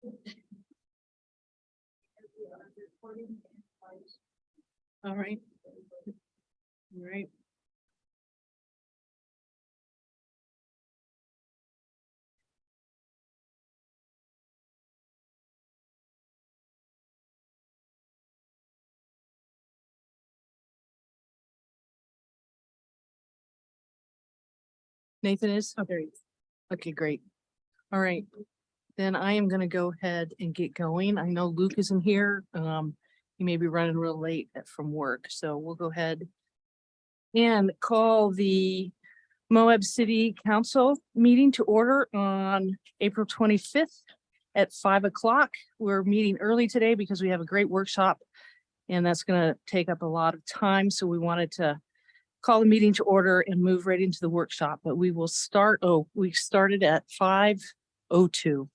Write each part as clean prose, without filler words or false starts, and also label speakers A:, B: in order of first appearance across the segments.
A: All right. All right. Nathan is? Oh, there he is. Okay, great. All right. Then I am going to go ahead and get going. I know Luke isn't here. He may be running real late from work, so we'll go ahead and call the Moab City Council meeting to order on April 25th at 5 o'clock. We're meeting early today because we have a great workshop and that's going to take up a lot of time. So we wanted to call the meeting to order and move right into the workshop, but we will start. We started at 5:02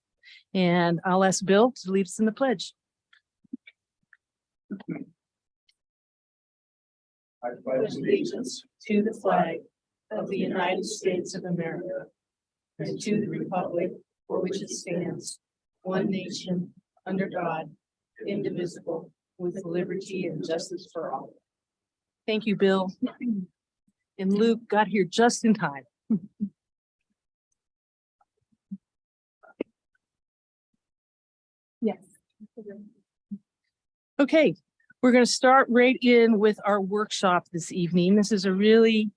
A: and I'll ask Bill to lead us in the pledge.
B: I pledge allegiance
A: to the flag of the United States of America and to the republic for which it stands, one nation, under God, indivisible, with liberty and justice for all. Thank you, Bill. And Luke got here just in time. Yes. Okay, we're going to start right in with our workshop this evening. This is a really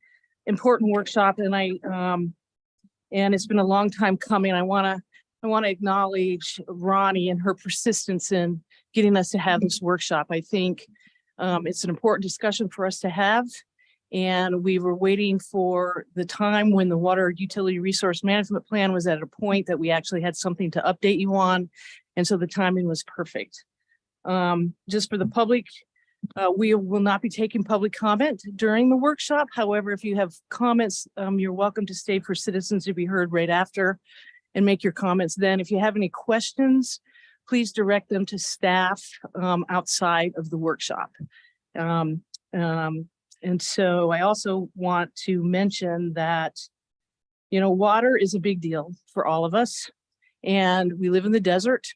A: important workshop, and and it's been a long time coming. I want to acknowledge Ronnie and her persistence in getting us to have this workshop. I think it's an important discussion for us to have, and we were waiting for the time when the Water Utility Resource Management Plan was at a point that we actually had something to update you on, and so the timing was perfect. Just for the public, we will not be taking public comment during the workshop. However, if you have comments, you're welcome to stay for citizens to be heard right after and make your comments then. If you have any questions, please direct them to staff outside of the workshop. And so I also want to mention that, you know, water is a big deal for all of us, and we live in the desert.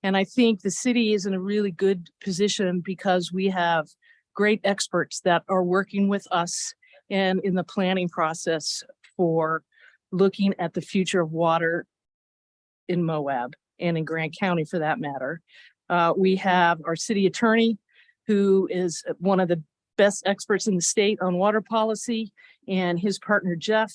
A: And I think the city is in a really good position because we have great experts that are working with us and in the planning process for looking at the future of water in Moab and in Grant County for that matter. We have our city attorney, who is one of the best experts in the state on water policy, and his partner, Jeff.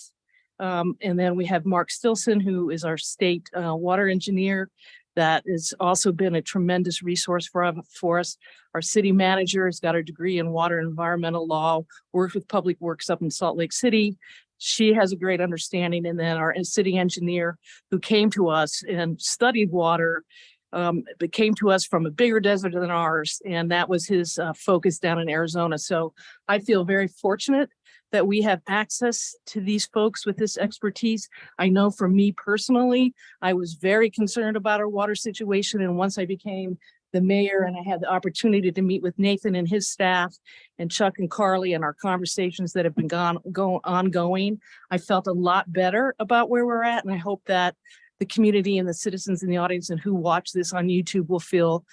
A: And then we have Mark Stilson, who is our state water engineer. That has also been a tremendous resource for us. Our city manager has got a degree in water and environmental law, worked with Public Works up in Salt Lake City. She has a great understanding. And then our city engineer, who came to us and studied water, but came to us from a bigger desert than ours. And that was his focus down in Arizona. So I feel very fortunate that we have access to these folks with this expertise. I know for me personally, I was very concerned about our water situation. And once I became the mayor and I had the opportunity to meet with Nathan and his staff and Chuck and Carly and our conversations that have been ongoing, I felt a lot better about where we're at. And I hope that the community and the citizens in the audience and who watch this on YouTube will feel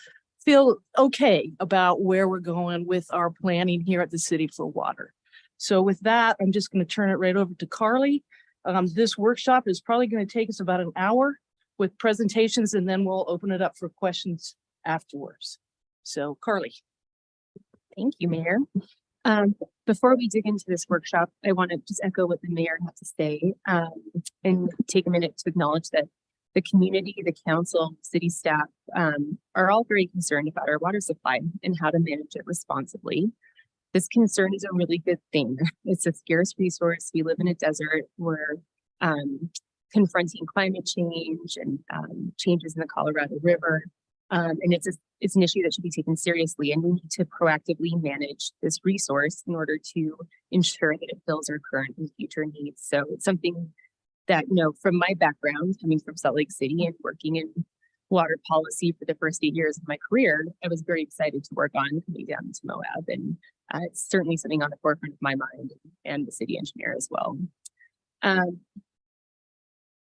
A: okay about where we're going with our planning here at the city for water. So with that, I'm just going to turn it right over to Carly. This workshop is probably going to take us about an hour with presentations, and then we'll open it up for questions afterwards. So Carly.
C: Thank you, Mayor. Before we dig into this workshop, I want to just echo what the mayor had to say and take a minute to acknowledge that the community, the council, city staff are all very concerned about our water supply and how to manage it responsibly. This concern is a really good thing. It's a scarce resource. We live in a desert. We're confronting climate change and changes in the Colorado River. And it's an issue that should be taken seriously, and we need to proactively manage this resource in order to ensure that it fills our current and future needs. So it's something that, you know, from my background, coming from Salt Lake City and working in water policy for the first 8 years of my career, I was very excited to work on coming down to Moab, and it's certainly something on the forefront of my mind and the city engineer as well.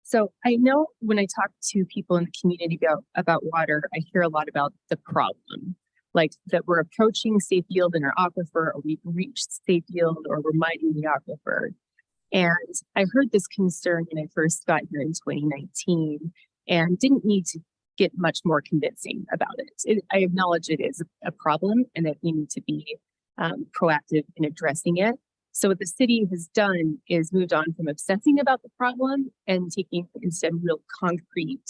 C: So I know when I talk to people in the community about water, I hear a lot about the problem, like that we're approaching safe yield in our aquifer, or we've reached safe yield, or we're mining the aquifer. And I heard this concern when I first got here in 2019 and didn't need to get much more convincing about it. I acknowledge it is a problem and that we need to be proactive in addressing it. So what the city has done is moved on from obsessing about the problem and taking instead real concrete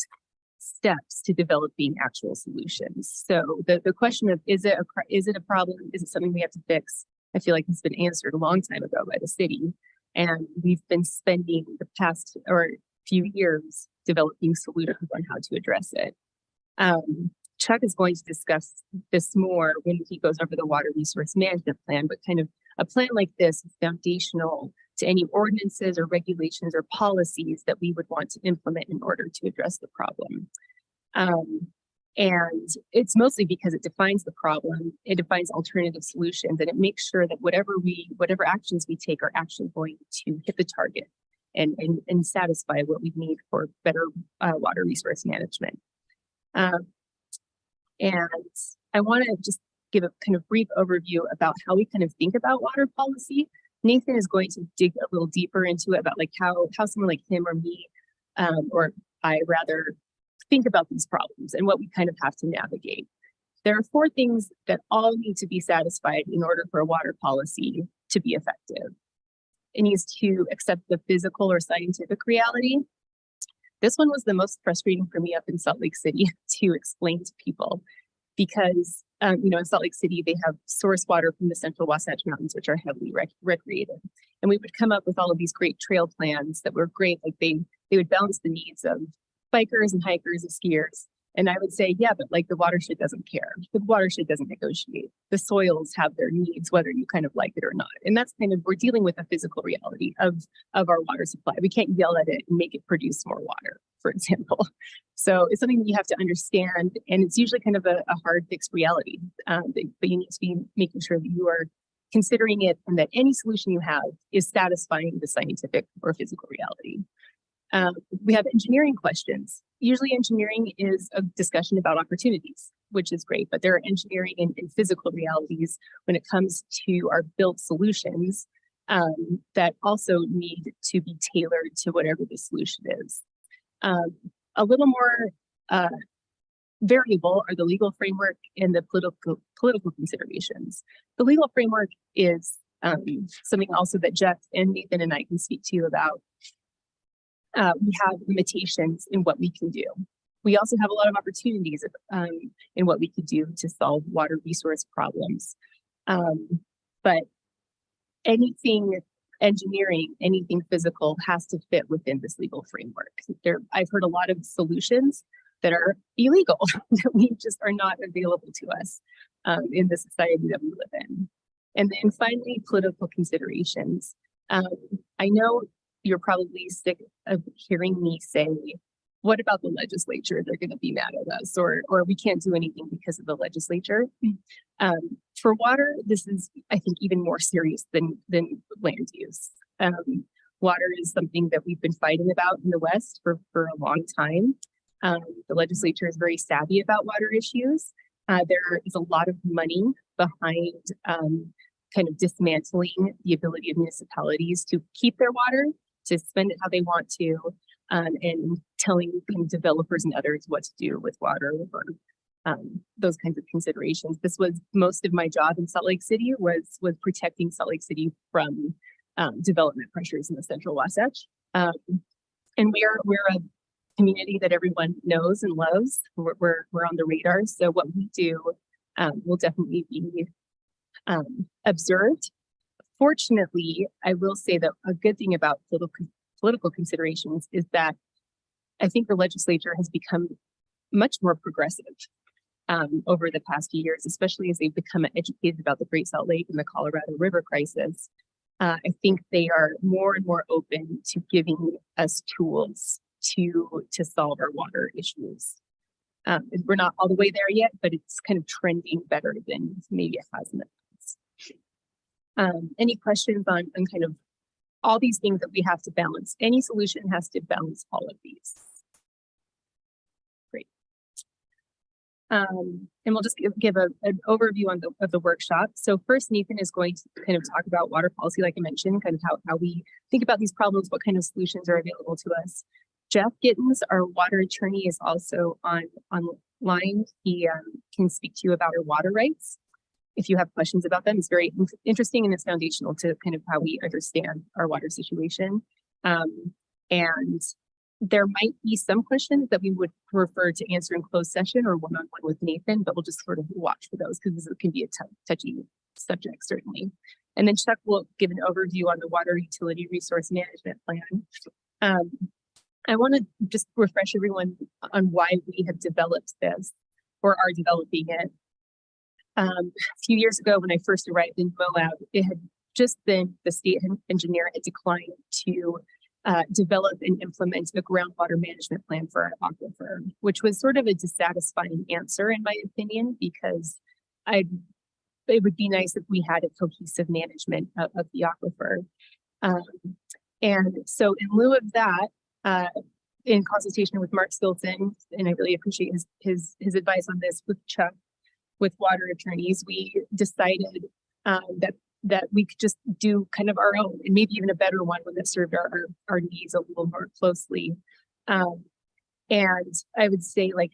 C: steps to developing actual solutions. So the question of is it a problem? Is it something we have to fix? I feel like it's been answered a long time ago by the city. And we've been spending the past or few years developing solutions on how to address it. Chuck is going to discuss this more when he goes over the water resource management plan, but kind of a plan like this is foundational to any ordinances or regulations or policies that we would want to implement in order to address the problem. And it's mostly because it defines the problem, it defines alternative solutions, and it makes sure that whatever actions we take are actually going to hit the target and satisfy what we need for better water resource management. And I want to just give a kind of brief overview about how we kind of think about water policy. Nathan is going to dig a little deeper into it about like how someone like him or me, or I rather, think about these problems and what we kind of have to navigate. There are 4 things that all need to be satisfied in order for a water policy to be effective. It needs to accept the physical or scientific reality. This one was the most frustrating for me up in Salt Lake City to explain to people because, in Salt Lake City, they have source water from the Central Wasatch Mountains, which are heavily recreated. And we would come up with all of these great trail plans that were great. Like they would balance the needs of bikers and hikers and skiers. And I would say, yeah, but like the watershed doesn't care. The watershed doesn't negotiate. The soils have their needs, whether you kind of like it or not. And that's kind of, we're dealing with a physical reality of our water supply. We can't yell at it and make it produce more water, for example. So it's something that you have to understand. And it's usually kind of a hard fixed reality. But you need to be making sure that you are considering it and that any solution you have is satisfying the scientific or physical reality. We have engineering questions. Usually engineering is a discussion about opportunities, which is great, but there are engineering and physical realities when it comes to our built solutions that also need to be tailored to whatever the solution is. A little more variable are the legal framework and the political considerations. The legal framework is something also that Jeff and Nathan and I can speak to you about. We have limitations in what we can do. We also have a lot of opportunities in what we could do to solve water resource problems. But anything engineering, anything physical has to fit within this legal framework. I've heard a lot of solutions that are illegal that we just are not available to us in the society that we live in. And then finally, political considerations. I know you're probably sick of hearing me say, what about the legislature? They're going to be mad at us, or we can't do anything because of the legislature. For water, this is, I think, even more serious than land use. Water is something that we've been fighting about in the West for a long time. The legislature is very savvy about water issues. There is a lot of money behind kind of dismantling the ability of municipalities to keep their water, to spend it how they want to, and telling developers and others what to do with water, or those kinds of considerations. This was most of my job in Salt Lake City was protecting Salt Lake City from development pressures in the Central Wasatch. And we're a community that everyone knows and loves. We're on the radar. So what we do will definitely be observed. Fortunately, I will say that a good thing about political considerations is that I think the legislature has become much more progressive over the past few years, especially as they've become educated about the Great Salt Lake and the Colorado River crisis. I think they are more and more open to giving us tools to solve our water issues. We're not all the way there yet, but it's kind of trending better than maybe it has in the past. Any questions on kind of all these things that we have to balance. Any solution has to balance all of these. Great. And we'll just give an overview of the workshop. So first, Nathan is going to kind of talk about water policy, like I mentioned, kind of how we think about these problems, what kind of solutions are available to us. Jeff Gittens, our water attorney, is also online. He can speak to you about our water rights. If you have questions about them, it's very interesting and it's foundational to kind of how we understand our water situation. And there might be some questions that we would prefer to answer in closed session or one-on-one with Nathan, but we'll just sort of watch for those because this can be a touchy subject, certainly. And then Chuck will give an overview on the Water Utility Resource Management Plan. I want to just refresh everyone on why we have developed this or are developing it. A few years ago, when I first arrived in Moab, it had just been the state engineer had declined to develop and implement a groundwater management plan for our aquifer, which was sort of a dissatisfying answer, in my opinion, because it would be nice if we had a cohesive management of the aquifer. And so in lieu of that, in consultation with Mark Stilton, and I really appreciate his advice on this with Chuck, with water attorneys, we decided that we could just do kind of our own and maybe even a better one that served our needs a little more closely. And I would say like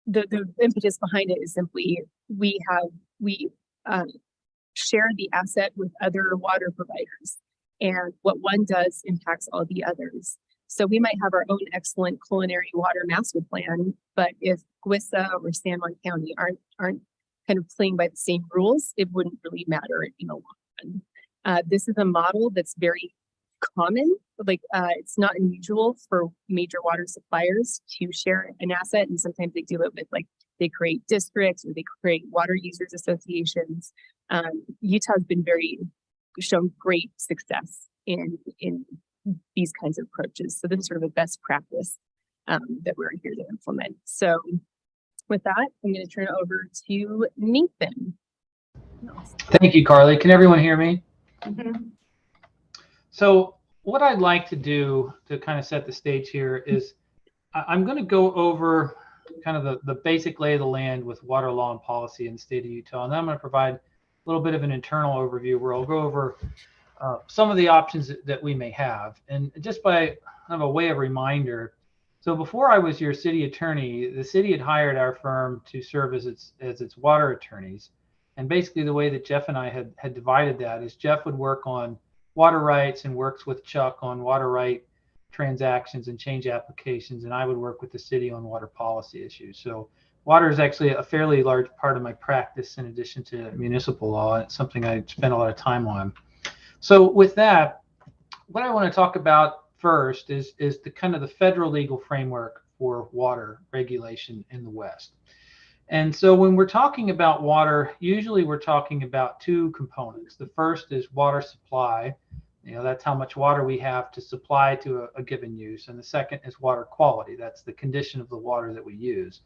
C: the impetus behind it is simply we share the asset with other water providers, and what one does impacts all the others. So we might have our own excellent culinary water master plan, but if GWISA or San Juan County aren't kind of playing by the same rules, it wouldn't really matter in the long run. This is a model that's very common. Like it's not unusual for major water suppliers to share an asset, and sometimes they do it with like they create districts or they create water users associations. Utah's been shown great success in these kinds of approaches. So this is sort of a best practice that we're here to implement. So with that, I'm going to turn it over to Nathan.
D: Thank you, Carly. Can everyone hear me?
C: Mm-hmm.
D: So what I'd like to do to kind of set the stage here is I'm going to go over kind of the basic lay of the land with water law and policy in the state of Utah. And then I'm going to provide a little bit of an internal overview where I'll go over some of the options that we may have. And just by kind of a way of reminder, so before I was your city attorney, the city had hired our firm to serve as its water attorneys. And basically the way that Jeff and I had divided that is Jeff would work on water rights and works with Chuck on water right transactions and change applications, and I would work with the city on water policy issues. So water is actually a fairly large part of my practice in addition to municipal law. It's something I spend a lot of time on. So with that, what I want to talk about first is the kind of the federal legal framework for water regulation in the West. And so when we're talking about water, usually we're talking about two components. The first is water supply. That's how much water we have to supply to a given use. And the second is water quality. That's the condition of the water that we use.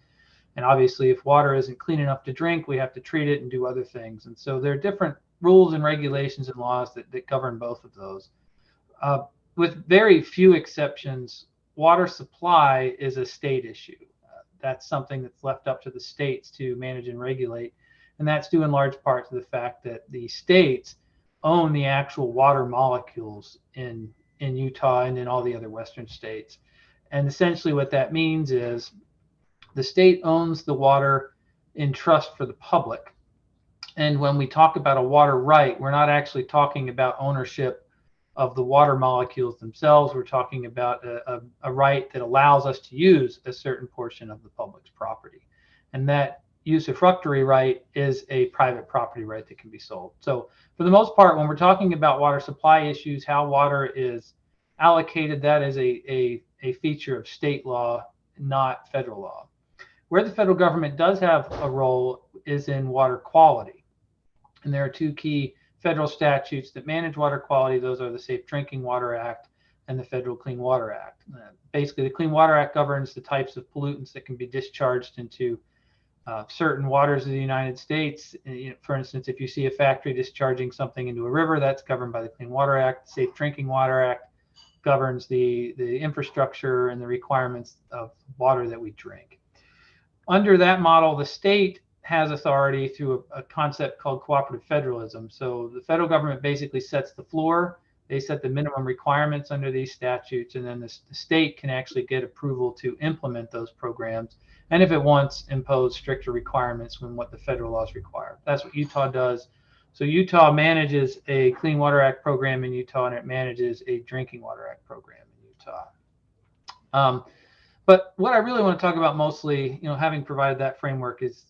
D: And obviously, if water isn't clean enough to drink, we have to treat it and do other things. And so there are different rules and regulations and laws that govern both of those. With very few exceptions, water supply is a state issue. That's something that's left up to the states to manage and regulate. And that's due in large part to the fact that the states own the actual water molecules in Utah and in all the other Western states. And essentially what that means is the state owns the water in trust for the public. And when we talk about a water right, we're not actually talking about ownership of the water molecules themselves. We're talking about a right that allows us to use a certain portion of the public's property. And that usufructuary right is a private property right that can be sold. So for the most part, when we're talking about water supply issues, how water is allocated, that is a feature of state law, not federal law. Where the federal government does have a role is in water quality. And there are two key federal statutes that manage water quality. Those are the Safe Drinking Water Act and the Federal Clean Water Act. Basically, the Clean Water Act governs the types of pollutants that can be discharged into certain waters of the United States. For instance, if you see a factory discharging something into a river, that's governed by the Clean Water Act. The Safe Drinking Water Act governs the infrastructure and the requirements of water that we drink. Under that model, the state has authority through a concept called cooperative federalism. So the federal government basically sets the floor. They set the minimum requirements under these statutes, and then the state can actually get approval to implement those programs. And if it wants, impose stricter requirements when what the federal laws require. That's what Utah does. So Utah manages a Clean Water Act program in Utah, and it manages a Drinking Water Act program in Utah. But what I really want to talk about mostly, having provided that framework, is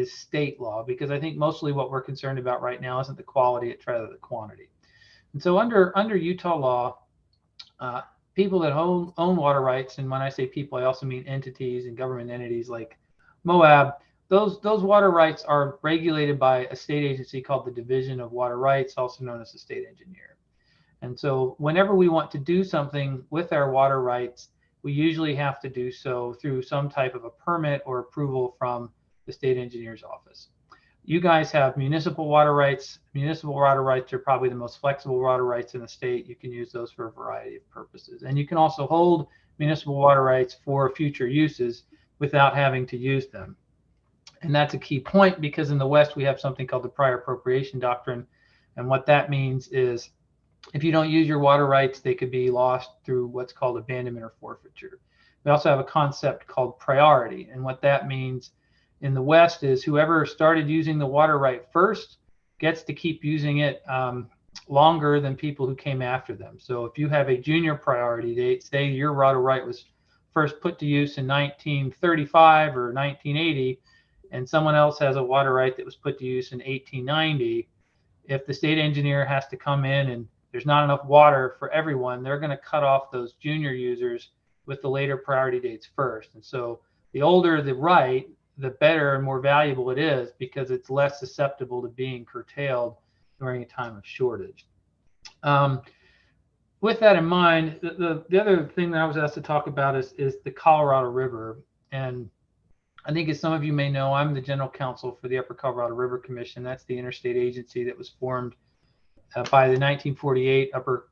D: state law, because I think mostly what we're concerned about right now isn't the quality, it's rather the quantity. And so under Utah law, people that own water rights, and when I say people, I also mean entities and government entities like Moab, those water rights are regulated by a state agency called the Division of Water Rights, also known as the state engineer. And so whenever we want to do something with our water rights, we usually have to do so through some type of a permit or approval from the state engineer's office. You guys have municipal water rights. Municipal water rights are probably the most flexible water rights in the state. You can use those for a variety of purposes. And you can also hold municipal water rights for future uses without having to use them. And that's a key point, because in the West, we have something called the prior appropriation doctrine. And what that means is if you don't use your water rights, they could be lost through what's called abandonment or forfeiture. We also have a concept called priority. And what that means in the West is whoever started using the water right first gets to keep using it longer than people who came after them. So if you have a junior priority date, say your water right was first put to use in 1935 or 1980, and someone else has a water right that was put to use in 1890, if the state engineer has to come in and there's not enough water for everyone, they're going to cut off those junior users with the later priority dates first. And so the older the right, the better and more valuable it is, because it's less susceptible to being curtailed during a time of shortage. With that in mind, the other thing that I was asked to talk about is the Colorado River. And I think, as some of you may know, I'm the general counsel for the Upper Colorado River Commission. That's the interstate agency that was formed by the 1948 Upper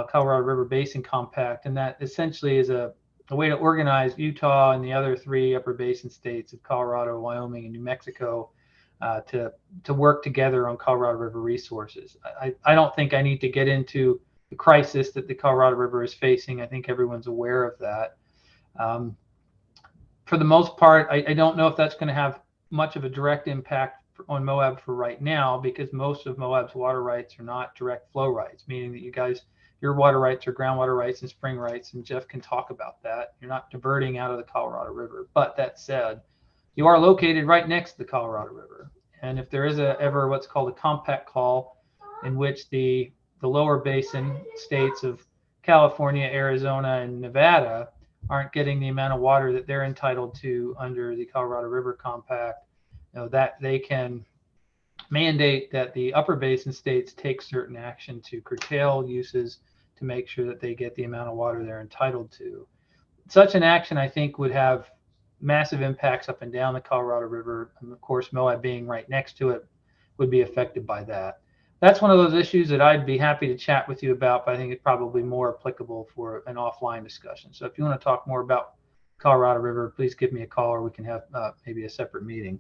D: Colorado River Basin Compact. And that essentially is a way to organize Utah and the other three upper basin states of Colorado, Wyoming, and New Mexico to work together on Colorado River resources. I don't think I need to get into the crisis that the Colorado River is facing. I think everyone's aware of that. For the most part, I don't know if that's going to have much of a direct impact on Moab for right now, because most of Moab's water rights are not direct flow rights, meaning that your water rights are groundwater rights and spring rights, and Jeff can talk about that. You're not diverting out of the Colorado River. But that said, you are located right next to the Colorado River. And if there is ever what's called a compact call, in which the lower basin states of California, Arizona, and Nevada aren't getting the amount of water that they're entitled to under the Colorado River Compact, that they can mandate that the upper basin states take certain action to curtail uses to make sure that they get the amount of water they're entitled to. Such an action, I think, would have massive impacts up and down the Colorado River. And of course, Moab being right next to it would be affected by that. That's one of those issues that I'd be happy to chat with you about, but I think it's probably more applicable for an offline discussion. So if you want to talk more about Colorado River, please give me a call, or we can have maybe a separate meeting.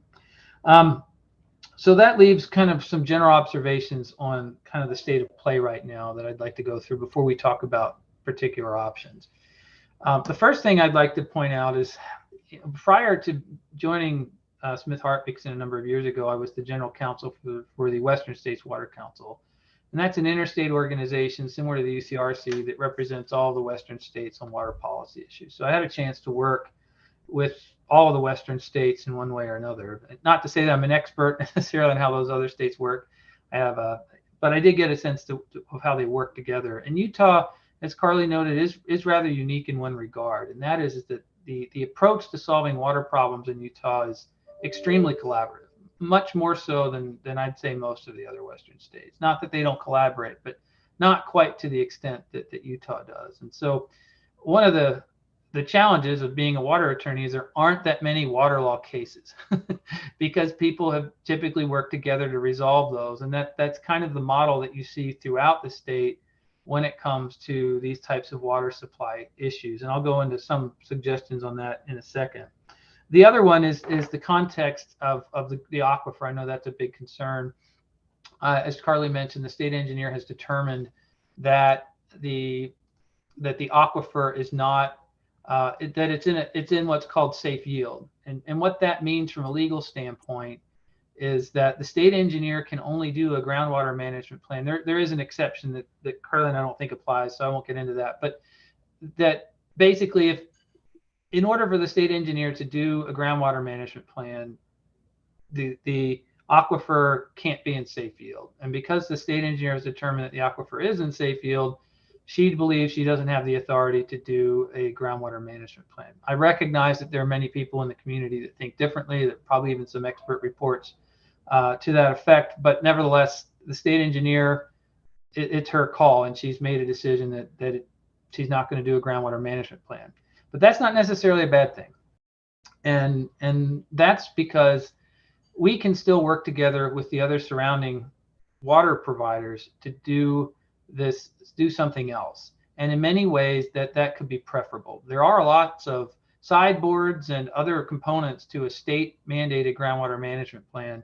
D: So that leaves kind of some general observations on kind of the state of play right now that I'd like to go through before we talk about particular options. The first thing I'd like to point out is, prior to joining Smith-Hartbeckson a number of years ago, I was the general counsel for the Western States Water Council. And that's an interstate organization similar to the UCRC that represents all the Western states on water policy issues. So I had a chance to work with all of the Western states in one way or another. Not to say that I'm an expert necessarily on how those other states work. But I did get a sense of how they work together. And Utah, as Carly noted, is rather unique in one regard, and that is that the approach to solving water problems in Utah is extremely collaborative, much more so than I'd say most of the other Western states. Not that they don't collaborate, but not quite to the extent that Utah does. And so one of the the challenges of being a water attorney is there aren't that many water law cases because people have typically worked together to resolve those. And that's kind of the model that you see throughout the state when it comes to these types of water supply issues. And I'll go into some suggestions on that in a second. The other one is the context of the aquifer. I know that's a big concern. As Carly mentioned, the state engineer has determined that the aquifer is not that it's in what's called safe yield, and what that means from a legal standpoint is that the state engineer can only do a groundwater management plan. There is an exception that Carly and I don't think applies, so I won't get into that. But that basically, if in order for the state engineer to do a groundwater management plan, the aquifer can't be in safe yield, and because the state engineer has determined that the aquifer is in safe yield, she believes she doesn't have the authority to do a groundwater management plan. I recognize that there are many people in the community that think differently, that probably even some expert reports to that effect, but nevertheless, the state engineer, it's her call, and she's made a decision that she's not going to do a groundwater management plan. But that's not necessarily a bad thing. And that's because we can still work together with the other surrounding water providers to do something else. And in many ways that could be preferable. There are lots of sideboards and other components to a state mandated groundwater management plan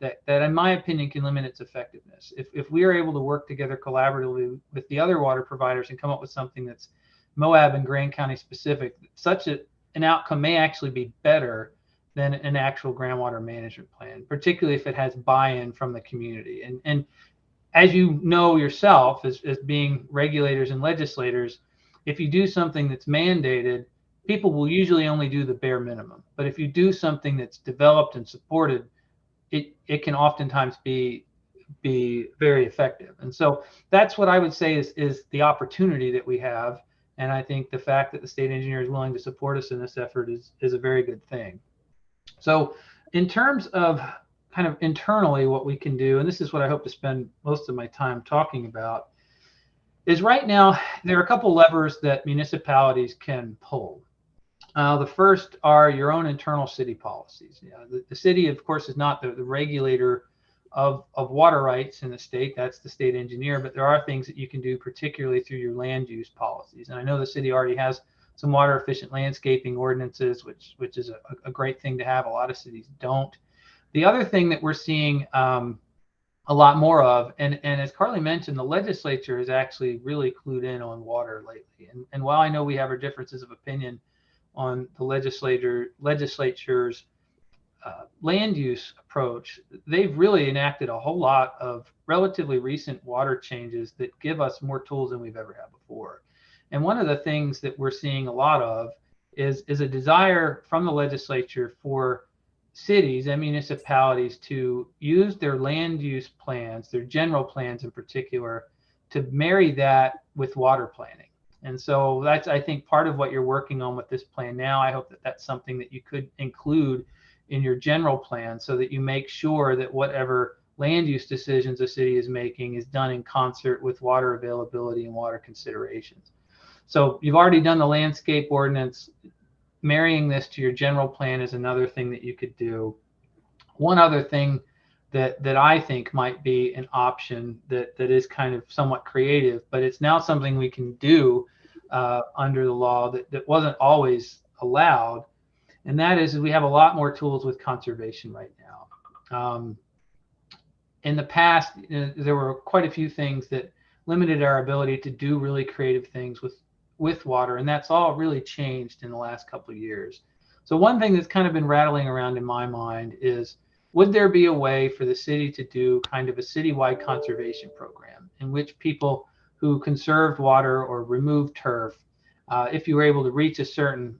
D: that in my opinion can limit its effectiveness. If we are able to work together collaboratively with the other water providers and come up with something that's Moab and Grand County specific, such an outcome may actually be better than an actual groundwater management plan, particularly if it has buy-in from the community. And as you know yourself, as being regulators and legislators, if you do something that's mandated, people will usually only do the bare minimum. But if you do something that's developed and supported, it can oftentimes be very effective. And so that's what I would say is the opportunity that we have. And I think the fact that the state engineer is willing to support us in this effort is a very good thing. So in terms of kind of internally what we can do, and this is what I hope to spend most of my time talking about, is right now there are a couple levers that municipalities can pull. The first are your own internal city policies. The city, of course, is not the regulator of water rights in the state. That's the state engineer, but there are things that you can do, particularly through your land use policies. And I know the city already has some water efficient landscaping ordinances, which is a great thing to have. A lot of cities don't. The other thing that we're seeing a lot more of, and as Carly mentioned, the legislature is actually really clued in on water lately. And while I know we have our differences of opinion on the legislature's land use approach, they've really enacted a whole lot of relatively recent water changes that give us more tools than we've ever had before. And one of the things that we're seeing a lot of is a desire from the legislature for cities and municipalities to use their land use plans, their general plans in particular, to marry that with water planning. And so that's, I think, part of what you're working on with this plan now. I hope that that's something that you could include in your general plan so that you make sure that whatever land use decisions a city is making is done in concert with water availability and water considerations. So you've already done the landscape ordinance. Marrying this to your general plan is another thing that you could do. One other thing that I think might be an option that is kind of somewhat creative, but it's now something we can do under the law that wasn't always allowed. And that is we have a lot more tools with conservation right now. In the past, there were quite a few things that limited our ability to do really creative things with water, and that's all really changed in the last couple of years. So one thing that's kind of been rattling around in my mind is, would there be a way for the city to do kind of a citywide conservation program in which people who conserved water or removed turf, if you were able to reach a certain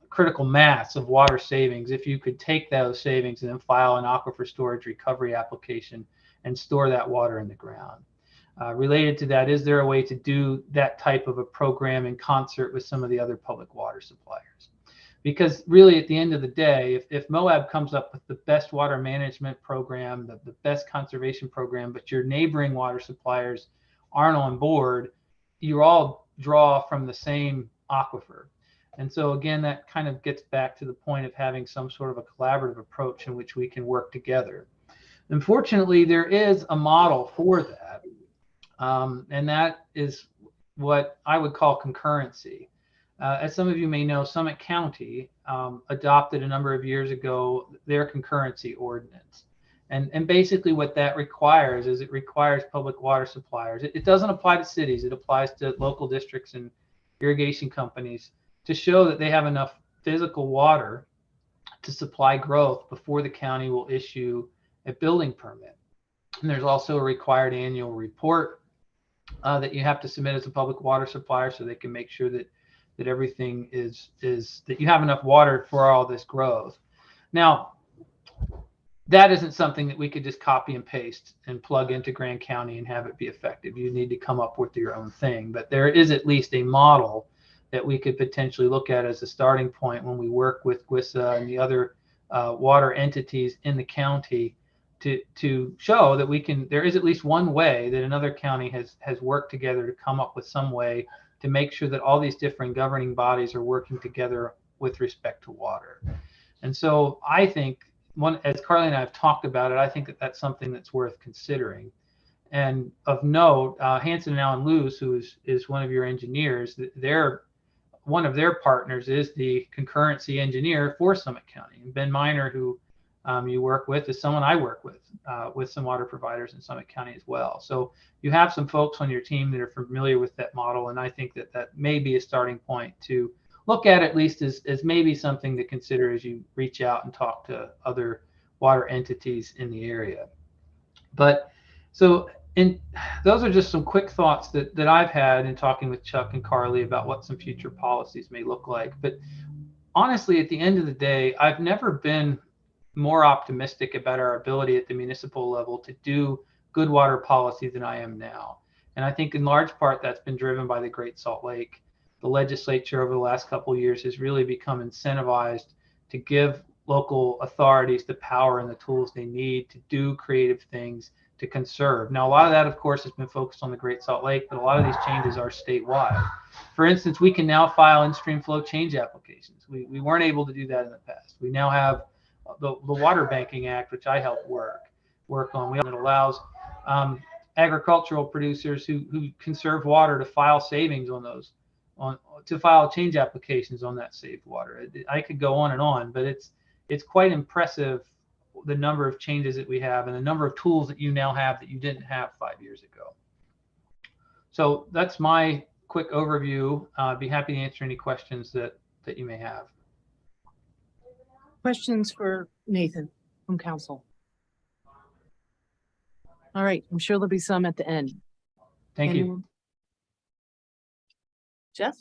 D: critical mass of water savings, if you could take those savings and then file an aquifer storage recovery application and store that water in the ground? Related to that, is there a way to do that type of a program in concert with some of the other public water suppliers? Because really, at the end of the day, if Moab comes up with the best water management program, the best conservation program, but your neighboring water suppliers aren't on board, you all draw from the same aquifer. And so again, that kind of gets back to the point of having some sort of a collaborative approach in which we can work together. Unfortunately, there is a model for that, and that is what I would call concurrency. As some of you may know, Summit County adopted a number of years ago their concurrency ordinance. And basically what that requires is it requires public water suppliers. It doesn't apply to cities. It applies to local districts and irrigation companies to show that they have enough physical water to supply growth before the county will issue a building permit. And there's also a required annual report that you have to submit as a public water supplier so they can make sure that everything is that you have enough water for all this growth. Now, that isn't something that we could just copy and paste and plug into Grand County and have it be effective. You need to come up with your own thing, but there is at least a model that we could potentially look at as a starting point when we work with GWISA and the other water entities in the county to show that we can, there is at least one way that another county has worked together to come up with some way to make sure that all these different governing bodies are working together with respect to water. And so I think, as Carly and I have talked about it, I think that that's something that's worth considering. And of note, Hanson and Allen Lewis, who is one of your engineers, one of their partners is the concurrency engineer for Summit County. And Ben Miner, who you work with, is someone I work with some water providers in Summit County as well. So you have some folks on your team that are familiar with that model, and I think that that may be a starting point to look at least as maybe something to consider as you reach out and talk to other water entities in the area. But so those are just some quick thoughts that I've had in talking with Chuck and Carly about what some future policies may look like. But honestly, at the end of the day, I've never been more optimistic about our ability at the municipal level to do good water policy than I am now. And I think in large part that's been driven by the Great Salt Lake. The legislature over the last couple of years has really become incentivized to give local authorities the power and the tools they need to do creative things to conserve. Now, a lot of that, of course, has been focused on the Great Salt Lake, but a lot of these changes are statewide. For instance, we can now file in-stream flow change applications. We weren't able to do that in the past. We now have the Water Banking Act, which I helped work on. It allows agricultural producers who conserve water to file savings on those, to file change applications on that saved water. I could go on, but it's quite impressive the number of changes that we have and the number of tools that you now have that you didn't have 5 years ago. So that's my quick overview. I'd be happy to answer any questions that you may have.
A: Questions for Nathan from council? All right, I'm sure there'll be some at the end.
D: Thank you.
A: Anyone? Jeff?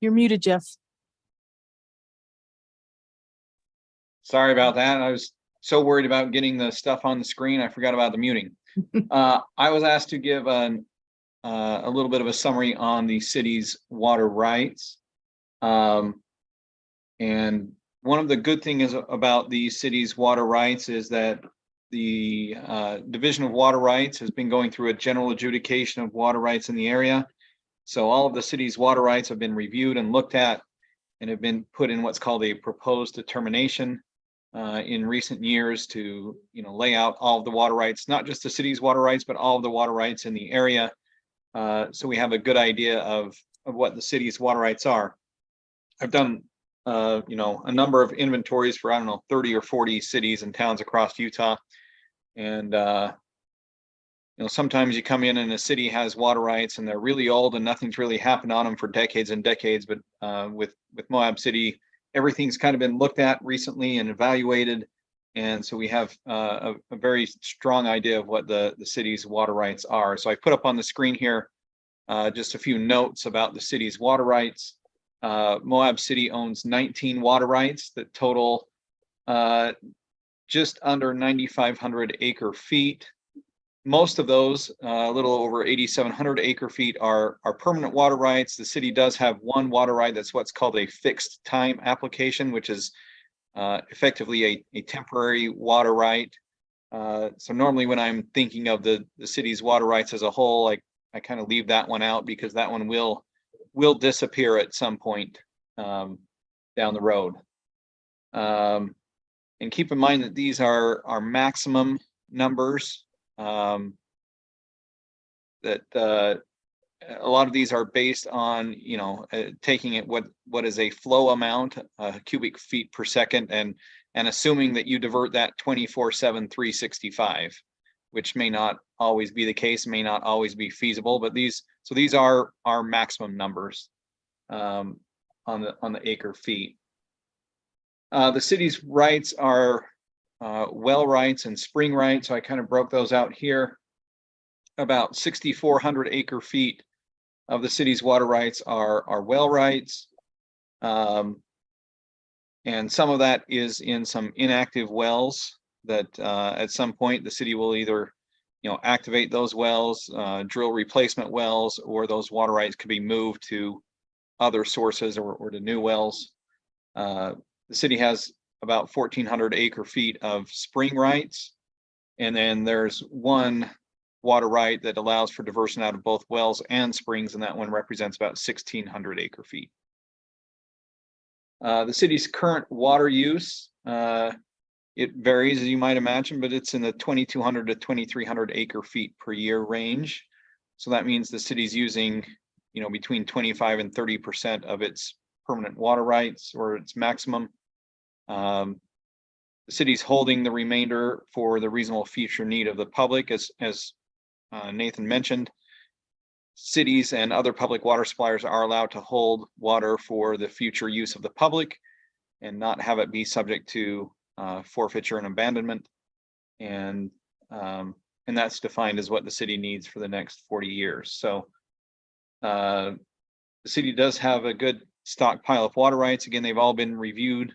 A: You're muted, Jeff.
B: Sorry about that. I was so worried about getting the stuff on the screen, I forgot about the muting. I was asked to give a little bit of a summary on the city's water rights. And one of the good things about the city's water rights is that the Division of Water Rights has been going through a general adjudication of water rights in the area. So all of the city's water rights have been reviewed and looked at and have been put in what's called a proposed determination in recent years to, lay out all of the water rights, not just the city's water rights, but all of the water rights in the area. So we have a good idea of what the city's water rights are. I've done, a number of inventories for, 30 or 40 cities and towns across Utah. And, sometimes you come in and a city has water rights and they're really old and nothing's really happened on them for decades and decades. But with Moab City, everything's kind of been looked at recently and evaluated. And so we have a very strong idea of what the city's water rights are. So I put up on the screen here just a few notes about the city's water rights. Moab City owns 19 water rights that total just under 9,500 acre feet. Most of those, a little over 8,700 acre feet, are permanent water rights. The city does have one water right that's what's called a fixed time application, which is effectively a temporary water right. So normally when I'm thinking of the city's water rights as a whole, I kind of leave that one out because that one will disappear at some point down the road. And keep in mind that these are maximum numbers. That a lot of these are based on, taking it what is a flow amount, cubic feet per second, and assuming that you divert that 24/7, 365, which may not always be the case, may not always be feasible, but these are our maximum numbers on the acre feet. The city's rights are well rights and spring rights, so I kind of broke those out here. About 6,400 acre feet of the city's water rights are well rights. And some of that is in some inactive wells that at some point the city will either activate those wells, drill replacement wells, or those water rights could be moved to other sources or to new wells. The city has about 1,400 acre feet of spring rights. And then there's one water right that allows for diversion out of both wells and springs, and that one represents about 1,600 acre feet. The city's current water use, it varies, as you might imagine, but it's in the 2,200 to 2,300 acre feet per year range. So that means the city's using, between 25 and 30% of its permanent water rights or its maximum. The city's holding the remainder for the reasonable future need of the public, as Nathan mentioned. Cities and other public water suppliers are allowed to hold water for the future use of the public and not have it be subject to forfeiture and abandonment. And that's defined as what the city needs for the next 40 years. So the city does have a good stockpile of water rights. Again, they've all been reviewed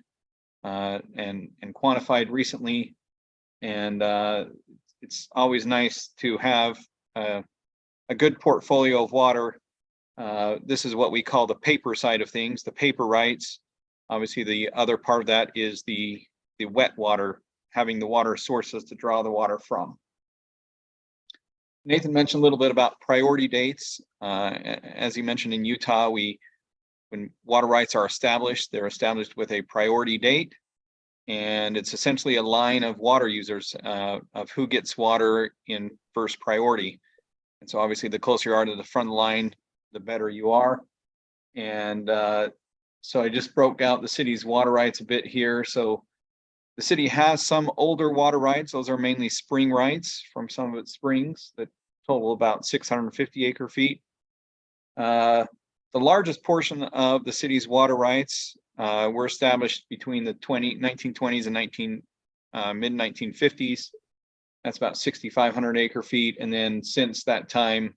B: and quantified recently. And it's always nice to have a good portfolio of water. This is what we call the paper side of things, the paper rights. Obviously, the other part of that is the wet water, having the water sources to draw the water from. Nathan mentioned a little bit about priority dates. As he mentioned, in Utah, when water rights are established, they're established with a priority date. And it's essentially a line of water users of who gets water in first priority. And so obviously the closer you are to the front of the line, the better you are. And so I just broke out the city's water rights a bit here. So the city has some older water rights. Those are mainly spring rights from some of its springs that total about 650 acre feet. The largest portion of the city's water rights were established between the 1920s and mid-1950s. That's about 6,500 acre feet. And then since that time,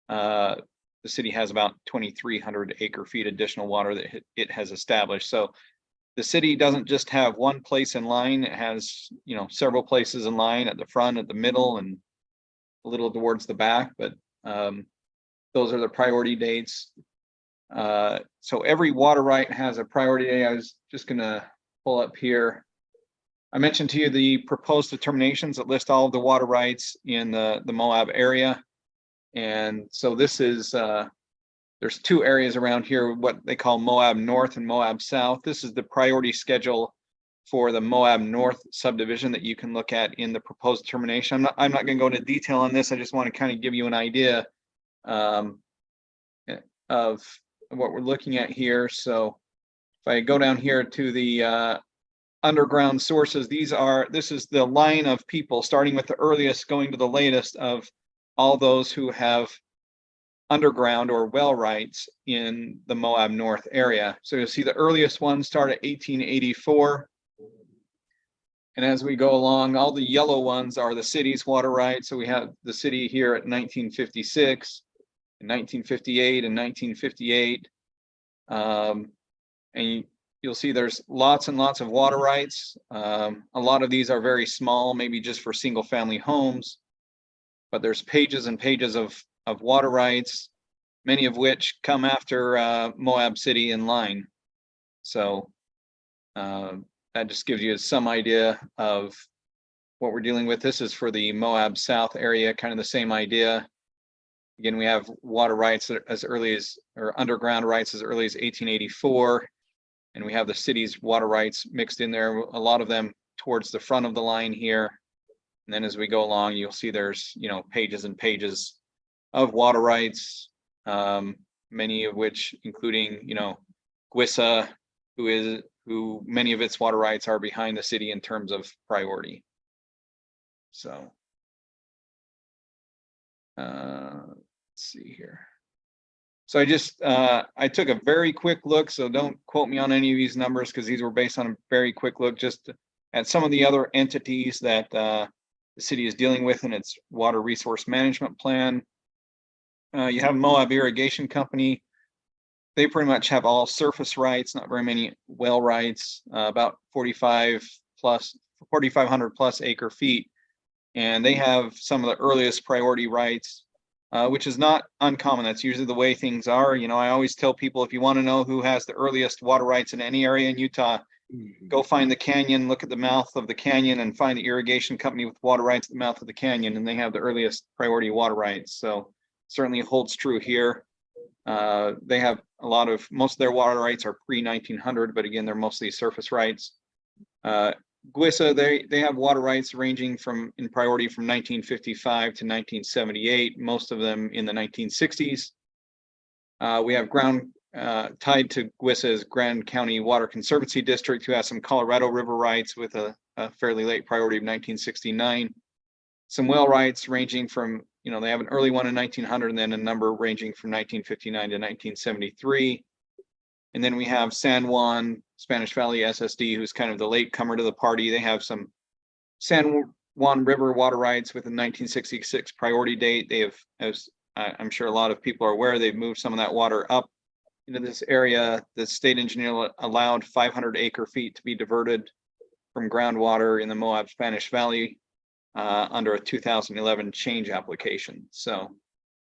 B: the city has about 2,300 acre feet additional water that it has established. So the city doesn't just have one place in line. It has, several places in line at the front, at the middle, and a little towards the back. But those are the priority dates. So every water right has a priority date. I was just going to pull up here. I mentioned to you the proposed determinations that list all of the water rights in the Moab area. And so this is, there's two areas around here, what they call Moab North and Moab South. This is the priority schedule for the Moab North subdivision that you can look at in the proposed determination. I'm not going to go into detail on this. I just want to kind of give you an idea of what we're looking at here. So if I go down here to the underground sources, this is the line of people starting with the earliest going to the latest of all those who have underground or well rights in the Moab North area. So you'll see the earliest ones start at 1884. And as we go along, all the yellow ones are the city's water rights. So we have the city here at 1956, and 1958, and 1958. And you'll see there's lots and lots of water rights. A lot of these are very small, maybe just for single family homes, but there's pages and pages of water rights, many of which come after Moab City in line. So that just gives you some idea of what we're dealing with. This is for the Moab South area, kind of the same idea. Again, we have water rights as early as, or underground rights as early as 1884. And we have the city's water rights mixed in there, a lot of them towards the front of the line here. And then as we go along, you'll see there's, you know, pages and pages of water rights, many of which including, you know, GWISA, who many of its water rights are behind the city in terms of priority. So let's see here. So I just I took a very quick look, so don't quote me on any of these numbers because these were based on a very quick look just at some of the other entities that the city is dealing with in its water resource management plan. You have Moab Irrigation Company. They pretty much have all surface rights, not very many well rights, about 4,500 plus acre feet. And they have some of the earliest priority rights, which is not uncommon. That's usually the way things are. You know, I always tell people, if you want to know who has the earliest water rights in any area in Utah, go find the canyon, look at the mouth of the canyon and find the irrigation company with water rights at the mouth of the canyon, and they have the earliest priority water rights. So certainly holds true here. They have most of their water rights are pre-1900, but again, they're mostly surface rights. GWISA, they have water rights ranging in priority from 1955 to 1978, most of them in the 1960s. We have tied to GWISA's Grand County Water Conservancy District, who has some Colorado River rights with a fairly late priority of 1969. Some well rights ranging from, you know, they have an early one in 1900 and then a number ranging from 1959 to 1973. And then we have San Juan, Spanish Valley SSD, who's kind of the late comer to the party. They have some San Juan River water rights with a 1966 priority date. They have, as I'm sure a lot of people are aware, they've moved some of that water up into this area. The state engineer allowed 500 acre feet to be diverted from groundwater in the Moab Spanish Valley under a 2011 change application. So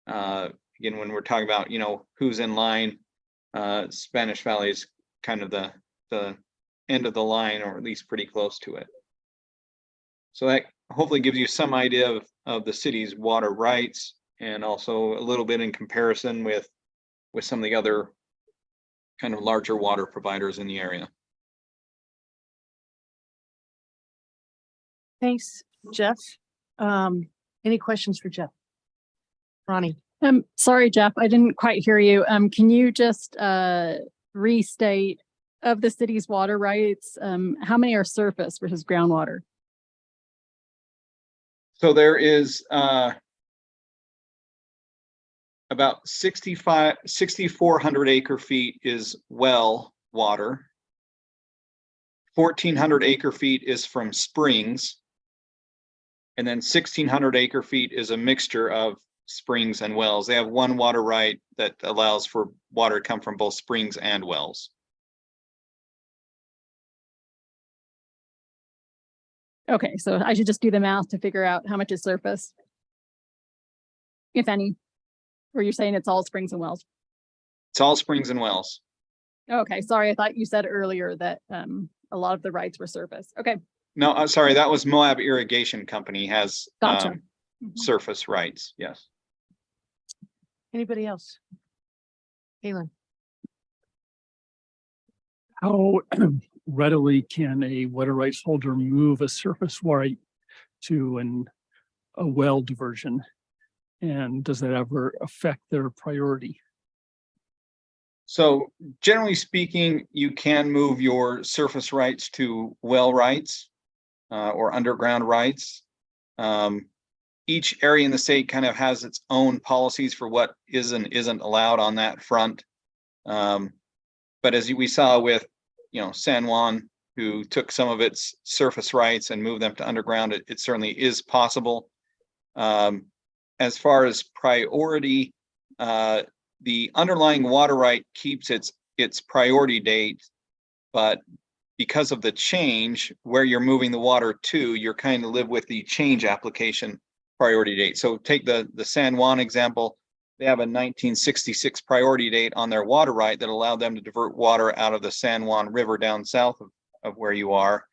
B: again, when we're talking about, you know, who's in line, Spanish Valley is kind of the end of the line, or at least pretty close to it. So that hopefully gives you some idea of the city's water rights, and also a little bit in comparison with some of the other kind of larger water providers in the area.
A: Thanks, Jeff. Any questions for Jeff? Ronnie?
E: Sorry, Jeff, I didn't quite hear you. Can you just restate of the city's water rights? How many are surface versus groundwater?
B: So there is about 6,400 acre feet is well water. 1,400 acre feet is from springs. And then 1,600 acre feet is a mixture of springs and wells. They have one water right that allows for water to come from both springs and wells.
E: Okay, so I should just do the math to figure out how much is surface, if any. Or you're saying it's all springs and wells?
B: It's all springs and wells.
E: Okay, sorry, I thought you said earlier that a lot of the rights were surface. Okay,
B: No, I'm sorry, that was Moab Irrigation Company has
E: gotcha.
B: surface rights. Yes.
A: Anybody else? Kaylin?
F: How readily can a water rights holder move a surface right to a well diversion? And does that ever affect their priority?
B: So generally speaking, you can move your surface rights to well rights or underground rights. Each area in the state kind of has its own policies for what is and isn't allowed on that front. But as we saw with, you know, San Juan, who took some of its surface rights and moved them to underground, it certainly is possible. As far as priority, the underlying water right keeps its priority date, but because of the change where you're moving the water to, you're kind of live with the change application priority date. So take the San Juan example. They have a 1966 priority date on their water right that allowed them to divert water out of the San Juan River down south of where you are.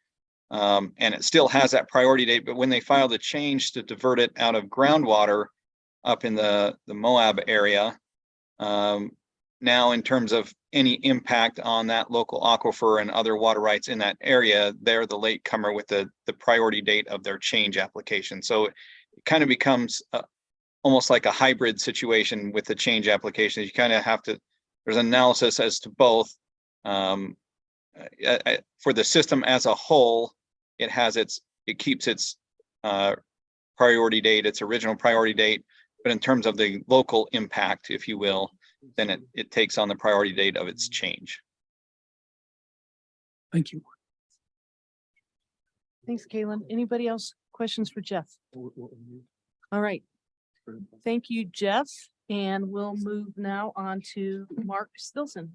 B: And it still has that priority date, but when they filed a change to divert it out of groundwater up in the Moab area, now in terms of any impact on that local aquifer and other water rights in that area, they're the latecomer with the priority date of their change application. So it kind of becomes almost like a hybrid situation with the change applications. You kind of have to, there's analysis as to both. For the system as a whole, it keeps its priority date, its original priority date, but in terms of the local impact, if you will, then it takes on the priority date of its change.
F: Thank you.
A: Thanks, Kalen. Anybody else? Questions for Jeff? All right. Thank you, Jeff. And we'll move now on to Mark Stilson.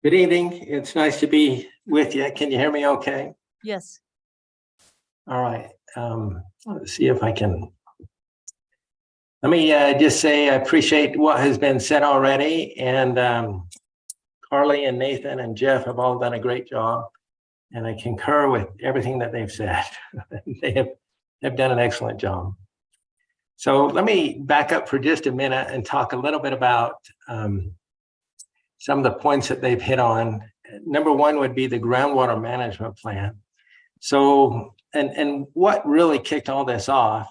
G: Good evening. It's nice to be with you. Can you hear me okay?
A: Yes.
G: All right. Let's see if I can. Let me just say I appreciate what has been said already. And Carly and Nathan and Jeff have all done a great job. And I concur with everything that they've said. They have done an excellent job. So let me back up for just a minute and talk a little bit about some of the points that they've hit on. Number one would be the groundwater management plan. So, and what really kicked all this off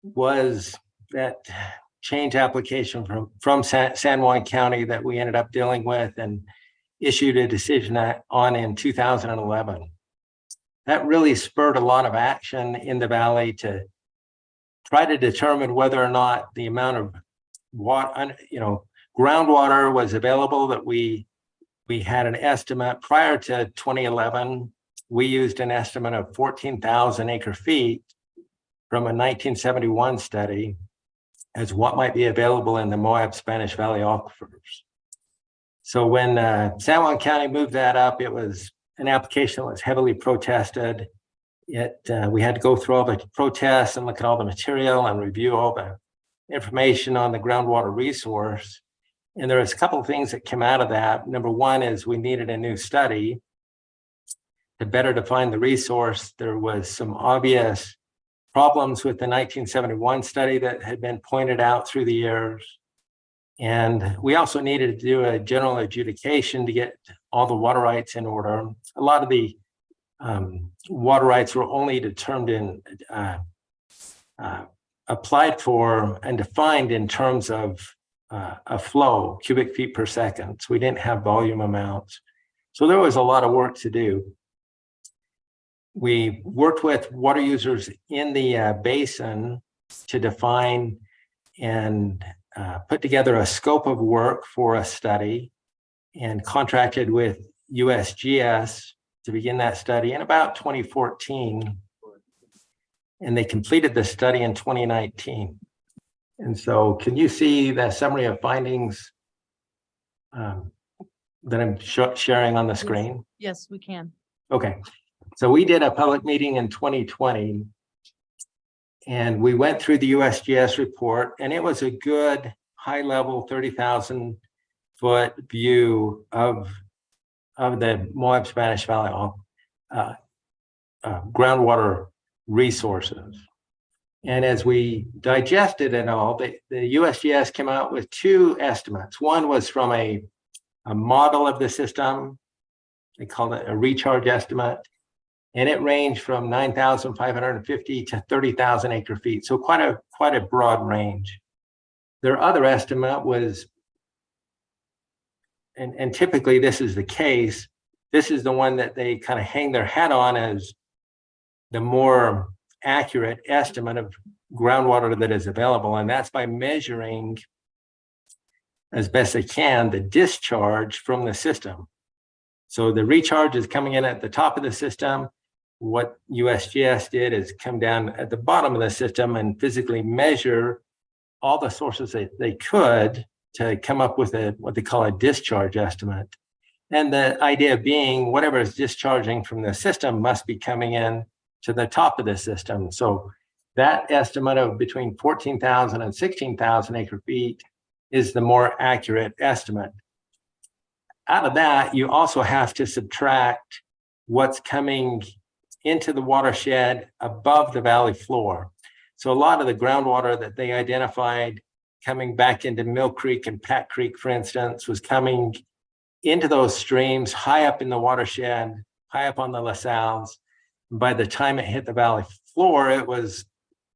G: was that change application from San Juan County that we ended up dealing with and issued a decision on in 2011. That really spurred a lot of action in the valley to try to determine whether or not the amount of water, groundwater was available. That we had an estimate prior to 2011. We used an estimate of 14,000 acre feet from a 1971 study as what might be available in the Moab Spanish Valley aquifers. So when San Juan County moved that up, it was an application that was heavily protested. We had to go through all the protests and look at all the material and review all the information on the groundwater resource. And there was a couple of things that came out of that. Number one is we needed a new study to better define the resource. There was some obvious problems with the 1971 study that had been pointed out through the years. And we also needed to do a general adjudication to get all the water rights in order. A lot of the water rights were only determined and applied for and defined in terms of a flow, cubic feet per second. So we didn't have volume amounts. So there was a lot of work to do. We worked with water users in the basin to define and put together a scope of work for a study and contracted with USGS to begin that study in about 2014. And they completed the study in 2019. And so can you see the summary of findings that I'm sharing on the screen?
A: Yes, we can.
G: Okay. So we did a public meeting in 2020 and we went through the USGS report, and it was a good high level 30,000 foot view of the Moab Spanish Valley groundwater resources. And as we digested it all, the USGS came out with two estimates. One was from a model of the system. They called it a recharge estimate. And it ranged from 9,550 to 30,000 acre feet. So quite a broad range. Their other estimate was, and typically this is the case, this is the one that they kind of hang their hat on as the more accurate estimate of groundwater that is available. And that's by measuring as best they can the discharge from the system. So the recharge is coming in at the top of the system. What USGS did is come down at the bottom of the system and physically measure all the sources that they could to come up with what they call a discharge estimate. And the idea being whatever is discharging from the system must be coming in to the top of the system. So that estimate of between 14,000 and 16,000 acre feet is the more accurate estimate. out of that, you also have to subtract what's coming into the watershed above the valley floor. So a lot of the groundwater that they identified coming back into Mill Creek and Pat Creek, for instance, was coming into those streams high up in the watershed, high up on the LaSalle's. By the time it hit the valley floor, it was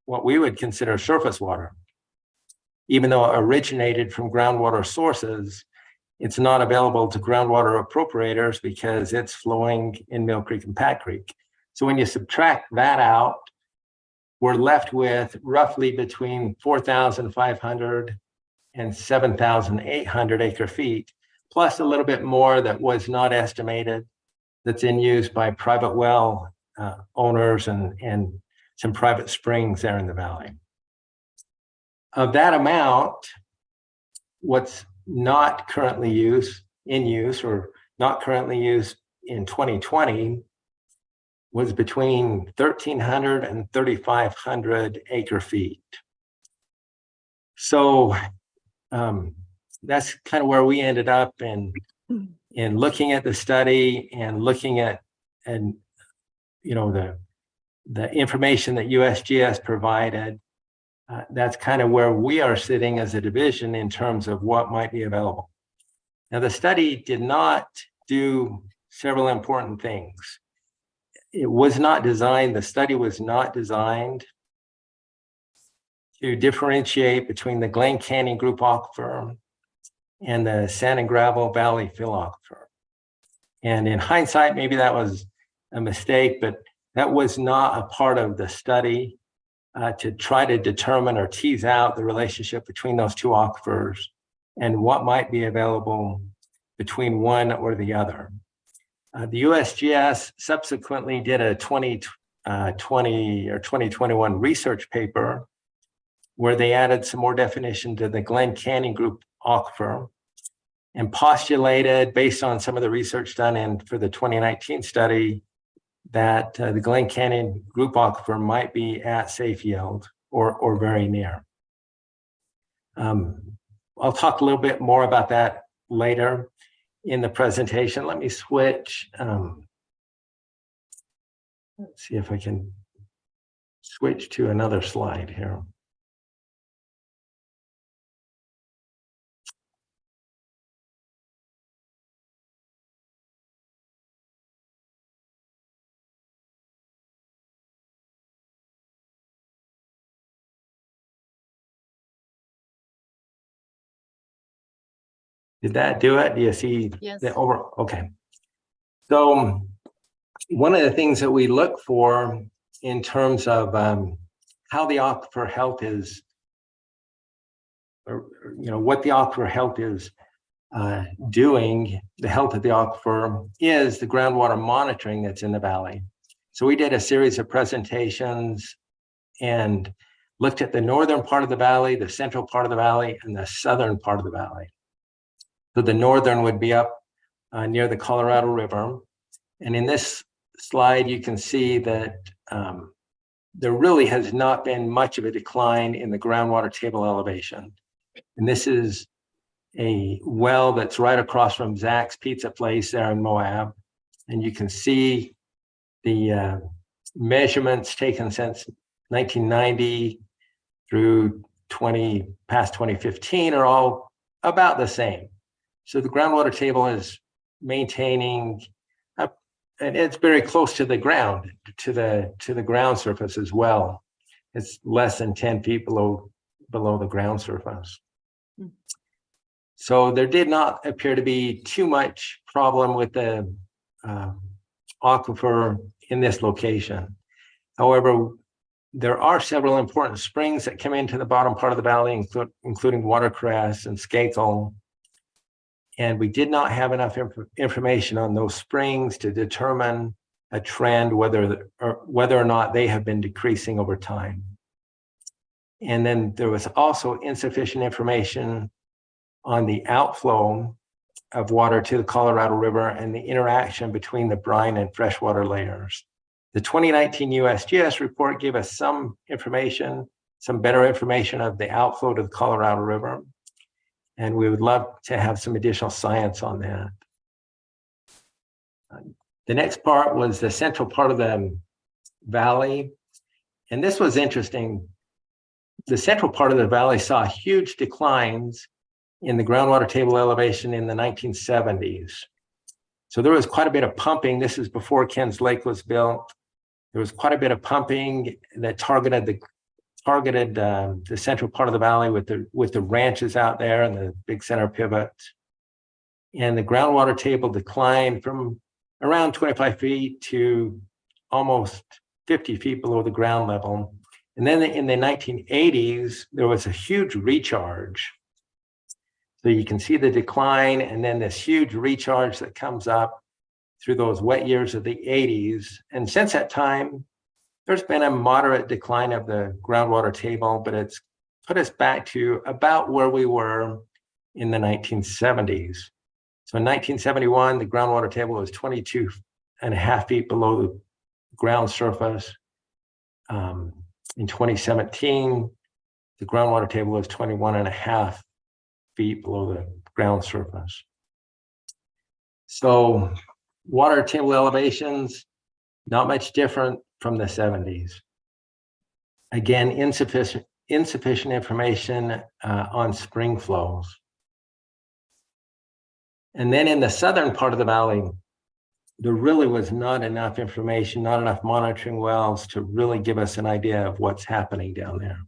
G: what we would consider surface water. Even though it originated from groundwater sources, it's not available to groundwater appropriators because it's flowing in Mill Creek and Pat Creek. So when you subtract that out, we're left with roughly between 4,500 and 7,800 acre feet, plus a little bit more that was not estimated, that's in use by private well owners and some private springs there in the valley. Of that amount, what's not currently in use or not currently used in 2020 was between 1,300 and 3,500 acre feet. So that's kind of where we ended up in looking at the study and looking at the information that USGS provided. That's kind of where we are sitting as a division in terms of what might be available. Now, the study did not do several important things. The study was not designed to differentiate between the Glen Canyon Group Aquifer and the Sand and Gravel Valley Fill Aquifer. And in hindsight, maybe that was a mistake, but that was not a part of the study to try to determine or tease out the relationship between those two aquifers and what might be available between one or the other. The USGS subsequently did a 2020 or 2021 research paper where they added some more definition to the Glen Canyon Group Aquifer and postulated, based on some of the research done for the 2019 study, that the Glen Canyon Group Aquifer might be at safe yield or very near. I'll talk a little bit more about that later in the presentation. Let me switch. Let's see if I can switch to another slide here. Did that do it? Do you see
E: Yes.
G: the over? Okay. So one of the things that we look for in terms of how the aquifer health is, or what the aquifer health is doing, the health of the aquifer, is the groundwater monitoring that's in the valley. So we did a series of presentations and looked at the northern part of the valley, the central part of the valley, and the southern part of the valley. So the northern would be up near the Colorado River. And in this slide, you can see that there really has not been much of a decline in the groundwater table elevation. And this is a well that's right across from Zach's Pizza Place there in Moab. And you can see the measurements taken since 1990 through past 2015 are all about the same. So the groundwater table is maintaining, and it's very close to the ground, to the ground surface as well. It's less than 10 feet below the ground surface. So there did not appear to be too much problem with the aquifer in this location. However, there are several important springs that come into the bottom part of the valley, including Watercress and Skakel. And we did not have enough information on those springs to determine a trend, whether or not they have been decreasing over time. And then there was also insufficient information on the outflow of water to the Colorado River and the interaction between the brine and freshwater layers. The 2019 USGS report gave us some information, some better information of the outflow to the Colorado River. And we would love to have some additional science on that. The next part was the central part of the valley. And this was interesting. The central part of the valley saw huge declines in the groundwater table elevation in the 1970s. So there was quite a bit of pumping. This is before Ken's Lake was built. There was quite a bit of pumping that targeted the central part of the valley with the ranches out there and the big center pivots. And the groundwater table declined from around 25 feet to almost 50 feet below the ground level. And then in the 1980s, there was a huge recharge. So you can see the decline and then this huge recharge that comes up through those wet years of the 80s. And since that time, there's been a moderate decline of the groundwater table, but it's put us back to about where we were in the 1970s. So in 1971, the groundwater table was 22.5 feet below the ground surface. In 2017, the groundwater table was 21.5 feet below the ground surface. So water table elevations, not much different from the 70s. Again, insufficient information on spring flows. And then in the southern part of the valley, there really was not enough information, not enough monitoring wells to really give us an idea of what's happening down there.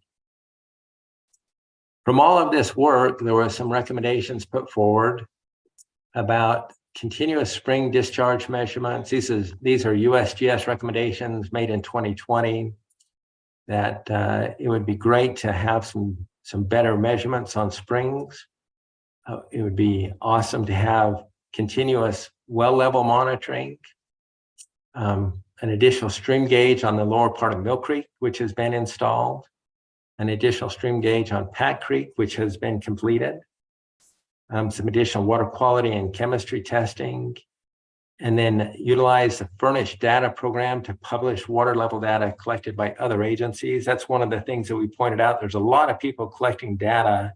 G: From all of this work, there were some recommendations put forward about continuous spring discharge measurements. These are USGS recommendations made in 2020, that it would be great to have some better measurements on springs. It would be awesome to have continuous well level monitoring, an additional stream gauge on the lower part of Mill Creek, which has been installed, an additional stream gauge on Pat Creek, which has been completed, some additional water quality and chemistry testing, and then utilize the Furnish data program to publish water level data collected by other agencies. That's one of the things that we pointed out. There's a lot of people collecting data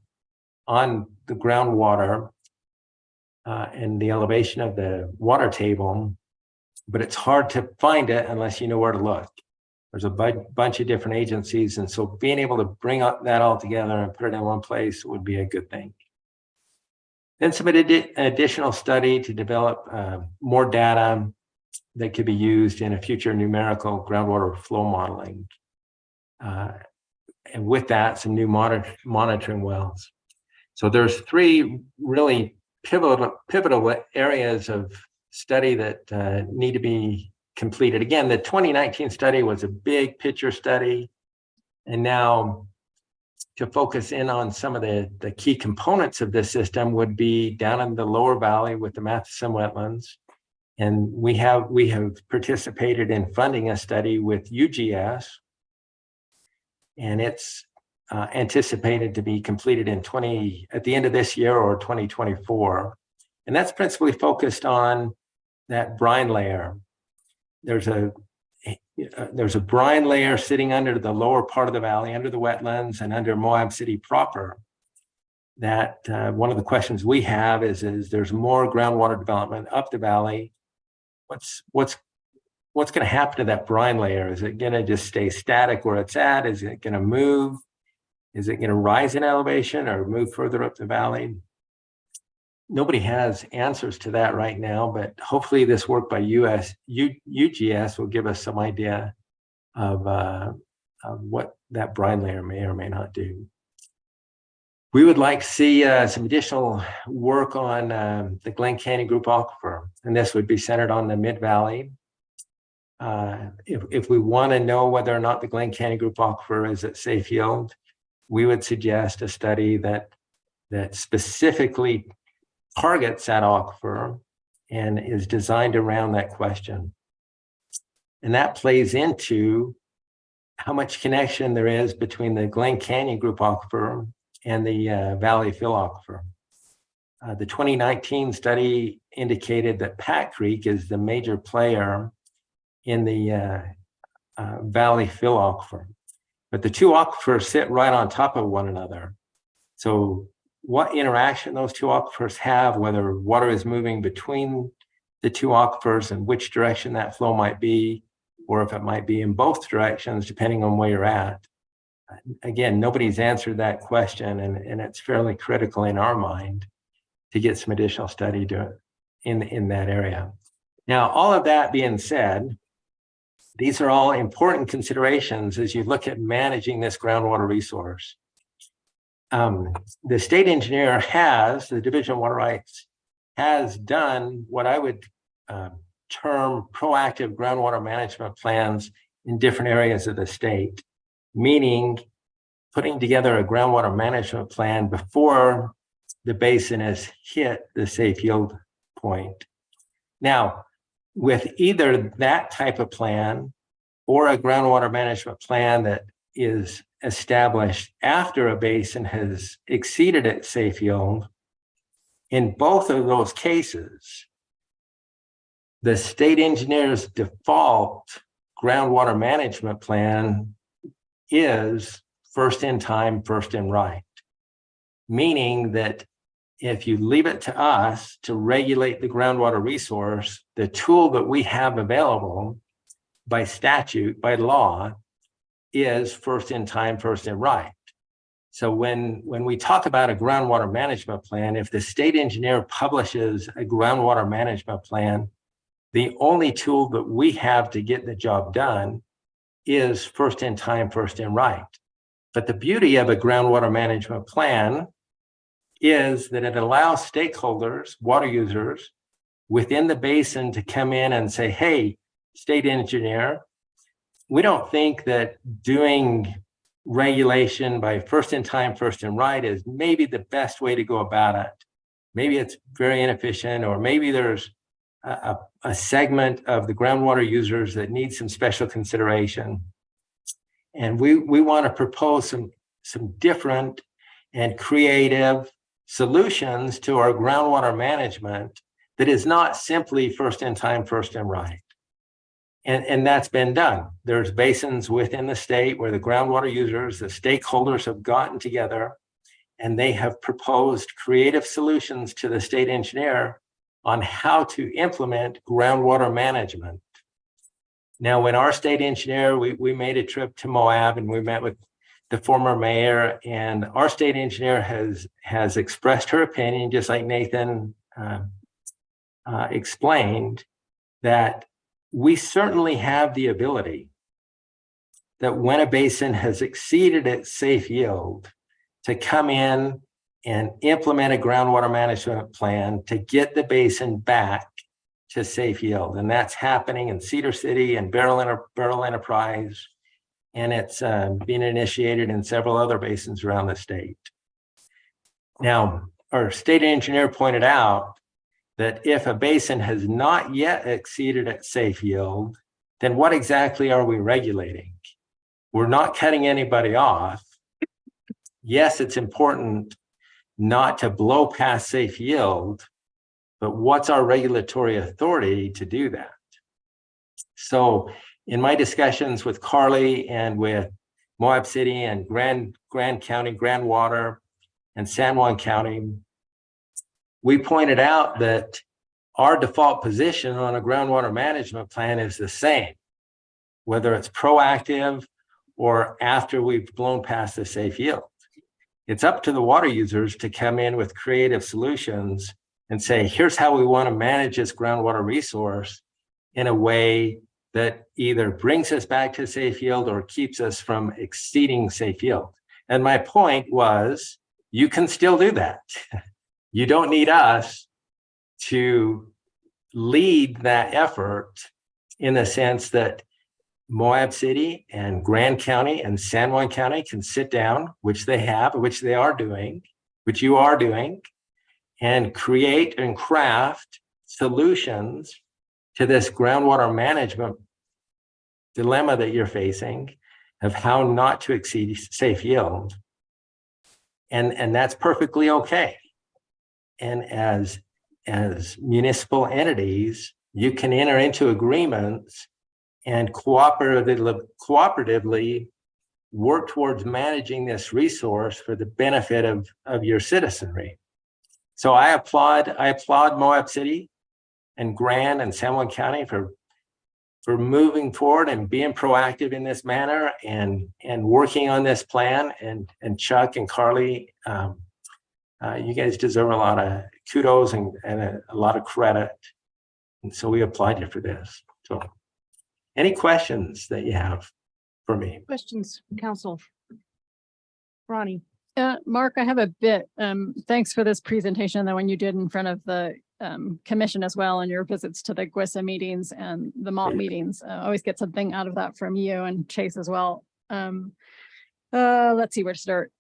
G: on the groundwater and the elevation of the water table, but it's hard to find it unless you know where to look. There's a bunch of different agencies, and so being able to bring up that all together and put it in one place would be a good thing. Then submitted an additional study to develop more data that could be used in a future numerical groundwater flow modeling. And with that, some new monitoring wells. So there's three really pivotal areas of study that need to be completed. Again, the 2019 study was a big picture study, and now to focus in on some of the key components of this system would be down in the lower valley with the Matheson wetlands. And we have participated in funding a study with UGS, and it's anticipated to be completed at the end of this year or 2024. And that's principally focused on that brine layer. There's a brine layer sitting under the lower part of the valley, under the wetlands and under Moab City proper. That one of the questions we have is there's more groundwater development up the valley. What's going to happen to that brine layer? Is it going to just stay static where it's at? Is it going to move? Is it going to rise in elevation or move further up the valley? Nobody has answers to that right now, but hopefully this work by UGS will give us some idea of what that brine layer may or may not do. We would like to see some additional work on the Glen Canyon Group Aquifer, and this would be centered on the Mid-Valley. If we want to know whether or not the Glen Canyon Group Aquifer is at safe yield, we would suggest a study that specifically targets that aquifer and is designed around that question. And that plays into how much connection there is between the Glen Canyon Group Aquifer and the Valley Fill Aquifer. The 2019 study indicated that Pat Creek is the major player in the Valley Fill Aquifer. But the two aquifers sit right on top of one another. So what interaction those two aquifers have, whether water is moving between the two aquifers and which direction that flow might be, or if it might be in both directions, depending on where you're at. Again, nobody's answered that question, and it's fairly critical in our mind to get some additional study in that area. Now, all of that being said, these are all important considerations as you look at managing this groundwater resource. The state engineer the Division of Water Rights has done what I would term proactive groundwater management plans in different areas of the state, meaning putting together a groundwater management plan before the basin has hit the safe yield point. Now, with either that type of plan or a groundwater management plan that is established after a basin has exceeded its safe yield, in both of those cases, the state engineer's default groundwater management plan is first in time, first in right. Meaning that if you leave it to us to regulate the groundwater resource, the tool that we have available by statute, by law, is first in time, first in right. So when we talk about a groundwater management plan, if the state engineer publishes a groundwater management plan, the only tool that we have to get the job done is first in time, first in right. But the beauty of a groundwater management plan is that it allows stakeholders, water users within the basin to come in and say, hey, state engineer, we don't think that doing regulation by first in time, first in right is maybe the best way to go about it. Maybe it's very inefficient, or maybe there's a segment of the groundwater users that need some special consideration. And we want to propose some different and creative solutions to our groundwater management that is not simply first in time, first in right. And that's been done. There's basins within the state where the groundwater users, the stakeholders have gotten together and they have proposed creative solutions to the state engineer on how to implement groundwater management. Now, when our state engineer, we made a trip to Moab and we met with the former mayor, and our state engineer has expressed her opinion, just like Nathan explained, that we certainly have the ability that when a basin has exceeded its safe yield to come in and implement a groundwater management plan to get the basin back to safe yield. And that's happening in Cedar City and Beryl Enterprise. And it's being initiated in several other basins around the state. Now, our state engineer pointed out that if a basin has not yet exceeded its safe yield, then what exactly are we regulating? We're not cutting anybody off. Yes, it's important not to blow past safe yield, but what's our regulatory authority to do that? So in my discussions with Carly and with Moab City and Grand County, Grand Water and San Juan County, we pointed out that our default position on a groundwater management plan is the same, whether it's proactive or after we've blown past the safe yield. It's up to the water users to come in with creative solutions and say, here's how we want to manage this groundwater resource in a way that either brings us back to safe yield or keeps us from exceeding safe yield. And my point was, you can still do that. You don't need us to lead that effort, in the sense that Moab City and Grand County and San Juan County can sit down, which they have, which they are doing, which you are doing, and create and craft solutions to this groundwater management dilemma that you're facing of how not to exceed safe yield. And that's perfectly okay. And as municipal entities, you can enter into agreements and cooperatively work towards managing this resource for the benefit of your citizenry. So I applaud Moab City and Grand and San Juan County for moving forward and being proactive in this manner and working on this plan. And Chuck and Carly, you guys deserve a lot of kudos and a lot of credit. And so we applied you for this. So any questions that you have for me?
A: Questions, council? Ronnie?
E: Mark, I have a bit, thanks for this presentation, the one you did in front of the commission as well, and your visits to the GWISA meetings and the MOP meetings. Always get something out of that from you and Chase as well. Let's see where to start.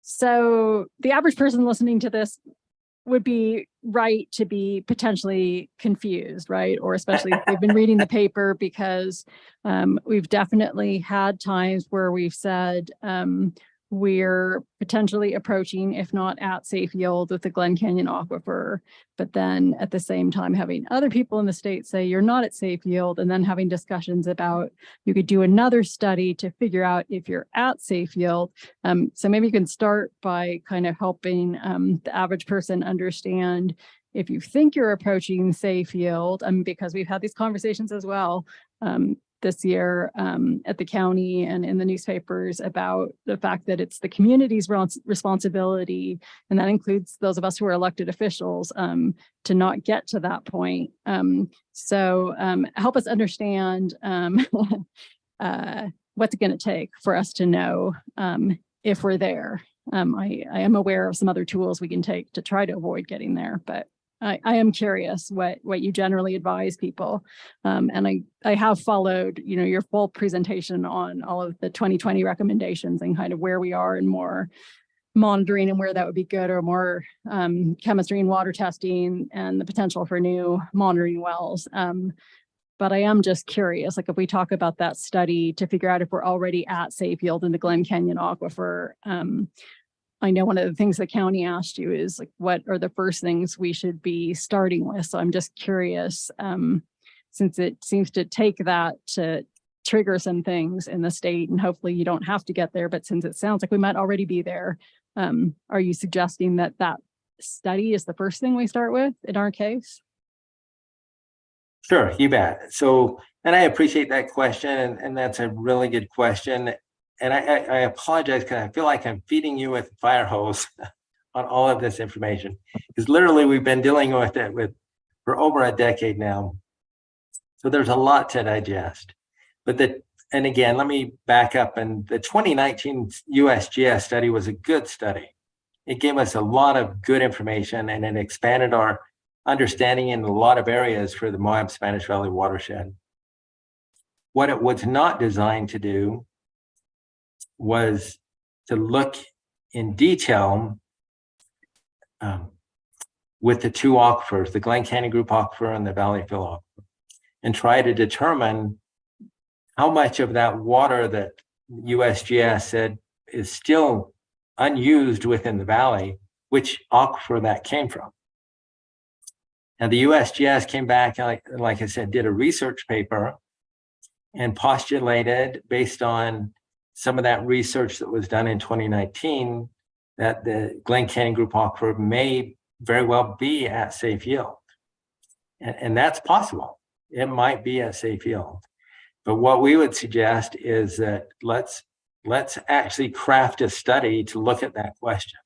E: So the average person listening to this would be right to be potentially confused, right? Or especially if they've been reading the paper, because we've definitely had times where we've said we're potentially approaching, if not at safe yield with the Glen Canyon Aquifer, but then at the same time having other people in the state say you're not at safe yield, and then having discussions about you could do another study to figure out if you're at safe yield. So maybe you can start by kind of helping the average person understand if you think you're approaching safe yield, because we've had these conversations as well this year at the county and in the newspapers about the fact that it's the community's responsibility, and that includes those of us who are elected officials, to not get to that point. So help us understand what's it going to take for us to know if we're there. I am aware of some other tools we can take to try to avoid getting there, but I am curious what you generally advise people. And I have followed, your full presentation on all of the 2020 recommendations and kind of where we are and more monitoring and where that would be good, or more chemistry and water testing and the potential for new monitoring wells. But I am just curious, like if we talk about that study to figure out if we're already at safe yield in the Glen Canyon Aquifer, I know one of the things the county asked you is like, what are the first things we should be starting with? So I'm just curious, since it seems to take that to trigger some things in the state, and hopefully you don't have to get there, but since it sounds like we might already be there, are you suggesting that that study is the first thing we start with in our case?
G: Sure, you bet. So, and I appreciate that question, and that's a really good question. And I apologize because I feel like I'm feeding you with a fire hose on all of this information, because literally we've been dealing with it for over a decade now. So there's a lot to digest. And again, let me back up. And the 2019 USGS study was a good study. It gave us a lot of good information, and it expanded our understanding in a lot of areas for the Moab Spanish Valley watershed. What it was not designed to do was to look in detail with the two aquifers, the Glen Canyon Group Aquifer and the Valley Fill Aquifer, and try to determine how much of that water that USGS said is still unused within the valley, which aquifer that came from. And the USGS came back, like I said, did a research paper and postulated, based on some of that research that was done in 2019, that the Glen Canyon Group Aquifer may very well be at safe yield. And that's possible. It might be at safe yield. But what we would suggest is that let's actually craft a study to look at that question.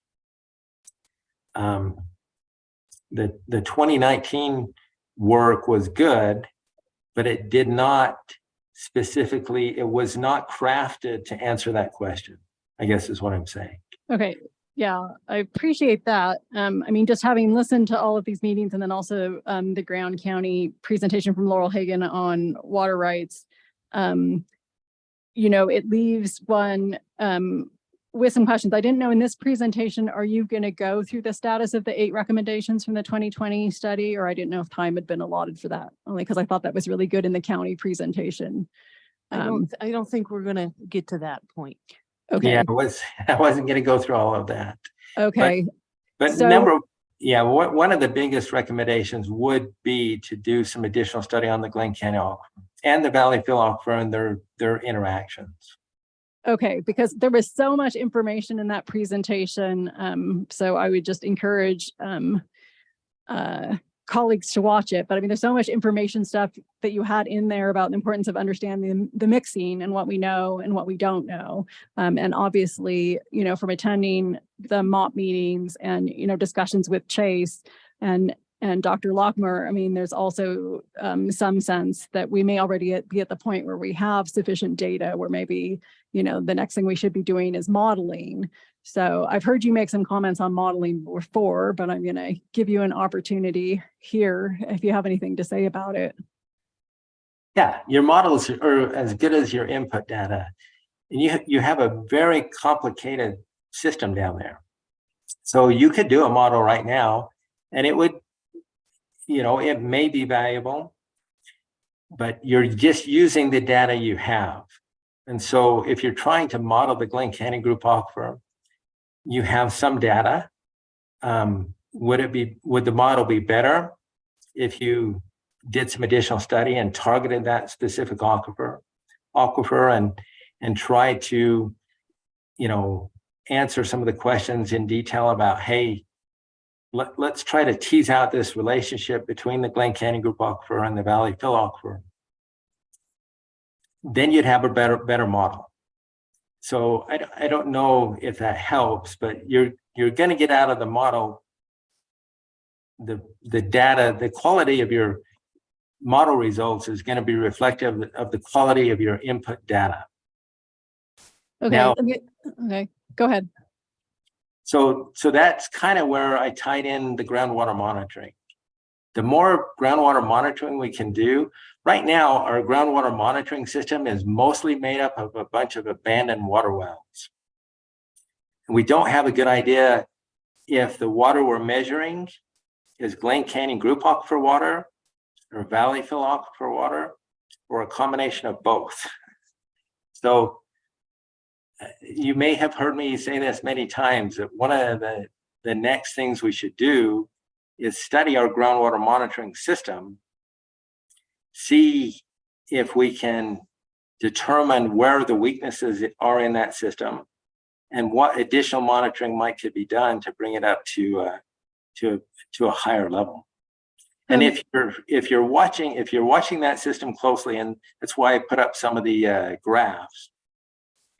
G: The 2019 work was good, but it did not specifically, it was not crafted to answer that question, I guess is what I'm saying.
E: Okay. Yeah, I appreciate that. I mean, just having listened to all of these meetings, and then also the Grand County presentation from Laurel Hagen on water rights, it leaves one with some questions. I didn't know in this presentation, are you going to go through the status of the 8 recommendations from the 2020 study? Or I didn't know if time had been allotted for that, only because I thought that was really good in the county presentation.
A: I don't think we're going to get to that point.
E: Okay.
G: Yeah, I wasn't going to go through all of that.
E: Okay.
G: But
E: So-
G: one of the biggest recommendations would be to do some additional study on the Glen Canyon Aquifer and the Valley Fill Aquifer and their interactions.
E: Okay, because there was so much information in that presentation. So I would just encourage colleagues to watch it. But I mean, there's so much information stuff that you had in there about the importance of understanding the mixing and what we know and what we don't know. And obviously, you know, from attending the MOP meetings and, you know, discussions with Chase and Dr. Lockmer, I mean, there's also some sense that we may already be at the point where we have sufficient data where maybe, you know, the next thing we should be doing is modeling. So I've heard you make some comments on modeling before, but I'm going to give you an opportunity here if you have anything to say about it.
G: Yeah, your models are as good as your input data. And you have a very complicated system down there. So you could do a model right now and it would, you know, it may be valuable, but you're just using the data you have. And so if you're trying to model the Glen Canyon Group Aquifer, you have some data. Would the model be better if you did some additional study and targeted that specific aquifer and tried to, you know, answer some of the questions in detail about, hey, let's try to tease out this relationship between the Glen Canyon Group Aquifer and the Valley Fill Aquifer. Then you'd have a better model. So I don't know if that helps, but you're going to get out of the model the data, the quality of your model results is going to be reflective of the quality of your input data.
E: Okay.
G: Now-
E: Okay. Go ahead.
G: So that's kind of where I tied in the groundwater monitoring. The more groundwater monitoring we can do, right now, our groundwater monitoring system is mostly made up of a bunch of abandoned water wells. And we don't have a good idea if the water we're measuring is Glen Canyon Group Aquifer water or Valley Fill Aquifer water or a combination of both. So you may have heard me say this many times that one of the next things we should do is study our groundwater monitoring system, see if we can determine where the weaknesses are in that system and what additional monitoring might could be done to bring it up to a higher level. And if you're watching that system closely, and that's why I put up some of the graphs,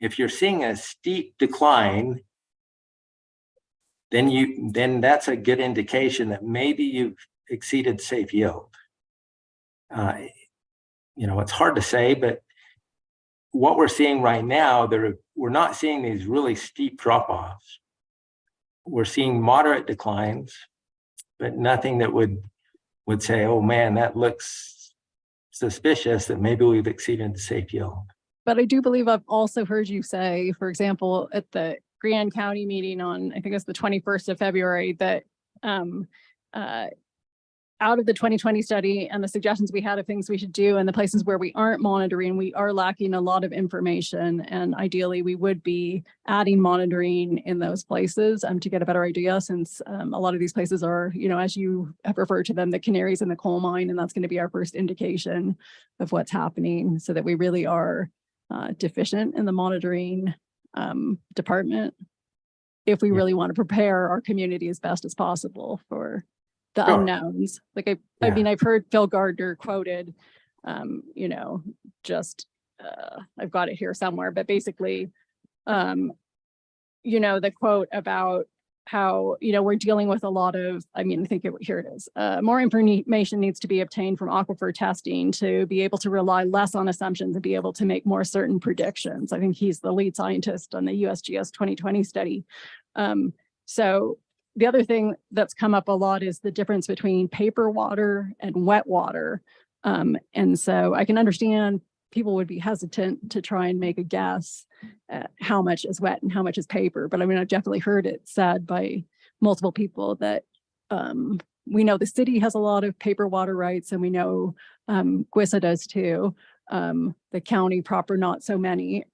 G: if you're seeing a steep decline, then that's a good indication that maybe you've exceeded safe yield. You know, it's hard to say, but what we're seeing right now, we're not seeing these really steep drop-offs. We're seeing moderate declines, but nothing that would say, oh man, that looks suspicious that maybe we've exceeded the safe yield.
E: But I do believe I've also heard you say, for example, at the Grand County meeting on, I think it's the 21st of February, that out of the 2020 study and the suggestions we had of things we should do and the places where we aren't monitoring, we are lacking a lot of information. And ideally, we would be adding monitoring in those places to get a better idea, since a lot of these places are, you know, as you have referred to them, the canaries in the coal mine, and that's going to be our first indication of what's happening, so that we really are deficient in the monitoring department if we really want to prepare our community as best as possible for the
G: Sure.
E: unknowns. Like I
G: Yeah.
E: mean, I've heard Phil Gardner quoted, you know, just I've got it here somewhere, but basically, you know, the quote about how, you know, we're dealing with a lot of, I mean, I think here it is. More information needs to be obtained from aquifer testing to be able to rely less on assumptions and be able to make more certain predictions. I think he's the lead scientist on the USGS 2020 study. So the other thing that's come up a lot is the difference between paper water and wet water. And so I can understand people would be hesitant to try and make a guess at how much is wet and how much is paper. But I mean, I've definitely heard it said by multiple people that we know the city has a lot of paper water rights, and we know GWISA does too. The county proper, not so many.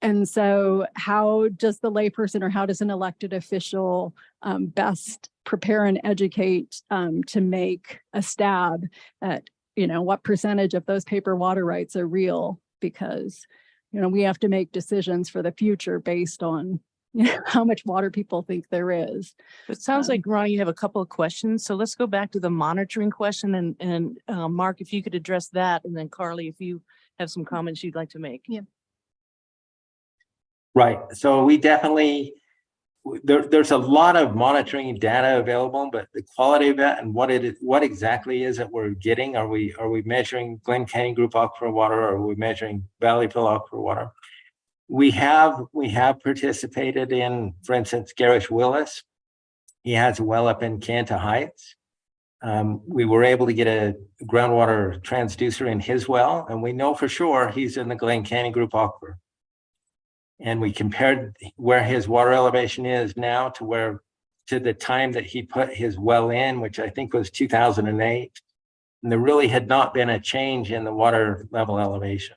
E: And so how does the layperson, or how does an elected official best prepare and educate to make a stab at, you know, what percentage of those paper water rights are real? Because, we have to make decisions for the future based on, how much water people think there is.
A: It sounds
E: Um,
A: like, Ronnie, you have a couple of questions. So let's go back to the monitoring question and Mark, if you could address that, and then Carly, if you have some comments you'd like to make.
C: Yeah.
G: Right, so we definitely, there's a lot of monitoring data available, but the quality of it and what exactly is it we're getting? Are we measuring Glen Canyon Group aquifer water, or are we measuring Valleyville aquifer water? We have participated in, for instance, Garish Willis. He has a well up in Canta Heights. We were able to get a groundwater transducer in his well, and we know for sure he's in the Glen Canyon Group aquifer. And we compared where his water elevation is now to the time that he put his well in, which I think was 2008. And there really had not been a change in the water level elevation.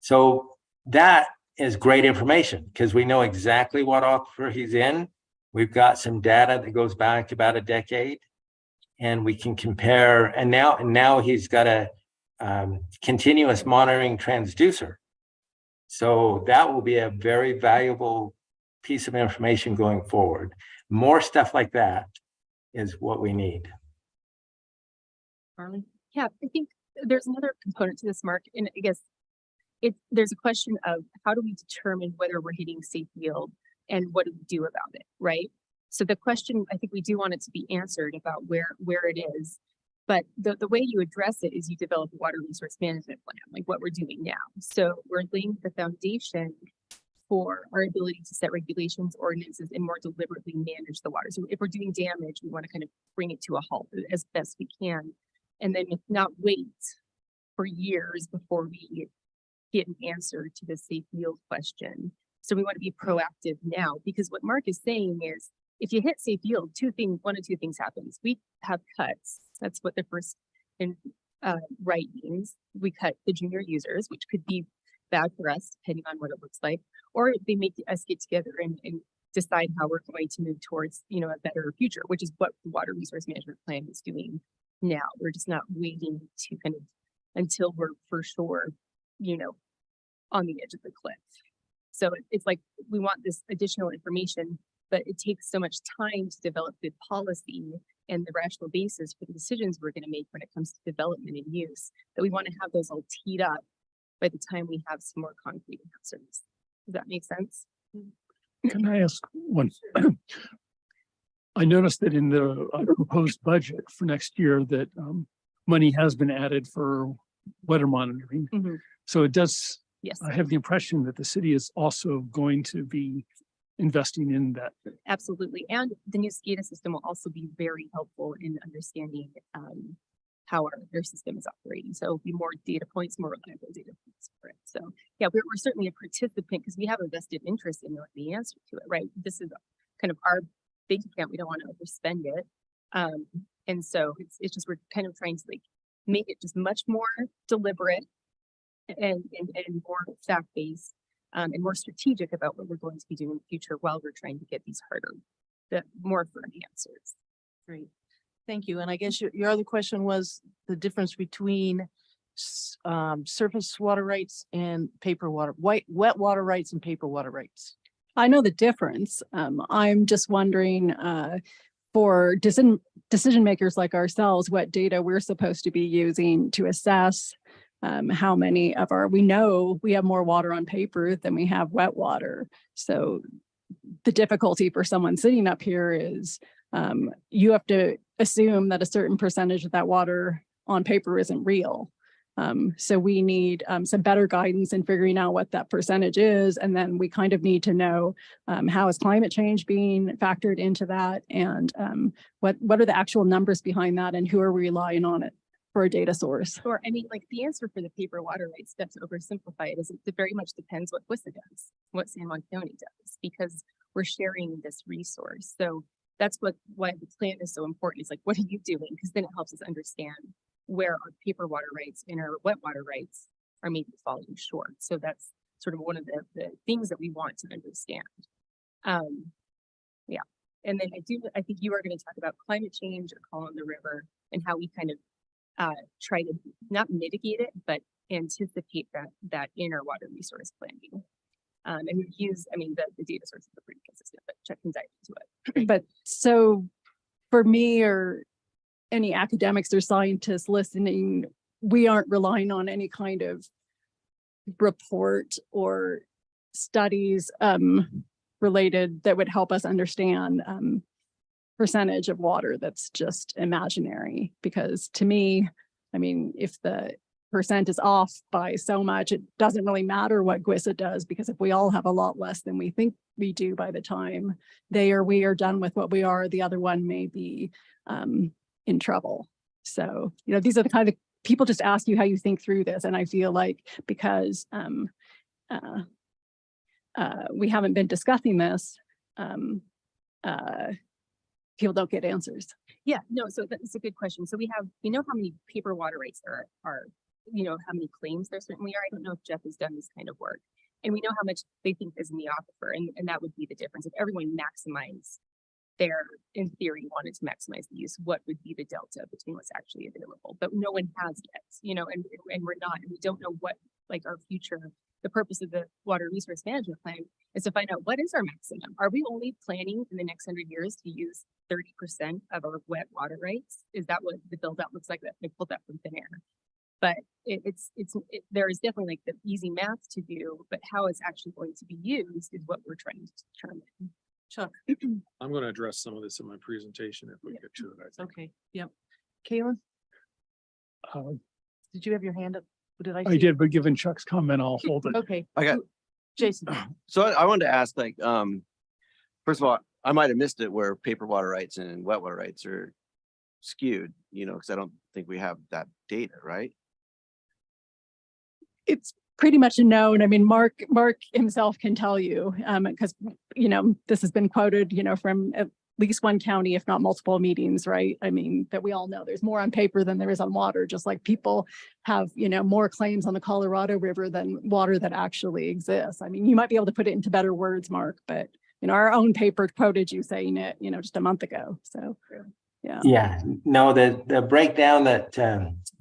G: So that is great information because we know exactly what aquifer he's in. We've got some data that goes back about a decade, and we can compare. And now he's got a continuous monitoring transducer. So that will be a very valuable piece of information going forward. More stuff like that is what we need.
A: Carly?
C: Yeah, I think there's another component to this, Mark, and I guess there's a question of how do we determine whether we're hitting safe yield and what do we do about it, right? So the question, I think we do want it to be answered about where it is, but the way you address it is you develop a water resource management plan, like what we're doing now. So we're laying the foundation for our ability to set regulations, ordinances, and more deliberately manage the water. So if we're doing damage, we want to kind of bring it to a halt as best we can, and then not wait for years before we get an answer to the safe yield question. So we want to be proactive now, because what Mark is saying is if you hit safe yield, one of two things happens. We have cuts. That's what the first right means. We cut the junior users, which could be bad for us, depending on what it looks like, or they make us get together and decide how we're going to move towards, a better future, which is what the water resource management plan is doing now. We're just not waiting to kind of until we're for sure, on the edge of the cliff. So it's like we want this additional information, but it takes so much time to develop good policy and the rational basis for the decisions we're going to make when it comes to development and use, that we want to have those all teed up by the time we have some more concrete answers. Does that make sense?
F: Can I ask one? I noticed that in the proposed budget for next year that money has been added for weather monitoring.
C: Mhm.
F: So it does,
C: Yes,
F: I have the impression that the city is also going to be investing in that.
C: absolutely. And the new SCADA system will also be very helpful in understanding how our system is operating. So it'll be more data points, more reliable data points for it. So yeah, we're certainly a participant because we have a vested interest in knowing the answer to it, right? This is kind of our big account. We don't want to overspend it. And so it's just, we're kind of trying to make it just much more deliberate and more fact-based and more strategic about what we're going to be doing in the future while we're trying to get these more firm answers.
A: Great. Thank you. And I guess your other question was the difference between surface water rights and wet water rights and paper water rights.
E: I know the difference. I'm just wondering, for decision makers like ourselves, what data we're supposed to be using to assess how many of we know we have more water on paper than we have wet water. So the difficulty for someone sitting up here is you have to assume that a certain percentage of that water on paper isn't real. So we need some better guidance in figuring out what that percentage is. And then we kind of need to know how is climate change being factored into that, and what are the actual numbers behind that, and who are we relying on it for a data source?
C: Or, I mean, the answer for the paper water rights, not to oversimplify it, is it very much depends what WISA does, what San Juan County does, because we're sharing this resource. So that's why the plan is so important. It's like, what are you doing? Because then it helps us understand where our paper water rights and our wet water rights are maybe falling short. So that's sort of one of the things that we want to understand. Yeah. And then I think you are going to talk about climate change or Call on the River and how we kind of try to not mitigate it, but anticipate that in our water resource planning. And we've used, I mean, the data sources are pretty consistent, but check can dive into it.
E: But so for me or any academics or scientists listening, we aren't relying on any kind of report or studies related that would help us understand percentage of water that's just imaginary. Because to me, I mean, if the percent is off by so much, it doesn't really matter what GWISA does, because if we all have a lot less than we think we do by the time they or we are done with what we are, the other one may be in trouble. So, you know, these are the kind of people just ask you how you think through this. And I feel like because we haven't been discussing this, people don't get answers.
C: Yeah, no, so that's a good question. So we know how many paper water rights there are, you know, how many claims there certainly are. I don't know if Jeff has done this kind of work. And we know how much they think is in the aquifer, and that would be the difference. If everyone maximized their, in theory, wanted to maximize the use, what would be the delta between what's actually available? But no one has yet, you know, and we're not, and we don't know what, like, our future, the purpose of the water resource management plan is to find out what is our maximum. Are we only planning in the next 100 years to use 30% of our wet water rights? Is that what the build out looks like? That they pulled that from thin air. But there is definitely like the easy math to do, but how it's actually going to be used is what we're trying to determine.
A: Chuck,
H: I'm going to address some of this in my presentation if we get to it. I think.
A: okay, yep. Kaylin,
F: Uh,
A: did you have your hand up? Did I?
F: I
A: see-
F: did, but given Chuck's comment, I'll hold it.
A: Okay.
I: I got-
A: who- Jason,
I: So I wanted to ask, like, first of all, I might have missed it where paper water rights and wet water rights are skewed, you know, because I don't think we have that data, right?
E: It's pretty much a known. I mean, Mark himself can tell you, because, you know, this has been quoted, you know, from at least one county, if not multiple meetings, right? I mean, that we all know there's more on paper than there is on water, just like people have, you know, more claims on the Colorado River than water that actually exists. I mean, you might be able to put it into better words, Mark, but, you know, our own paper quoted you saying it, you know, just a month ago. So, yeah.
G: Yeah, no, the breakdown that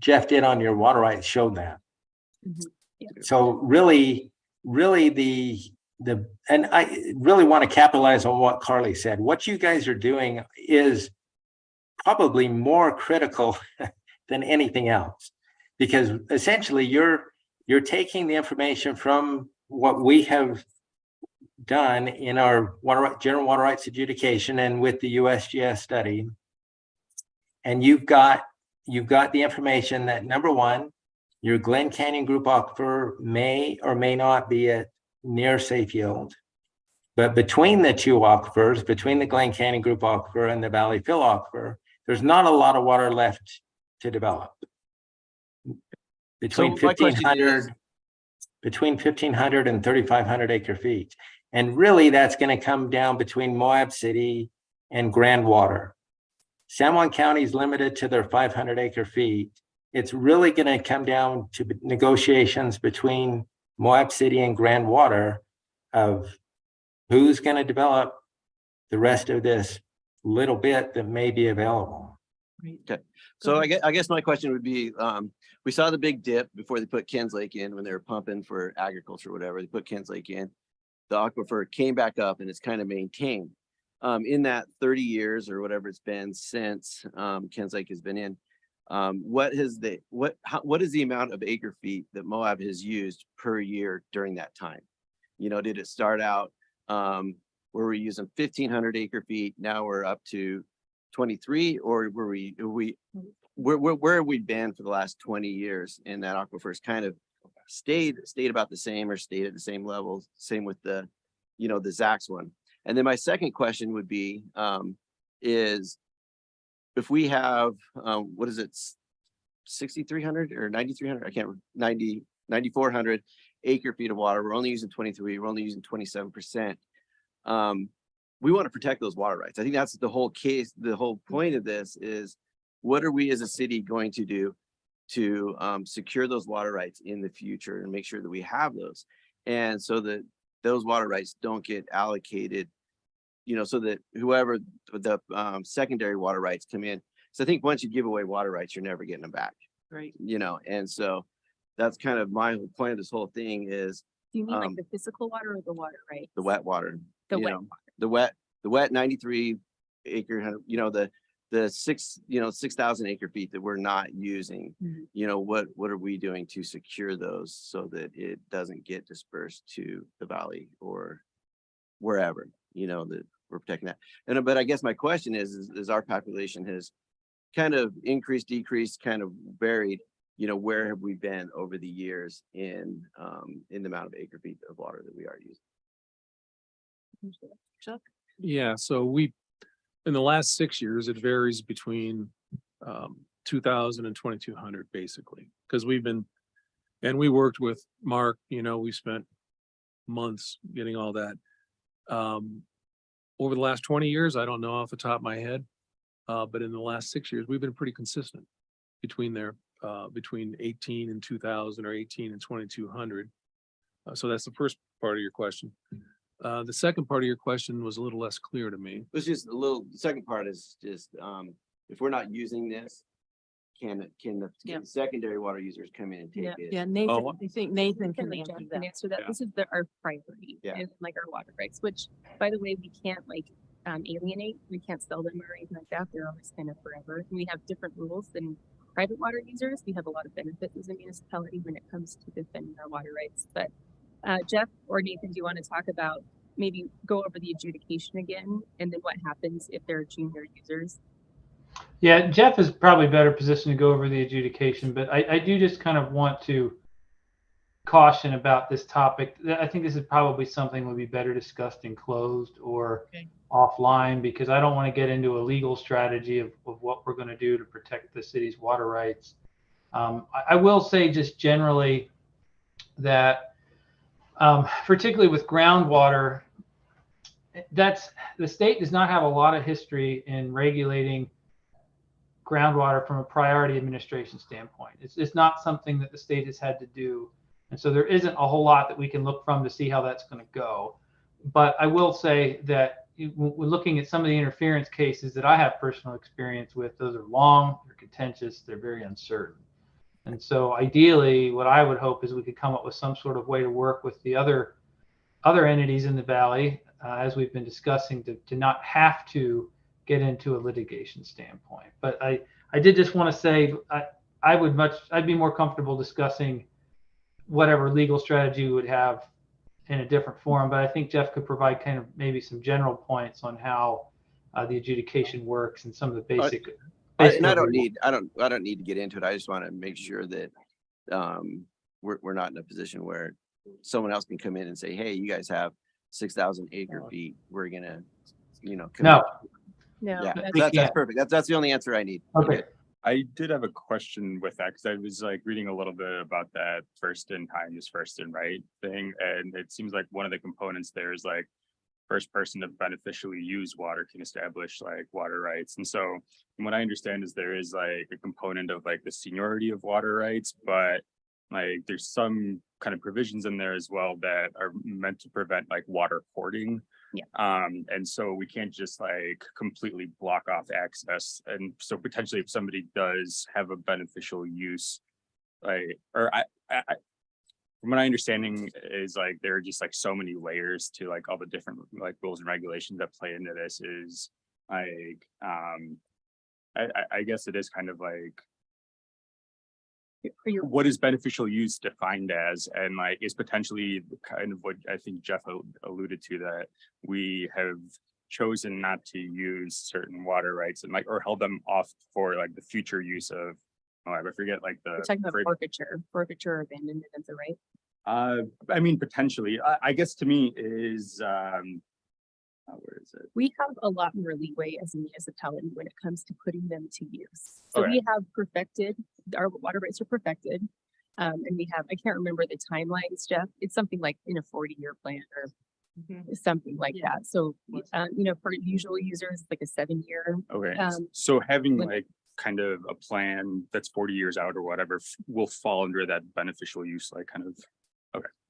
G: Jeff did on your water rights showed that. So really and I really want to capitalize on what Carly said. What you guys are doing is probably more critical than anything else, because essentially you're taking the information from what we have done in our general water rights adjudication and with the USGS study, and you've got the information that, number one, your Glen Canyon Group aquifer may or may not be at near safe yield. But between the two aquifers, between the Glen Canyon Group aquifer and the Valley Fill aquifer, there's not a lot of water left to develop. Between
I: So my question
G: 1,500 and 3,500 acre feet. And really that's going to come down between Moab City and Grand Water. San Juan County is limited to their 500 acre feet. It's really going to come down to negotiations between Moab City and Grand Water of who's going to develop the rest of this little bit that may be available.
I: So I guess my question would be, we saw the big dip before they put Ken's Lake in when they were pumping for agriculture or whatever. They put Ken's Lake in. The aquifer came back up and it's kind of maintained. In that 30 years or whatever it's been since Ken's Lake has been in, what is the amount of acre feet that Moab has used per year during that time? You know, did it start out where we're using 1,500 acre feet, now we're up to 23, or where have we been for the last 20 years? And that aquifer's kind of stayed about the same or stayed at the same level. Same with the, you know, the Zax one. And then my second question would be, is if we have, what is it, 6,300 or 9,300? I can't, 9,400 acre feet of water. We're only using 23, we're only using 27%. We want to protect those water rights. I think that's the whole case. The whole point of this is, what are we as a city going to do to secure those water rights in the future and make sure that we have those? And so that those water rights don't get allocated, you know, so that whoever the secondary water rights come in. So I think once you give away water rights, you're never getting them back.
A: right.
I: You know, and so that's kind of my whole point of this whole thing is
C: Do you mean like
I: Um,
C: the physical water or the water, right?
I: the wet water.
C: The
I: you
C: wet
I: know,
C: water.
I: the wet 93 acre, the 6,000 acre feet that we're not using.
C: Mhm.
I: What are we doing to secure those so that it doesn't get dispersed to the valley or wherever, that we're protecting that. But I guess my question is our population has kind of increased, decreased, kind of varied, where have we been over the years in the amount of acre feet of water that we are using?
C: Chuck?
H: Yeah, so in the last 6 years, it varies between 2,000 and 2,200 basically. Because we worked with Mark, we spent months getting all that. Over the last 20 years, I don't know off the top of my head. But in the last 6 years, we've been pretty consistent between 18 and 2,000 or 18 and 2,200. So that's the first part of your question. The second part of your question was a little less clear to me.
I: It's just the second part is just, if we're not using this, can the secondary water users come in and take it?
A: Yeah, Nathan,
H: Oh.
A: I think Nathan
C: Can
A: can
C: Jeff
A: answer
C: can
A: that.
C: answer that.
H: Yeah.
C: This is our priority.
I: Yeah.
C: And like our water rights, which by the way, we can't alienate. We can't sell them or anything like that. They're always kind of forever. We have different rules than private water users. We have a lot of benefits as a municipality when it comes to defending our water rights. But Jeff or Nathan, do you want to talk about maybe go over the adjudication again and then what happens if they're junior users?
D: Yeah, Jeff is probably better positioned to go over the adjudication, but I do just kind of want to caution about this topic. I think this is probably something would be better discussed in closed or offline, because I don't want to get into a legal strategy of what we're going to do to protect the city's water rights. I will say just generally that particularly with groundwater, the state does not have a lot of history in regulating groundwater from a priority administration standpoint. It's not something that the state has had to do. And so there isn't a whole lot that we can look from to see how that's going to go. But I will say that we're looking at some of the interference cases that I have personal experience with. Those are long, they're contentious, they're very uncertain. And so ideally, what I would hope is we could come up with some sort of way to work with the other entities in the valley, as we've been discussing, to not have to get into a litigation standpoint. But I did just want to say I'd be more comfortable discussing whatever legal strategy we would have in a different forum. But I think Jeff could provide kind of maybe some general points on how the adjudication works and some of the basic.
I: And I don't need to get into it. I just want to make sure that we're not in a position where someone else can come in and say, hey, you guys have 6,000 acre feet. We're gonna,
D: No.
C: No,
I: Yeah,
C: that's-
I: that's perfect. That's the only answer I need.
D: Okay.
J: I did have a question with that because I was reading a little bit about that first in time is first in right thing. And it seems like one of the components there is first person to beneficially use water can establish water rights. And so from what I understand is there is a component of the seniority of water rights, but there's some kind of provisions in there as well that are meant to prevent water hoarding.
C: Yeah.
J: And so we can't just completely block off access. And so potentially if somebody does have a beneficial use, from what I understanding is there are just so many layers to all the different rules and regulations that play into this is I guess it is kind of what is beneficial use defined as, and is potentially kind of what I think Jeff alluded to, that we have chosen not to use certain water rights and or held them off for the future use of, I forget the
C: We're talking about forfeiture or abandonment of the right.
J: I mean, potentially, I guess to me is, where is it?
C: We have a lot more leeway as a municipality when it comes to putting them to use. So
J: Okay.
C: we have perfected, our water rights are perfected. And we have, I can't remember the timelines, Jeff. It's something like in a 40-year plan or something like that. So, for usual users, like a 7-year.
J: Okay,
C: Um,
J: so having
C: when-
J: kind of a plan that's 40 years out or whatever will fall under that beneficial use, kind of.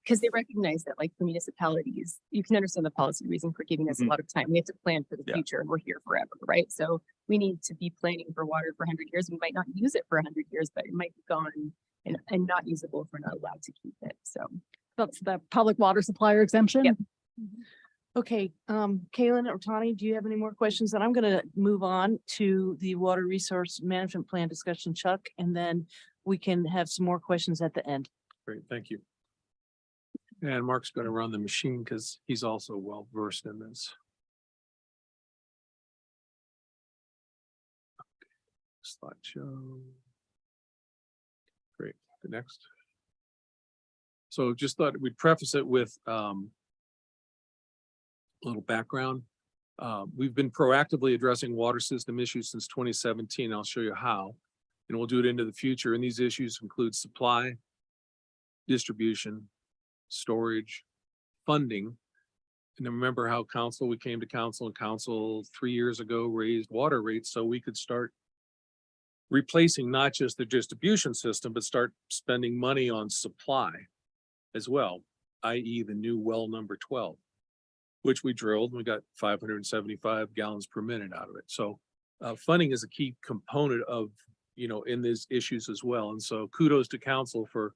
C: Because they recognize that for municipalities, you can understand the policy reason for giving us a
J: Mhm.
C: lot of time. We have to plan for the
J: Yeah.
C: future and we're here forever, right? So we need to be planning for water for 100 years. We might not use it for 100 years, but it might be gone and not usable if we're not allowed to keep it. So
E: That's the public water supplier exemption.
C: Yep.
A: Okay, Kaylin or Tani, do you have any more questions? And I'm gonna move on to the water resource management plan discussion, Chuck, and then we can have some more questions at the end.
H: Great, thank you. And Mark's going to run the machine because he's also well versed in this. Slideshow. Great, the next. So just thought we'd preface it with a little background. We've been proactively addressing water system issues since 2017. I'll show you how, and we'll do it into the future. And these issues include supply, distribution, storage, funding. And then remember how we came to council, and council 3 years ago raised water rates so we could start replacing not just the distribution system, but start spending money on supply as well, i.e. the new well number 12, which we drilled and we got 575 gallons per minute out of it. So funding is a key component of, in these issues as well. And so kudos to council for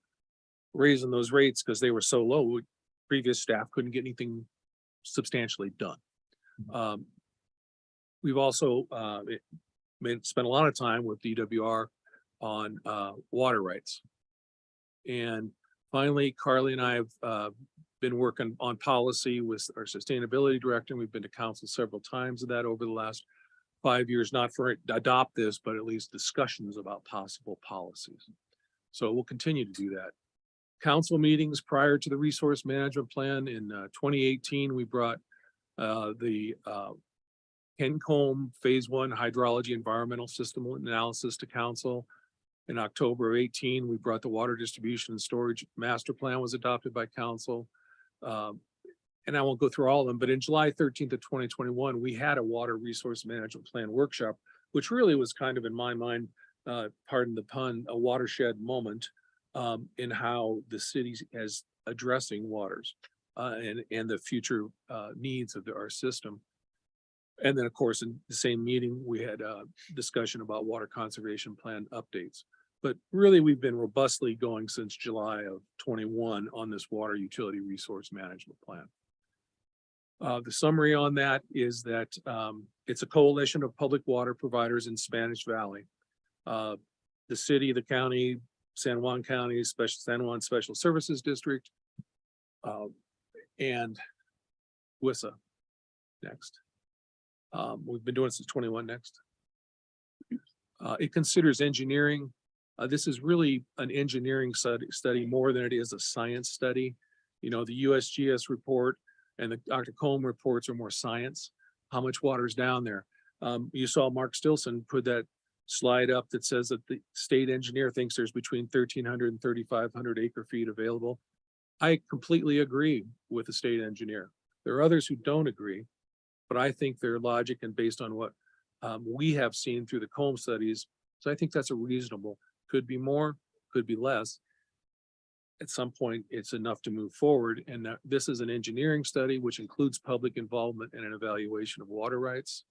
H: raising those rates because they were so low. Previous staff couldn't get anything substantially done. We've also spent a lot of time with DWR on water rights. And finally, Carly and I have been working on policy with our sustainability director. We've been to council several times of that over the last 5 years, not for adopt this, but at least discussions about possible policies. So we'll continue to do that. Council meetings prior to the resource management plan in 2018, we brought the Kencombe Phase 1 hydrology environmental system analysis to council. In October of 18, we brought the water distribution and storage master plan was adopted by council. And I won't go through all of them, but in July 13th of 2021, we had a water resource management plan workshop, which really was kind of, in my mind, pardon the pun, a watershed moment in how the city is addressing waters and the future needs of our system. And then, of course, in the same meeting, we had a discussion about water conservation plan updates. But really, we've been robustly going since July of 21 on this water utility resource management plan. The summary on that is that it's a coalition of public water providers in Spanish Valley. The city, the county, San Juan County, San Juan Special Services District, and WISA next. We've been doing it since 21 next. It considers engineering. This is really an engineering study more than it is a science study. The USGS report and the Dr. Combe reports are more science. How much water is down there? You saw Mark Stilson put that slide up that says that the state engineer thinks there's between 1,300 and 3,500 acre feet available. I completely agree with the state engineer. There are others who don't agree, but I think their logic and based on what we have seen through the Combe studies. So I think that's a reasonable, could be more, could be less. At some point, it's enough to move forward. And this is an engineering study, which includes public involvement and an evaluation of water rights.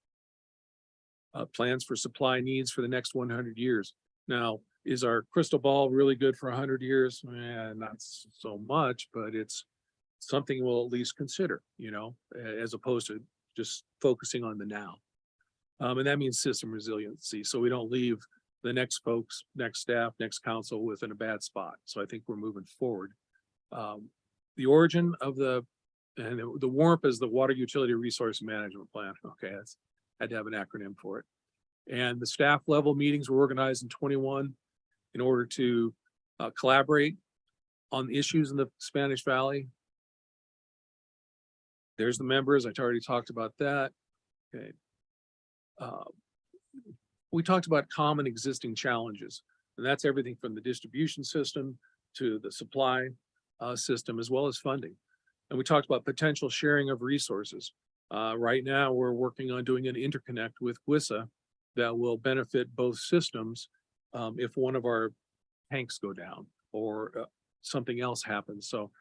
H: Plans for supply needs for the next 100 years. Now, is our crystal ball really good for 100 years? Not so much, but it's something we'll at least consider, as opposed to just focusing on the now. And that means system resiliency. So we don't leave the next folks, next staff, next council within a bad spot. So I think we're moving forward. The origin of the WARMP is the Water Utility Resource Management Plan. Okay, I had to have an acronym for it. And the staff level meetings were organized in 21 in order to collaborate on the issues in the Spanish Valley. There's the members. I already talked about that. Okay. We talked about common existing challenges, and that's everything from the distribution system to the supply system, as well as funding. And we talked about potential sharing of resources. Right now, we're working on doing an interconnect with WISA that will benefit both systems if one of our tanks go down or something else happens. So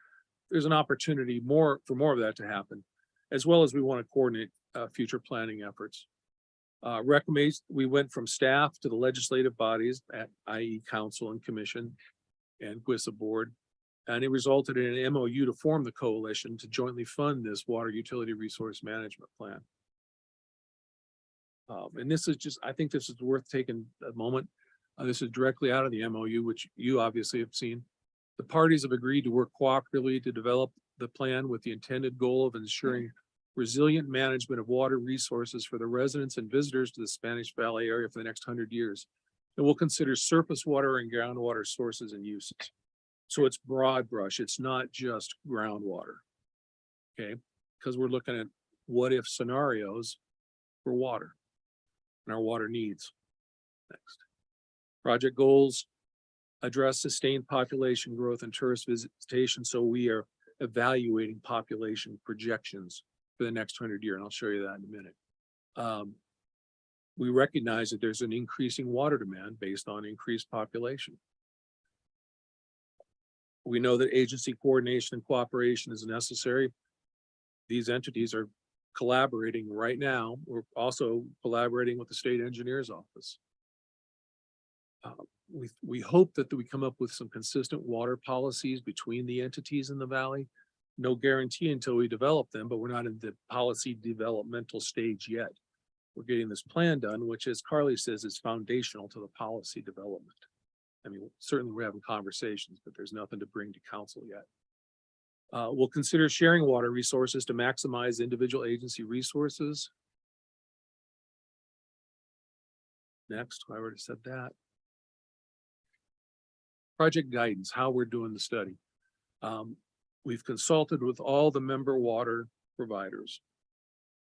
H: there's an opportunity for more of that to happen, as well as we want to coordinate future planning efforts. We went from staff to the legislative bodies, i.e. council and commission, and WISA board. And it resulted in an MOU to form the coalition to jointly fund this water utility resource management plan. And this is just, I think this is worth taking a moment. This is directly out of the MOU, which you obviously have seen. The parties have agreed to work cooperatively to develop the plan with the intended goal of ensuring resilient management of water resources for the residents and visitors to the Spanish Valley area for the next 100 years. And we'll consider surface water and groundwater sources and uses. So it's broad brush. It's not just groundwater. Okay, because we're looking at what if scenarios for water and our water needs. Next. Project goals address sustained population growth and tourist visitation. So we are evaluating population projections for the next 100 years, and I'll show you that in a minute. We recognize that there's an increasing water demand based on increased population. We know that agency coordination and cooperation is necessary. These entities are collaborating right now. We're also collaborating with the state engineer's office. We hope that we come up with some consistent water policies between the entities in the valley. No guarantee until we develop them, but we're not in the policy developmental stage yet. We're getting this plan done, which, as Carly says, is foundational to the policy development. I mean, certainly we're having conversations, but there's nothing to bring to council yet. We'll consider sharing water resources to maximize individual agency resources. Next, I already said that. Project guidance, how we're doing the study. We've consulted with all the member water providers,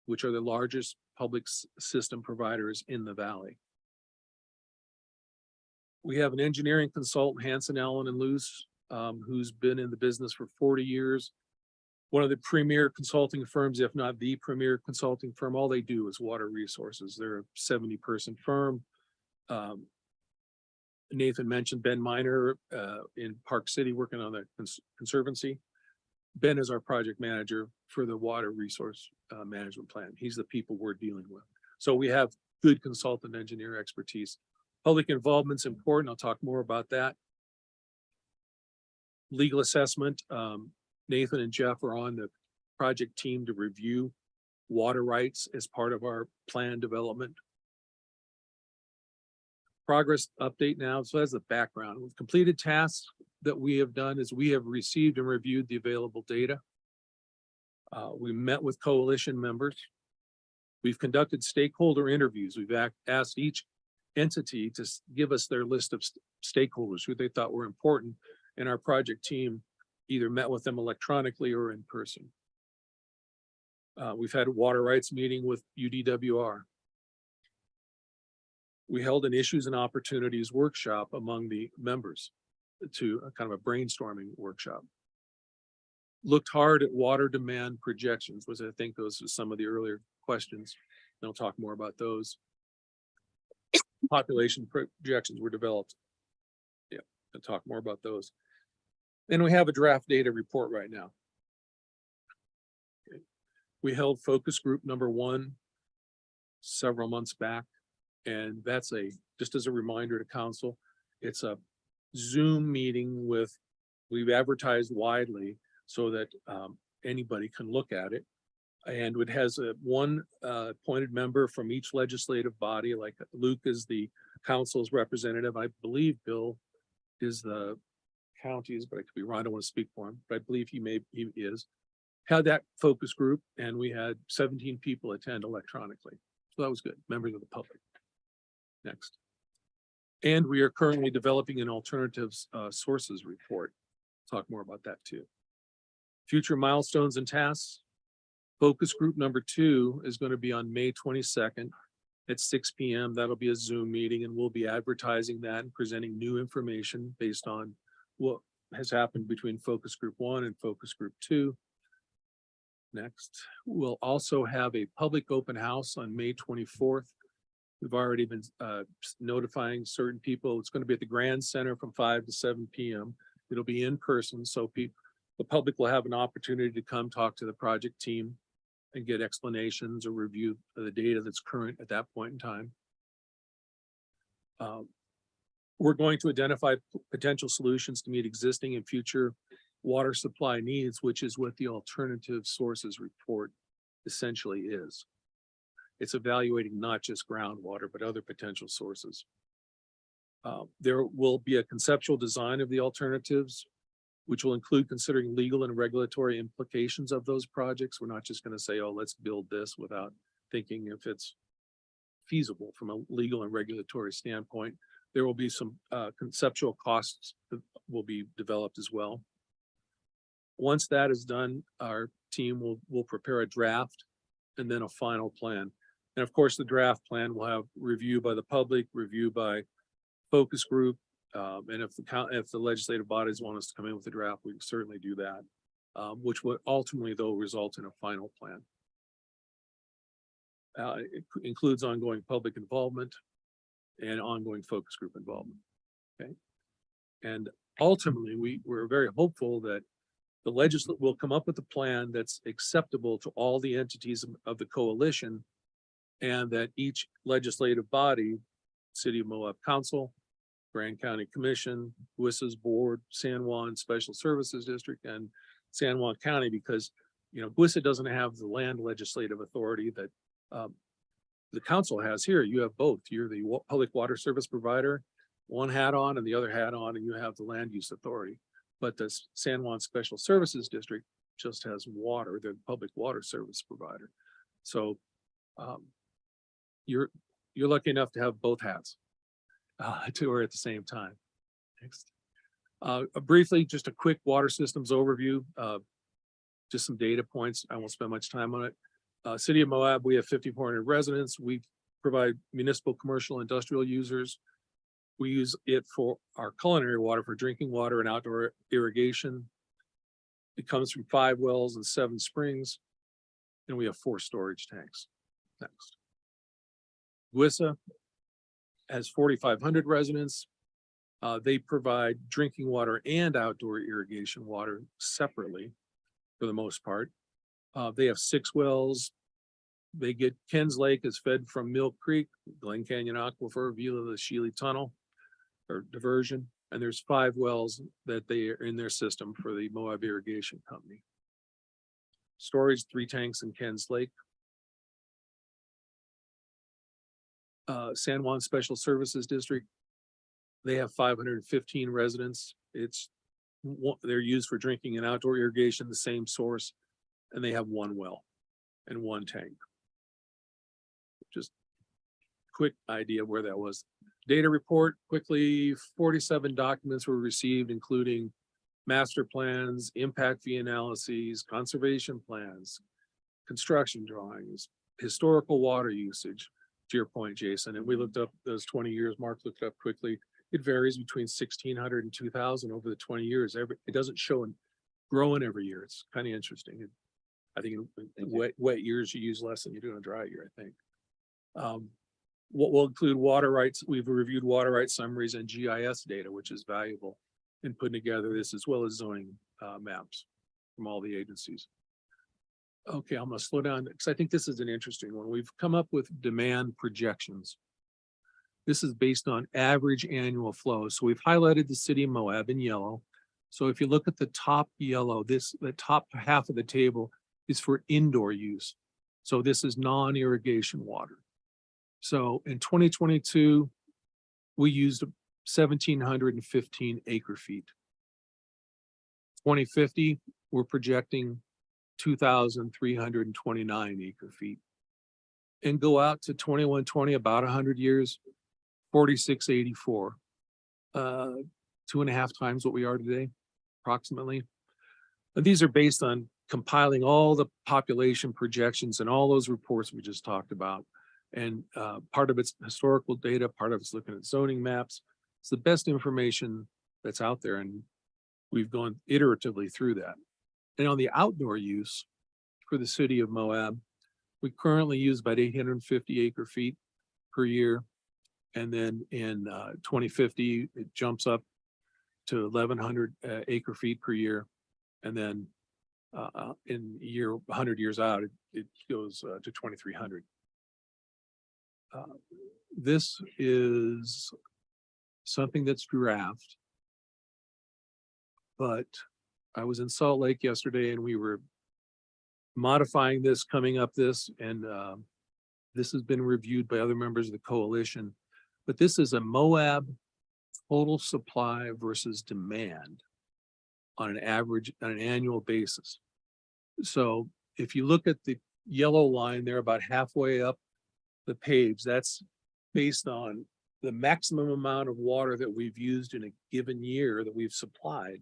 H: which are the largest public system providers in the valley. We have an engineering consultant, Hanson, Allen and Luce, who's been in the business for 40 years. One of the premier consulting firms, if not the premier consulting firm. All they do is water resources. They're a 70-person firm. Nathan mentioned Ben Miner in Park City working on the conservancy. Ben is our project manager for the water resource management plan. He's the people we're dealing with. So we have good consultant engineer expertise. Public involvement's important. I'll talk more about that. Legal assessment. Nathan and Jeff are on the project team to review water rights as part of our plan development. Progress update now. So that's the background. With completed tasks that we have done is we have received and reviewed the available data. We met with coalition members. We've conducted stakeholder interviews. We've asked each entity to give us their list of stakeholders who they thought were important, and our project team either met with them electronically or in person. We've had a water rights meeting with UDWR. We held an issues and opportunities workshop among the members to kind of a brainstorming workshop. Looked hard at water demand projections, was I think those are some of the earlier questions. And I'll talk more about those. Population projections were developed. Yeah, I'll talk more about those. Then we have a draft data report right now. Okay. We held focus group number 1 several months back. And that's just as a reminder to council, it's a Zoom meeting with, we've advertised widely so that anybody can look at it. And it has one appointed member from each legislative body, like Luke is the council's representative. I believe Bill is the county's, but I could be wrong. I don't want to speak for him, but I believe he is. Had that focus group and we had 17 people attend electronically. So that was good, members of the public. Next. And we are currently developing an alternatives sources report. Talk more about that too. Future milestones and tasks. Focus group number 2 is going to be on May 22nd at 6 p.m. That'll be a Zoom meeting and we'll be advertising that and presenting new information based on what has happened between focus group 1 and focus group 2. Next, we'll also have a public open house on May 24th. We've already been notifying certain people. It's going to be at the Grand Center from 5 to 7 p.m. It'll be in person, so the public will have an opportunity to come talk to the project team and get explanations or review the data that's current at that point in time. We're going to identify potential solutions to meet existing and future water supply needs, which is what the alternative sources report essentially is. It's evaluating not just groundwater, but other potential sources. There will be a conceptual design of the alternatives, which will include considering legal and regulatory implications of those projects. We're not just going to say, oh, let's build this without thinking if it's feasible from a legal and regulatory standpoint. There will be some conceptual costs that will be developed as well. Once that is done, our team will prepare a draft and then a final plan. And of course, the draft plan will have review by the public, review by focus group. And if the legislative bodies want us to come in with a draft, we can certainly do that, which would ultimately, though, result in a final plan. It includes ongoing public involvement and ongoing focus group involvement. Okay. And ultimately, we're very hopeful that the legislature will come up with a plan that's acceptable to all the entities of the coalition, and that each legislative body, City of Moab Council, Grand County Commission, WISA's board, San Juan Special Services District, and San Juan County, because WISA doesn't have the land legislative authority that the council has here. You have both. You're the public water service provider, one hat on and the other hat on, and you have the land use authority. But the San Juan Special Services District just has water. They're the public water service provider. So you're lucky enough to have both hats to wear at the same time. Next. Briefly, just a quick water systems overview. Just some data points. I won't spend much time on it. City of Moab, we have 5,400 residents. We provide municipal, commercial, industrial users. We use it for our culinary water, for drinking water and outdoor irrigation. It comes from 5 wells and 7 springs, and we have 4 storage tanks. Next. WISA has 4,500 residents. They provide drinking water and outdoor irrigation water separately for the most part. They have 6 wells. They get Ken's Lake is fed from Mill Creek, Glen Canyon Aquifer, Vila the Shealy Tunnel or diversion. And there's 5 wells that they are in their system for the Moab Irrigation Company. Storage, 3 tanks in Ken's Lake. San Juan Special Services District, they have 515 residents. They're used for drinking and outdoor irrigation, the same source, and they have 1 well and 1 tank. Just quick idea of where that was. Data report, quickly, 47 documents were received, including master plans, impact fee analyses, conservation plans, construction drawings, historical water usage, to your point, Jason. And we looked up those 20 years, Mark looked up quickly. It varies between 1,600 and 2,000 over the 20 years. It doesn't show and growing every year. It's kind of interesting. I think in wet years, you use less than you do in a dry year, I think. What will include water rights. We've reviewed water rights summaries and GIS data, which is valuable in putting together this, as well as zoning maps from all the agencies. Okay, I'm gonna slow down because I think this is an interesting one. We've come up with demand projections. This is based on average annual flow. So we've highlighted the city of Moab in yellow. So if you look at the top yellow, the top half of the table is for indoor use. So this is non-irrigation water. So in 2022, we used 1,715 acre feet. 2050, we're projecting 2,329 acre feet. And go out to 2120, about 100 years, 4,684. 2.5 times what we are today, approximately. But these are based on compiling all the population projections and all those reports we just talked about. And part of it's historical data, part of it's looking at zoning maps. It's the best information that's out there, and we've gone iteratively through that. And on the outdoor use for the city of Moab, we currently use about 850 acre feet per year. And then in 2050, it jumps up to 1,100 acre feet per year. And then in 100 years out, it goes to 2,300. This is something that's draft. But I was in Salt Lake yesterday and we were modifying this, coming up this, and this has been reviewed by other members of the coalition. But this is a Moab total supply versus demand on an average, on an annual basis. So if you look at the yellow line there about halfway up the page, that's based on the maximum amount of water that we've used in a given year that we've supplied.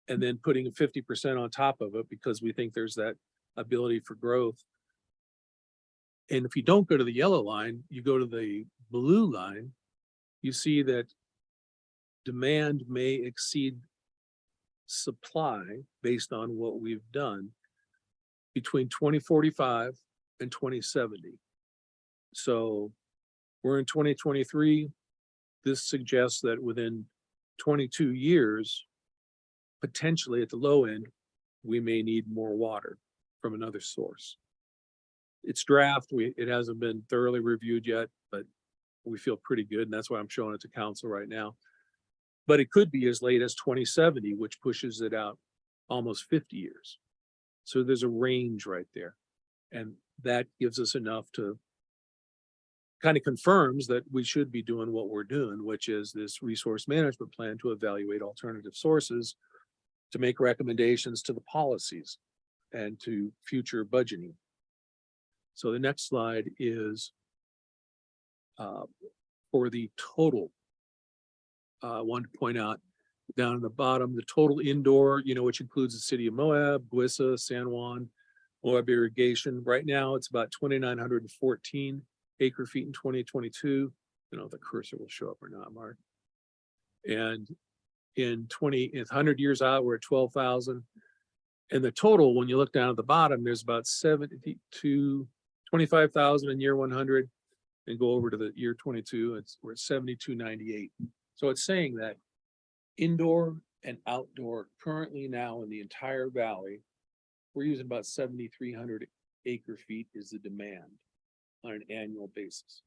H: And then putting 50% on top of it because we think there's that ability for growth. And if you don't go to the yellow line, you go to the blue line, you see that demand may exceed supply based on what we've done between 2045 and 2070. So we're in 2023. This suggests that within 22 years, potentially at the low end, we may need more water from another source. It's draft. It hasn't been thoroughly reviewed yet, but we feel pretty good. And that's why I'm showing it to council right now. But it could be as late as 2070, which pushes it out almost 50 years. So there's a range right there. And that gives us enough to kind of confirms that we should be doing what we're doing, which is this resource management plan to evaluate alternative sources, to make recommendations to the policies and to future budgeting. So the next slide is for the total. I want to point out down at the bottom, the total indoor, which includes the city of Moab, Buissa, San Juan, Moab irrigation. Right now, it's about 2,914 acre feet in 2022. I don't know if the cursor will show up or not, Mark. And in 100 years out, we're at 12,000. And the total, when you look down at the bottom, there's about 25,000 in year 100, and go over to the year 22, we're at 7,298. So it's saying that indoor and outdoor currently now in the entire valley, we're using about 7,300 acre feet is the demand on an annual basis.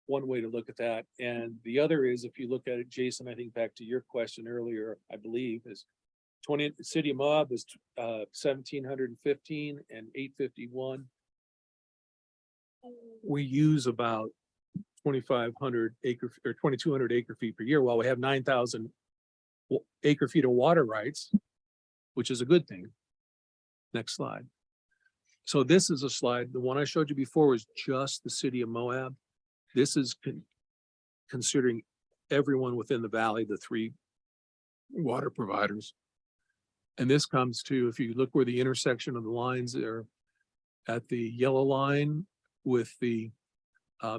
H: One way to look at that. And the other is, if you look at it, Jason, I think back to your question earlier, I believe is city of Moab is 1,715 and 851. We use about 2,500 acre or 2,200 acre feet per year, while we have 9,000 acre feet of water rights, which is a good thing. Next slide. So this is a slide. The one I showed you before was just the city of Moab. This is considering everyone within the valley, the 3 water providers. And this comes to, if you look where the intersection of the lines are at the yellow line with the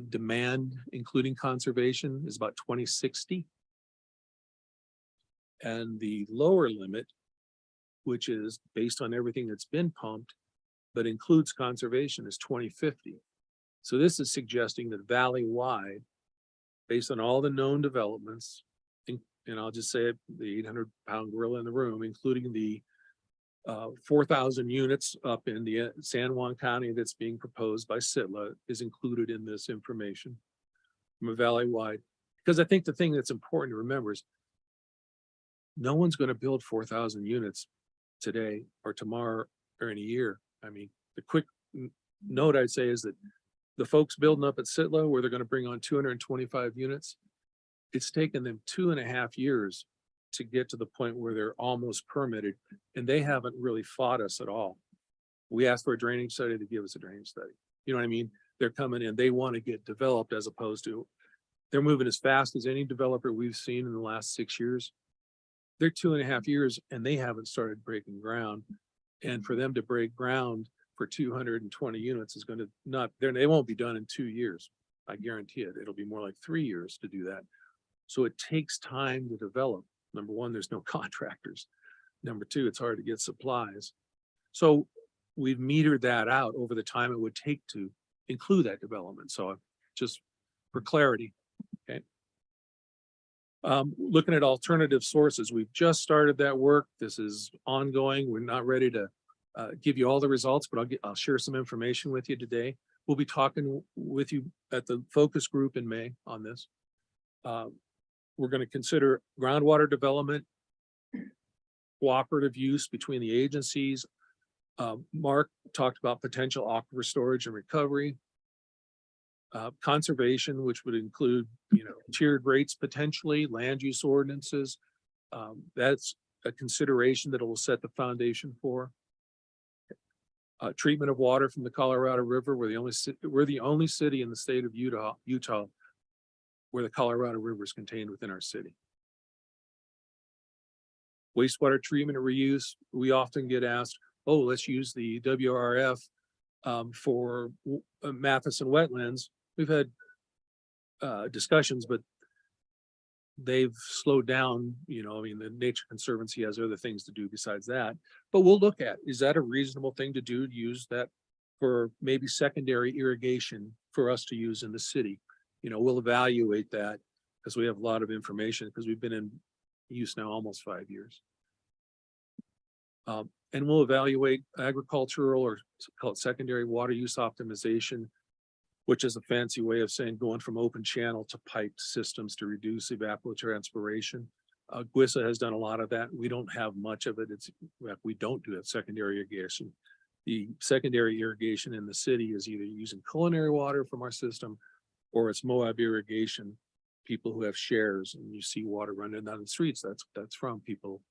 H: demand, including conservation, is about 2060. And the lower limit, which is based on everything that's been pumped, but includes conservation, is 2050. So this is suggesting that valley-wide, based on all the known developments, and I'll just say it, the 800-pound gorilla in the room, including the 4,000 units up in the San Juan County that's being proposed by SITLA, is included in this information from a valley-wide. Because I think the thing that's important to remember is no one's going to build 4,000 units today or tomorrow or in a year. I mean, the quick note I'd say is that the folks building up at SITLA, where they're going to bring on 225 units, it's taken them 2.5 years to get to the point where they're almost permitted, and they haven't really fought us at all. We asked for a drainage study to give us a drainage study. You know what I mean? They're coming in, they want to get developed, as opposed to, they're moving as fast as any developer we've seen in the last 6 years. They're 2.5 years and they haven't started breaking ground. And for them to break ground for 220 units is going to they won't be done in 2 years. I guarantee it. It'll be more like 3 years to do that. So it takes time to develop. Number one, there's no contractors. Number two, it's hard to get supplies. So we've metered that out over the time it would take to include that development. So just for clarity, okay. Looking at alternative sources, we've just started that work. This is ongoing. We're not ready to give you all the results, but I'll share some information with you today. we'll be talking with you at the focus group in May on this. We're going to consider groundwater development, cooperative use between the agencies. Mark talked about potential aquifer storage and recovery. Conservation, which would include, tiered rates potentially, land use ordinances. That's a consideration that will set the foundation for. Treatment of water from the Colorado River. We're the only city in the state of Utah where the Colorado River is contained within our city. Wastewater treatment and reuse. We often get asked, oh, let's use the WRF for Matheson wetlands. We've had discussions, but they've slowed down, the Nature Conservancy has other things to do besides that. But we'll look at, is that a reasonable thing to do, to use that for maybe secondary irrigation for us to use in the city? We'll evaluate that because we have a lot of information, because we've been in use now almost 5 years. And we'll evaluate agricultural, or call it secondary water use optimization, which is a fancy way of saying going from open channel to piped systems to reduce evapotranspiration. GWISA has done a lot of that. We don't have much of it. We don't do that secondary irrigation. The secondary irrigation in the city is either using culinary water from our system, or it's Moab irrigation, people who have shares, and you see water running down the streets. That's from people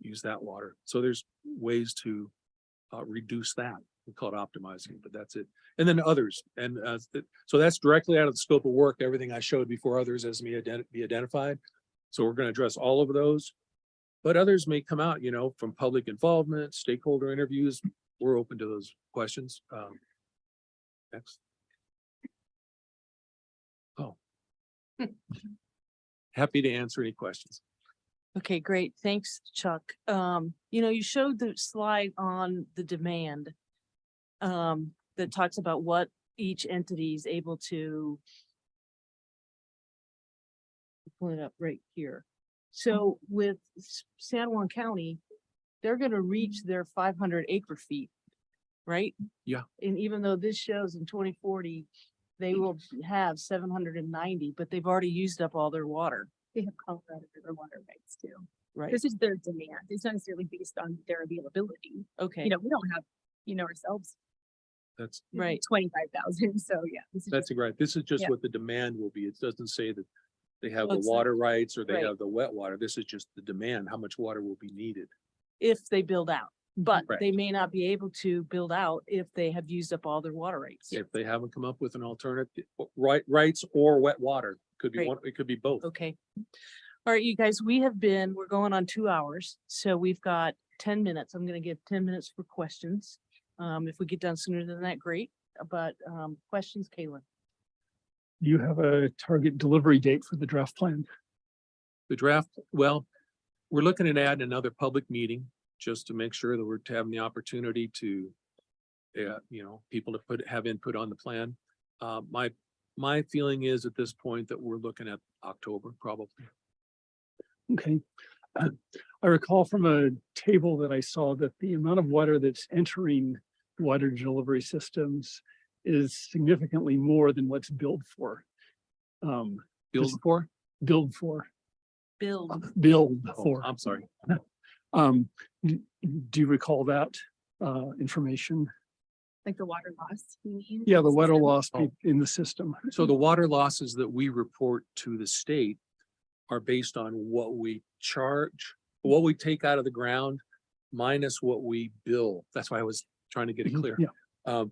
H: use that water. So there's ways to reduce that. We call it optimizing, but that's it. And then others. And so that's directly out of the scope of work, everything I showed before, others as be identified. So we're going to address all of those, but others may come out, from public involvement, stakeholder interviews. We're open to those questions. Next. Oh, happy to answer any questions.
A: Okay, great. Thanks, Chuck. You showed the slide on the demand that talks about what each entity is able to pull it up right here. So with San Juan County, they're going to reach their 500 acre feet, right?
H: Yeah.
A: And even though this shows in 2040, they will have 790, but they've already used up all their water,
C: They have Colorado River water rights too.
A: right?
C: This is their demand. It's not necessarily based on their availability.
A: Okay,
C: We don't have, ourselves
H: That's,
A: right.
C: 25,000. So yeah, this is
H: that's
C: just-
H: right. This is just
C: Yeah.
H: what the demand will be. It doesn't say that they have
A: Oh,
H: the
A: it's not-
H: water rights or they
A: right.
H: have the wet water. This is just the demand, how much water will be needed.
A: If they build out, but
H: Right.
A: they may not be able to build out if they have used up all their water rights.
H: If they haven't come up with an alternative, rights or wet water, could be
A: Right.
H: one, it could be both.
A: Okay. All right, you guys, we're going on 2 hours, so we've got 10 minutes. I'm gonna give 10 minutes for questions. If we get done sooner than that, great, but questions, Caitlin?
F: You have a target delivery date for the draft plan.
H: The draft, well, we're looking at adding another public meeting just to make sure that we're having the opportunity to, people to have input on the plan. My feeling is at this point that we're looking at October probably.
F: Okay. I recall from a table that I saw that the amount of water that's entering water delivery systems is significantly more than what's billed for.
H: Build
F: Just-
H: for?
F: Billed for,
A: Build,
F: billed
H: Oh,
F: for.
H: I'm sorry.
F: Do you recall that information?
C: like the water loss. You mean?
F: Yeah, the water
C: System?
F: loss
H: Oh.
F: in the system.
H: So the water losses that we report to the state are based on what we charge, what we take out of the ground minus what we bill. That's why I was trying to get it
F: Mhm,
H: clear.
F: yeah.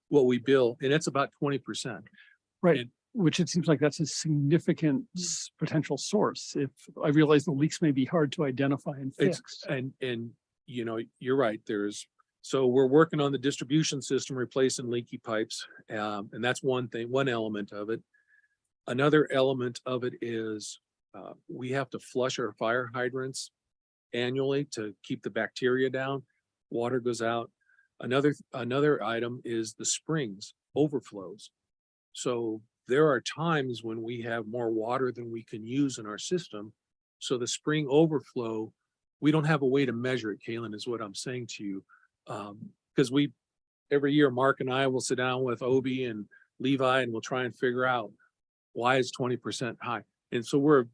H: What we bill, and it's about 20%.
F: Which it seems like that's a significant potential source. If I realize the leaks may be hard to identify and
H: It's,
F: fix.
H: and you're right, so we're working on the distribution system, replacing leaky pipes. And that's one thing, one element of it. Another element of it is, we have to flush our fire hydrants annually to keep the bacteria down. Water goes out. Another item is the springs overflows. So there are times when we have more water than we can use in our system. So the spring overflow, we don't have a way to measure it, Kaylin, is what I'm saying to you. Because every year, Mark and I will sit down with Obi and Levi and we'll try and figure out why is 20% high. And so we're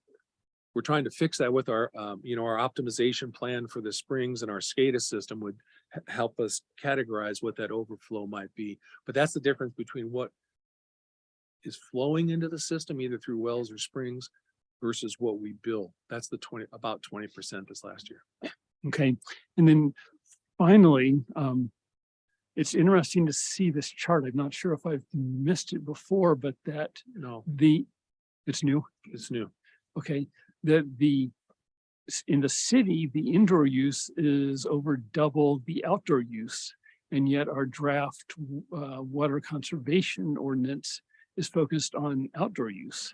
H: trying to fix that with our, our optimization plan for the springs, and our SCADA system would help us categorize what that overflow might be. But that's the difference between what is flowing into the system, either through wells or springs, versus what we bill. That's the about 20% this last year.
F: Okay, and then finally, it's interesting to see this chart. I'm not sure if I've missed it before, but that
H: No,
F: it's new.
H: it's new.
F: Okay, that in the city, the indoor use is over double the outdoor use. And yet our draft water conservation ordinance is focused on outdoor use.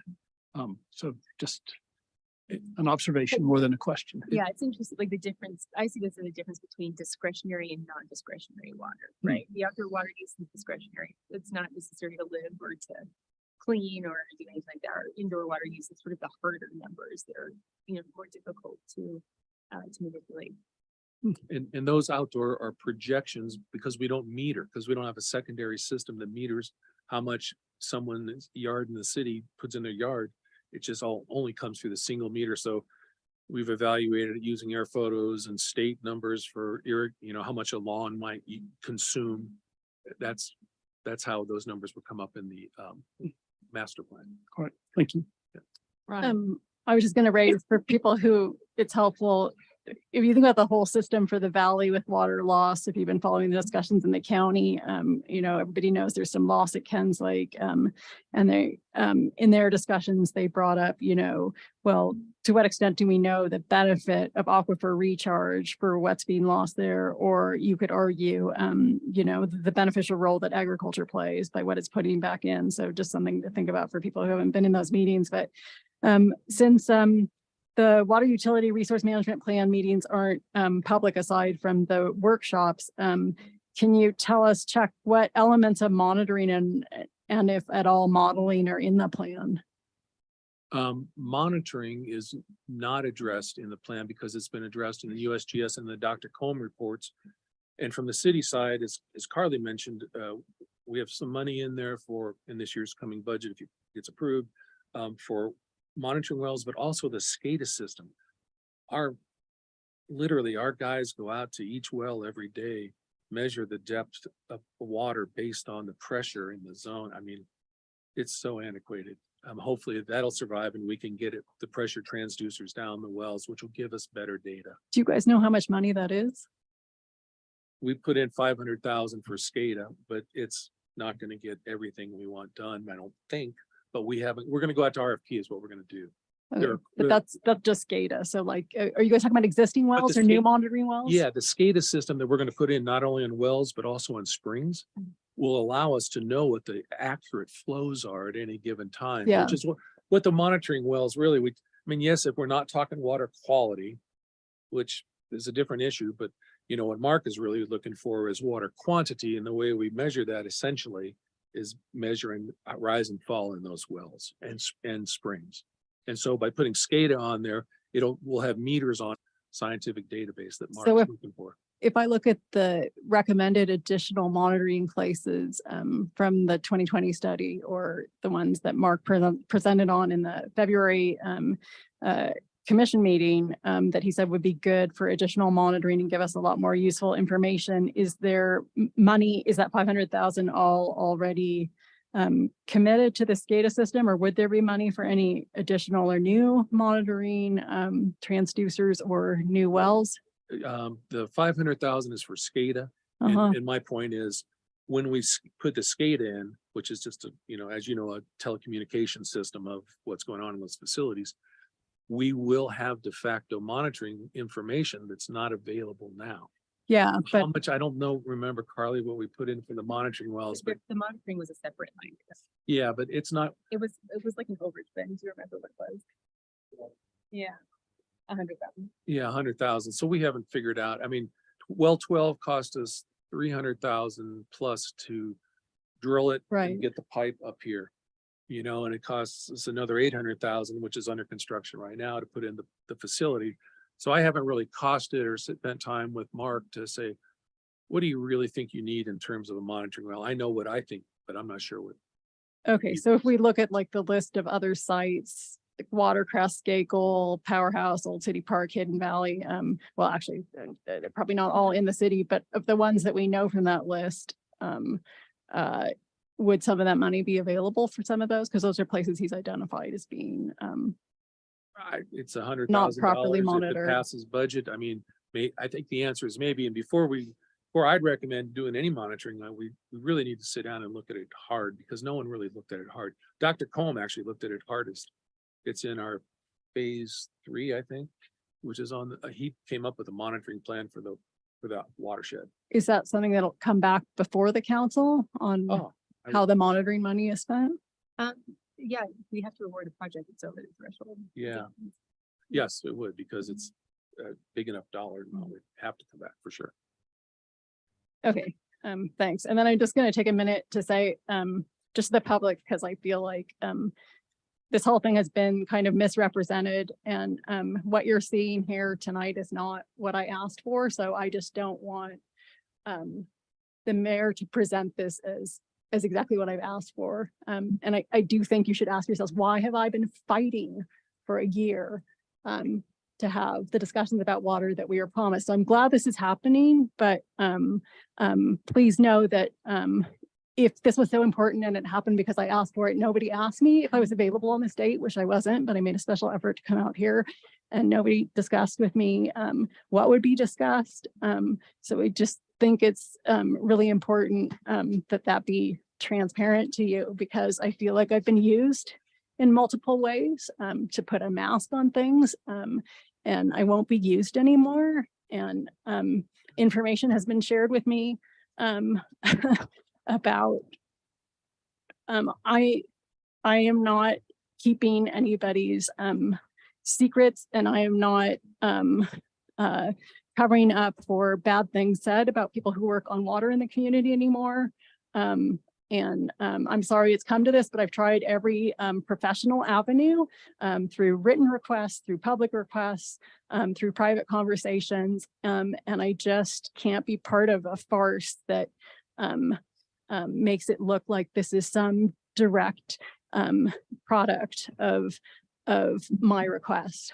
F: So just an observation more than a question.
C: Yeah, it's interesting, like the difference, I see this as a difference between discretionary and non-discretionary water, right? The outdoor water use is discretionary. It's not necessary to live or to clean or do anything like that. Our indoor water use is sort of the harder numbers that are, more difficult to manipulate.
H: And those outdoor are projections because we don't meter, because we don't have a secondary system that meters how much someone's yard in the city puts in their yard. It just only comes through the single meter. So we've evaluated it using air photos and state numbers for how much a lawn might consume. That's how those numbers would come up in the master plan.
F: All right, thank you.
E: I was just going to raise for people who it's helpful. If you think about the whole system for the valley with water loss, if you've been following the discussions in the county, everybody knows there's some loss at Ken's Lake. And they, in their discussions, they brought up, well, to what extent do we know the benefit of aquifer recharge for what's being lost there? Or you could argue, the beneficial role that agriculture plays by what it's putting back in. So just something to think about for people who haven't been in those meetings. But since the water utility resource management plan meetings aren't public aside from the workshops, can you tell us, Chuck, what elements of monitoring and if at all modeling are in the plan?
H: Monitoring is not addressed in the plan because it's been addressed in the USGS and the Dr. Combe reports. And from the city side, as Carly mentioned, we have some money in there in this year's coming budget, if it gets approved, for monitoring wells, but also the SCADA system. Literally our guys go out to each well every day, measure the depth of the water based on the pressure in the zone. I mean, it's so antiquated. Hopefully that'll survive and we can get the pressure transducers down the wells, which will give us better data.
E: Do you guys know how much money that is?
H: We put in 500,000 for SCADA, but it's not going to get everything we want done, I don't think. But we're going to go out to RFP is what we're going to do.
E: Okay, but that's just SCADA. So like, are you guys talking about existing wells or new monitoring wells?
H: Yeah, the SCADA system that we're going to put in not only on wells, but also on springs will allow us to know what the accurate flows are at any given time.
E: Yeah.
H: Which is what the monitoring wells really, yes, if we're not talking water quality, which is a different issue, but what Mark is really looking for is water quantity. And the way we measure that essentially is measuring rise and fall in those wells and springs. And so by putting SCADA on there, we'll have meters on scientific database that Mark's looking for.
E: If I look at the recommended additional monitoring places from the 2020 study, or the ones that Mark presented on in the February commission meeting that he said would be good for additional monitoring and give us a lot more useful information. Is there money, is that 500,000 all already committed to the SCADA system, or would there be money for any additional or new monitoring transducers or new wells?
H: The 500,000 is for SCADA. And my point is, when we put the SCADA in, which is just as a telecommunication system of what's going on in those facilities, we will have de facto monitoring information that's not available now.
E: Yeah, but
H: How much, I don't remember, Carly, what we put in for the monitoring wells, but
C: The monitoring was a separate line.
H: yeah, but it's not,
C: It was like an overage thing. Do you remember what it was? Yeah. 100,000.
H: yeah, 100,000. So we haven't figured out, well 12 cost us 300,000 plus to drill it
E: Right.
H: and get the pipe up here. And it costs us another 800,000, which is under construction right now, to put in the facility. So I haven't really costed or spent time with Mark to say, what do you really think you need in terms of a monitoring well? I know what I think, but I'm not sure what.
E: Okay, so if we look at like the list of other sites, like Watercrest, Skakel, Powerhouse, Old City Park, Hidden Valley, well, actually, they're probably not all in the city, but of the ones that we know from that list, would some of that money be available for some of those? Because those are places he's identified as being,
H: It's $100,000.
E: Not properly
H: If it
E: monitored.
H: passes budget, I mean, I think the answer is maybe, and before I'd recommend doing any monitoring, we really need to sit down and look at it hard because no one really looked at it hard. Dr. Colm actually looked at it hardest. It's in our phase 3, I think, which is he came up with a monitoring plan for the watershed.
E: is that something that'll come back before the council on
H: Oh,
E: how the monitoring money is spent?
C: Yeah, we have to award a project that's over the threshold.
H: yeah. Yes, it would because it's a big enough dollar amount. We'd have to come back for sure.
E: Okay, thanks. And then I'm just gonna take a minute to say, just to the public, because I feel like, this whole thing has been kind of misrepresented and, what you're seeing here tonight is not what I asked for. So I just don't want, the mayor to present this as exactly what I've asked for. And I do think you should ask yourselves, why have I been fighting for a year, to have the discussions about water that we were promised? So I'm glad this is happening, but please know that if this was so important and it happened because I asked for it, nobody asked me if I was available on this date, which I wasn't, but I made a special effort to come out here and nobody discussed with me what would be discussed. So I just think it's really important that that be transparent to you because I feel like I've been used in multiple ways to put a mask on things and I won't be used anymore. And information has been shared with me about I am not keeping anybody's secrets and I am not covering up for bad things said about people who work on water in the community anymore. I'm sorry it's come to this, but I've tried every professional avenue through written requests, through public requests, through private conversations. And I just can't be part of a farce that makes it look like this is some direct product of my request.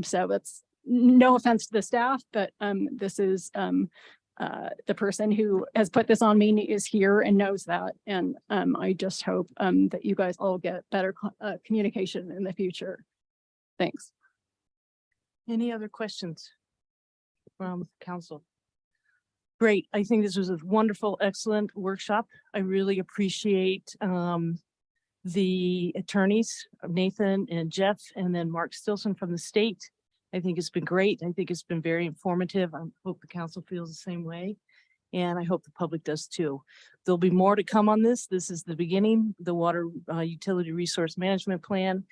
E: So that's no offense to the staff, but this is the person who has put this on me is here and knows that. And I just hope that you guys all get better communication in the future. Thanks.
A: Any other questions from council? Great. I think this was a wonderful, excellent workshop. I really appreciate the attorneys, Nathan and Jeff, and then Mark Stilson from the state. I think it's been great. I think it's been very informative. I hope the council feels the same way. And I hope the public does too. There'll be more to come on this. This is the beginning, the Water Utility Resource Management Plan.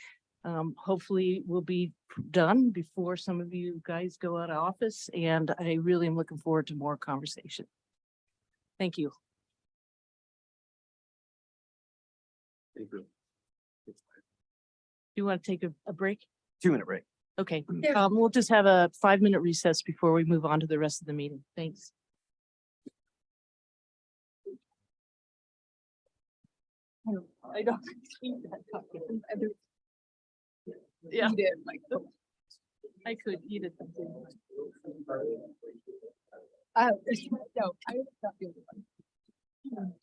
A: Hopefully will be done before some of you guys go out of office. And I really am looking forward to more conversation. Thank you.
H: Thank you.
A: Do you want to take a break?
I: 2-minute break.
A: Okay, we'll just have a 5-minute recess before we move on to the rest of the meeting. Thanks. I don't. Yeah. I could eat it.
C: No, I was not the only one.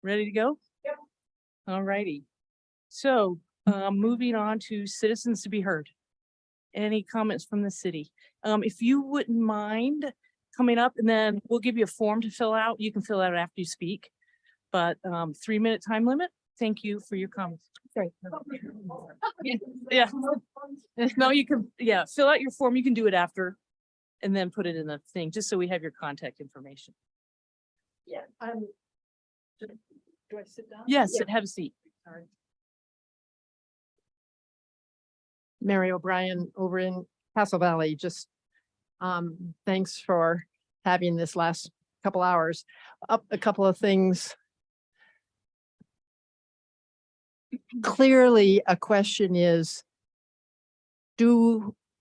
A: Ready to go? Yep. All righty. So, moving on to citizens to be heard. Any comments from the city? If you wouldn't mind coming up, and then we'll give you a form to fill out. You can fill out after you speak. But 3-minute time limit. Thank you for your comments. Sorry. Yeah. No, you can, yeah, fill out your form. You can do it after and then put it in the thing, just so we have your contact information.
K: Yeah, do I sit down?
A: Yes, have a seat.
K: Sorry. Mary O'Brien over in Castle Valley, just thanks for having this last couple hours. Up a couple of things. Clearly, a question is,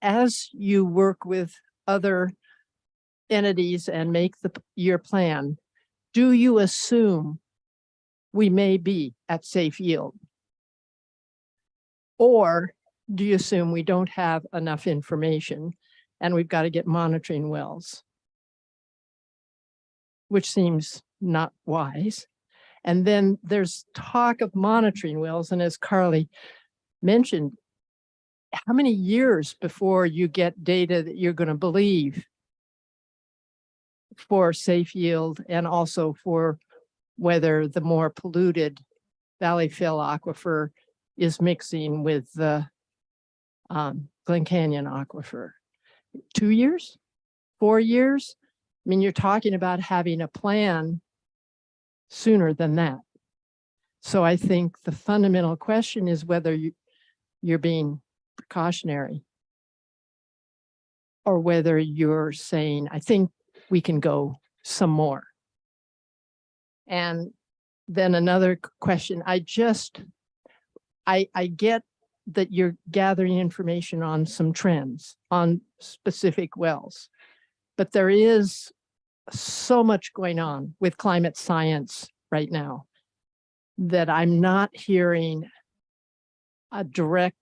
K: as you work with other entities and make your plan, do you assume we may be at safe yield? Or do you assume we don't have enough information and we've got to get monitoring wells? Which seems not wise. And then there's talk of monitoring wells. And as Carly mentioned, how many years before you get data that you're going to believe for safe yield and also for whether the more polluted Valley Fill aquifer is mixing with the Glen Canyon aquifer? 2 years? 4 years? I mean, you're talking about having a plan sooner than that. So I think the fundamental question is whether you're being precautionary or whether you're saying, I think we can go some more. And then another question, I get that you're gathering information on some trends on specific wells, but there is so much going on with climate science right now that I'm not hearing a direct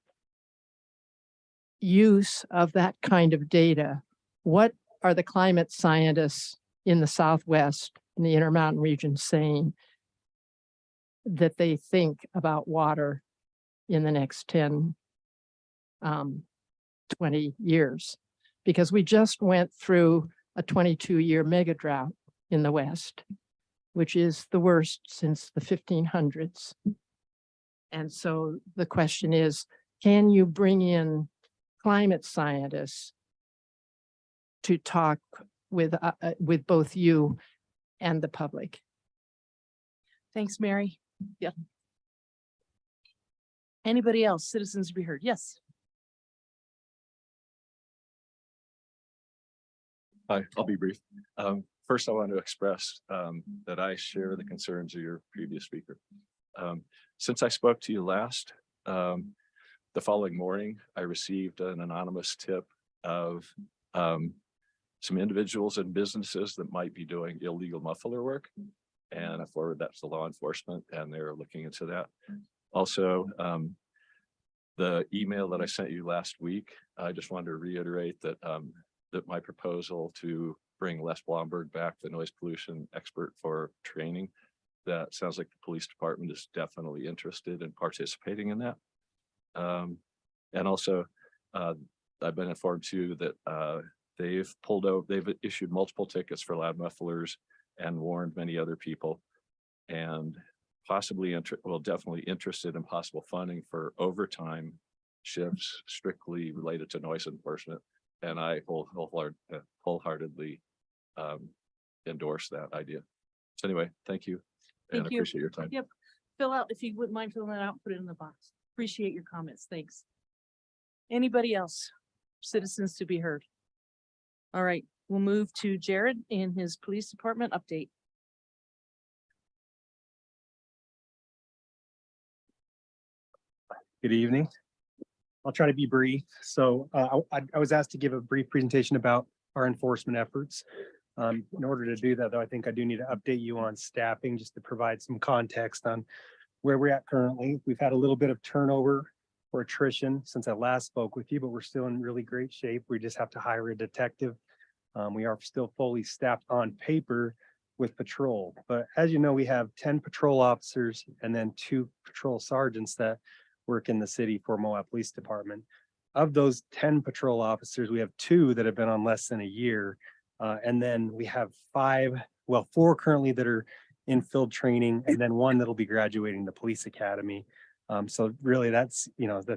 K: use of that kind of data. What are the climate scientists in the Southwest, in the Intermountain region, saying that they think about water in the next 10, 20 years? Because we just went through a 22-year mega drought in the West, which is the worst since the 1500s. And so the question is, can you bring in climate scientists to talk with both you and the public?
A: Thanks, Mary. Yeah. Anybody else? Citizens to be heard? Yes.
L: Hi, I'll be brief. First, I want to express that I share the concerns of your previous speaker. Since I spoke to you last, the following morning, I received an anonymous tip of some individuals and businesses that might be doing illegal muffler work. And I forwarded that to law enforcement and they're looking into that. Also, the email that I sent you last week, I just wanted to reiterate that that my proposal to bring Les Blomberg back, the noise pollution expert for training, that sounds like the police department is definitely interested in participating in that. And also, I've been informed too that they've issued multiple tickets for loud mufflers and warned many other people, and possibly definitely interested in possible funding for overtime shifts strictly related to noise enforcement. And I wholeheartedly endorse that idea. So anyway, thank you. And
A: Thank you.
L: appreciate your time.
A: Yep. Fill out, if you wouldn't mind filling that out, put it in the box. Appreciate your comments. Thanks. Anybody else? Citizens to be heard. All right, we'll move to Jared in his police department update.
M: Good evening. I'll try to be brief. So I was asked to give a brief presentation about our enforcement efforts. In order to do that, though, I think I do need to update you on staffing just to provide some context on where we're at currently. We've had a little bit of turnover or attrition since I last spoke with you, but we're still in really great shape. We just have to hire a detective We are still fully staffed on paper with patrol, but as you know, we have 10 patrol officers and then 2 patrol sergeants that work in the city for Moab Police Department. Of those 10 patrol officers, we have 2 that have been on less than a year. And then we have 4 currently that are in field training, and then 1 that'll be graduating the police academy. So really that's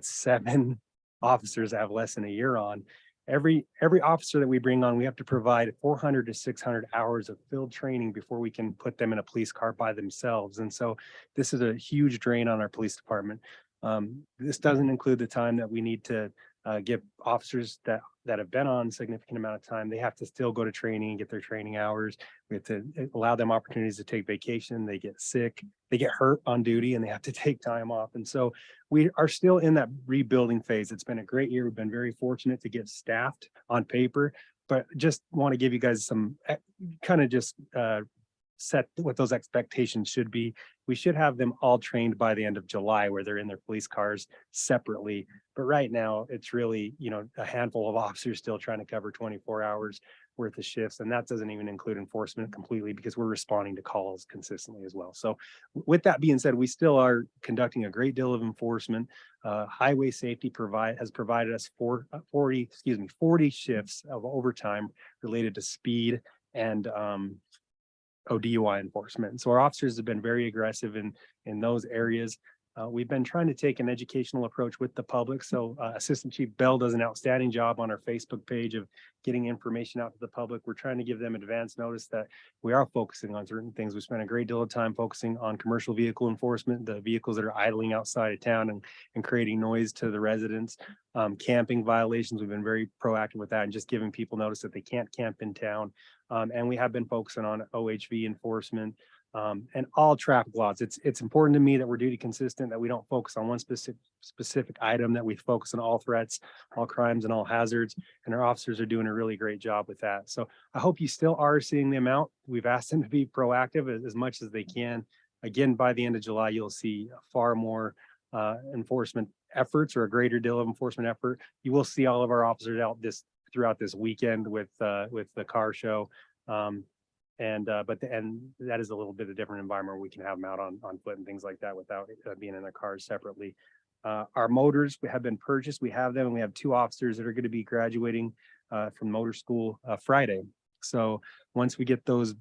M: 7 officers that have less than a year on. Every officer that we bring on, we have to provide 400 to 600 hours of field training before we can put them in a police car by themselves. And so this is a huge drain on our police department. This doesn't include the time that we need to give officers that have been on significant amount of time. They have to still go to training and get their training hours. We have to allow them opportunities to take vacation. They get sick, they get hurt on duty, and they have to take time off. And so we are still in that rebuilding phase. It's been a great year. We've been very fortunate to get staffed on paper, but just want to give you guys some kind of just set what those expectations should be. We should have them all trained by the end of July, where they're in their police cars separately. But right now it's really, a handful of officers still trying to cover 24 hours worth of shifts. And that doesn't even include enforcement completely, because we're responding to calls consistently as well. So with that being said, we still are conducting a great deal of enforcement. Highway safety has provided us 40 shifts of overtime related to speed and DUI enforcement. So our officers have been very aggressive in those areas. We've been trying to take an educational approach with the public. So Assistant Chief Bell does an outstanding job on our Facebook page of getting information out to the public. We're trying to give them advance notice that we are focusing on certain things. We spent a great deal of time focusing on commercial vehicle enforcement, the vehicles that are idling outside of town and creating noise to the residents. Camping violations, we've been very proactive with that and just giving people notice that they can't camp in town. And we have been focusing on OHV enforcement. And all traffic laws. It's important to me that we're duty consistent, that we don't focus on one specific item, that we focus on all threats, all crimes, and all hazards. And our officers are doing a really great job with that. So I hope you still are seeing them out. We've asked them to be proactive as much as they can. Again, by the end of July, you'll see far more enforcement efforts, or a greater deal of enforcement effort. You will see all of our officers out throughout this weekend with the car show. And that is a little bit of a different environment where we can have them out on foot and things like that without being in their cars separately. Our motors have been purchased. We have them, and we have 2 officers that are going to be graduating from motor school Friday. So once we get those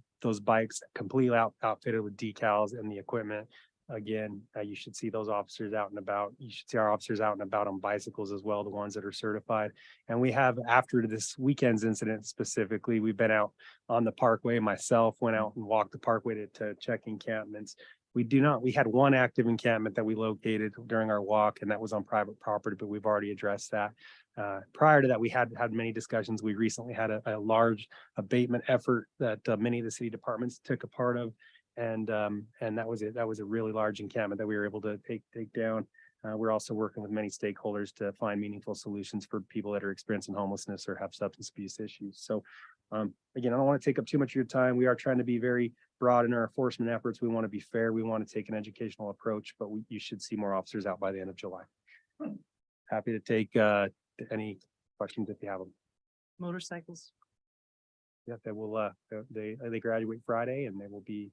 M: bikes completely outfitted with decals and the equipment, again, you should see those officers out and about. You should see our officers out and about on bicycles as well, the ones that are certified. And we have, after this weekend's incident specifically, we've been out on the parkway. Myself went out and walked the parkway to check encampments. We had 1 active encampment that we located during our walk, and that was on private property, but we've already addressed that. Prior to that, we had many discussions. We recently had a large abatement effort that many of the city departments took a part of. And that was it. That was a really large encampment that we were able to take down. We're also working with many stakeholders to find meaningful solutions for people that are experiencing homelessness or have substance abuse issues. So again, I don't want to take up too much of your time. We are trying to be very broad in our enforcement efforts. We want to be fair. We want to take an educational approach, but you should see more officers out by the end of July. Happy to take any questions if you have them.
A: Motorcycles.
M: Yeah, they graduate Friday, and they will be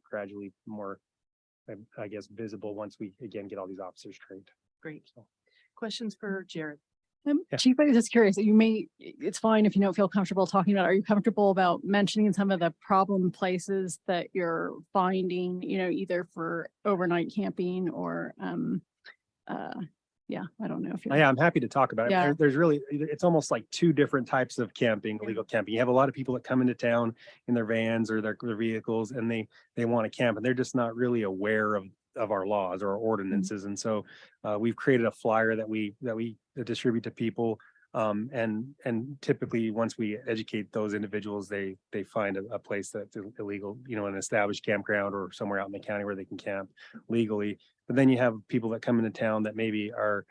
M: gradually more, I guess, visible once we again get all these officers trained.
A: Great. Questions for Jared?
M: Yeah.
E: Chief, I was just curious, it's fine if you don't feel comfortable talking about, are you comfortable about mentioning some of the problem places that you're finding, either for overnight camping or, I don't know if you're.
M: Yeah, I'm happy to talk about it.
E: Yeah.
M: There's really, it's almost like 2 different types of camping, illegal camping. You have a lot of people that come into town in their vans or their vehicles, and they want to camp, and they're just not really aware of our laws or our ordinances. And so we've created a flyer that we distribute to people. And typically once we educate those individuals, they find a place that's illegal, an established campground or somewhere out in the county where they can camp legally. But then you have people that come into town that maybe are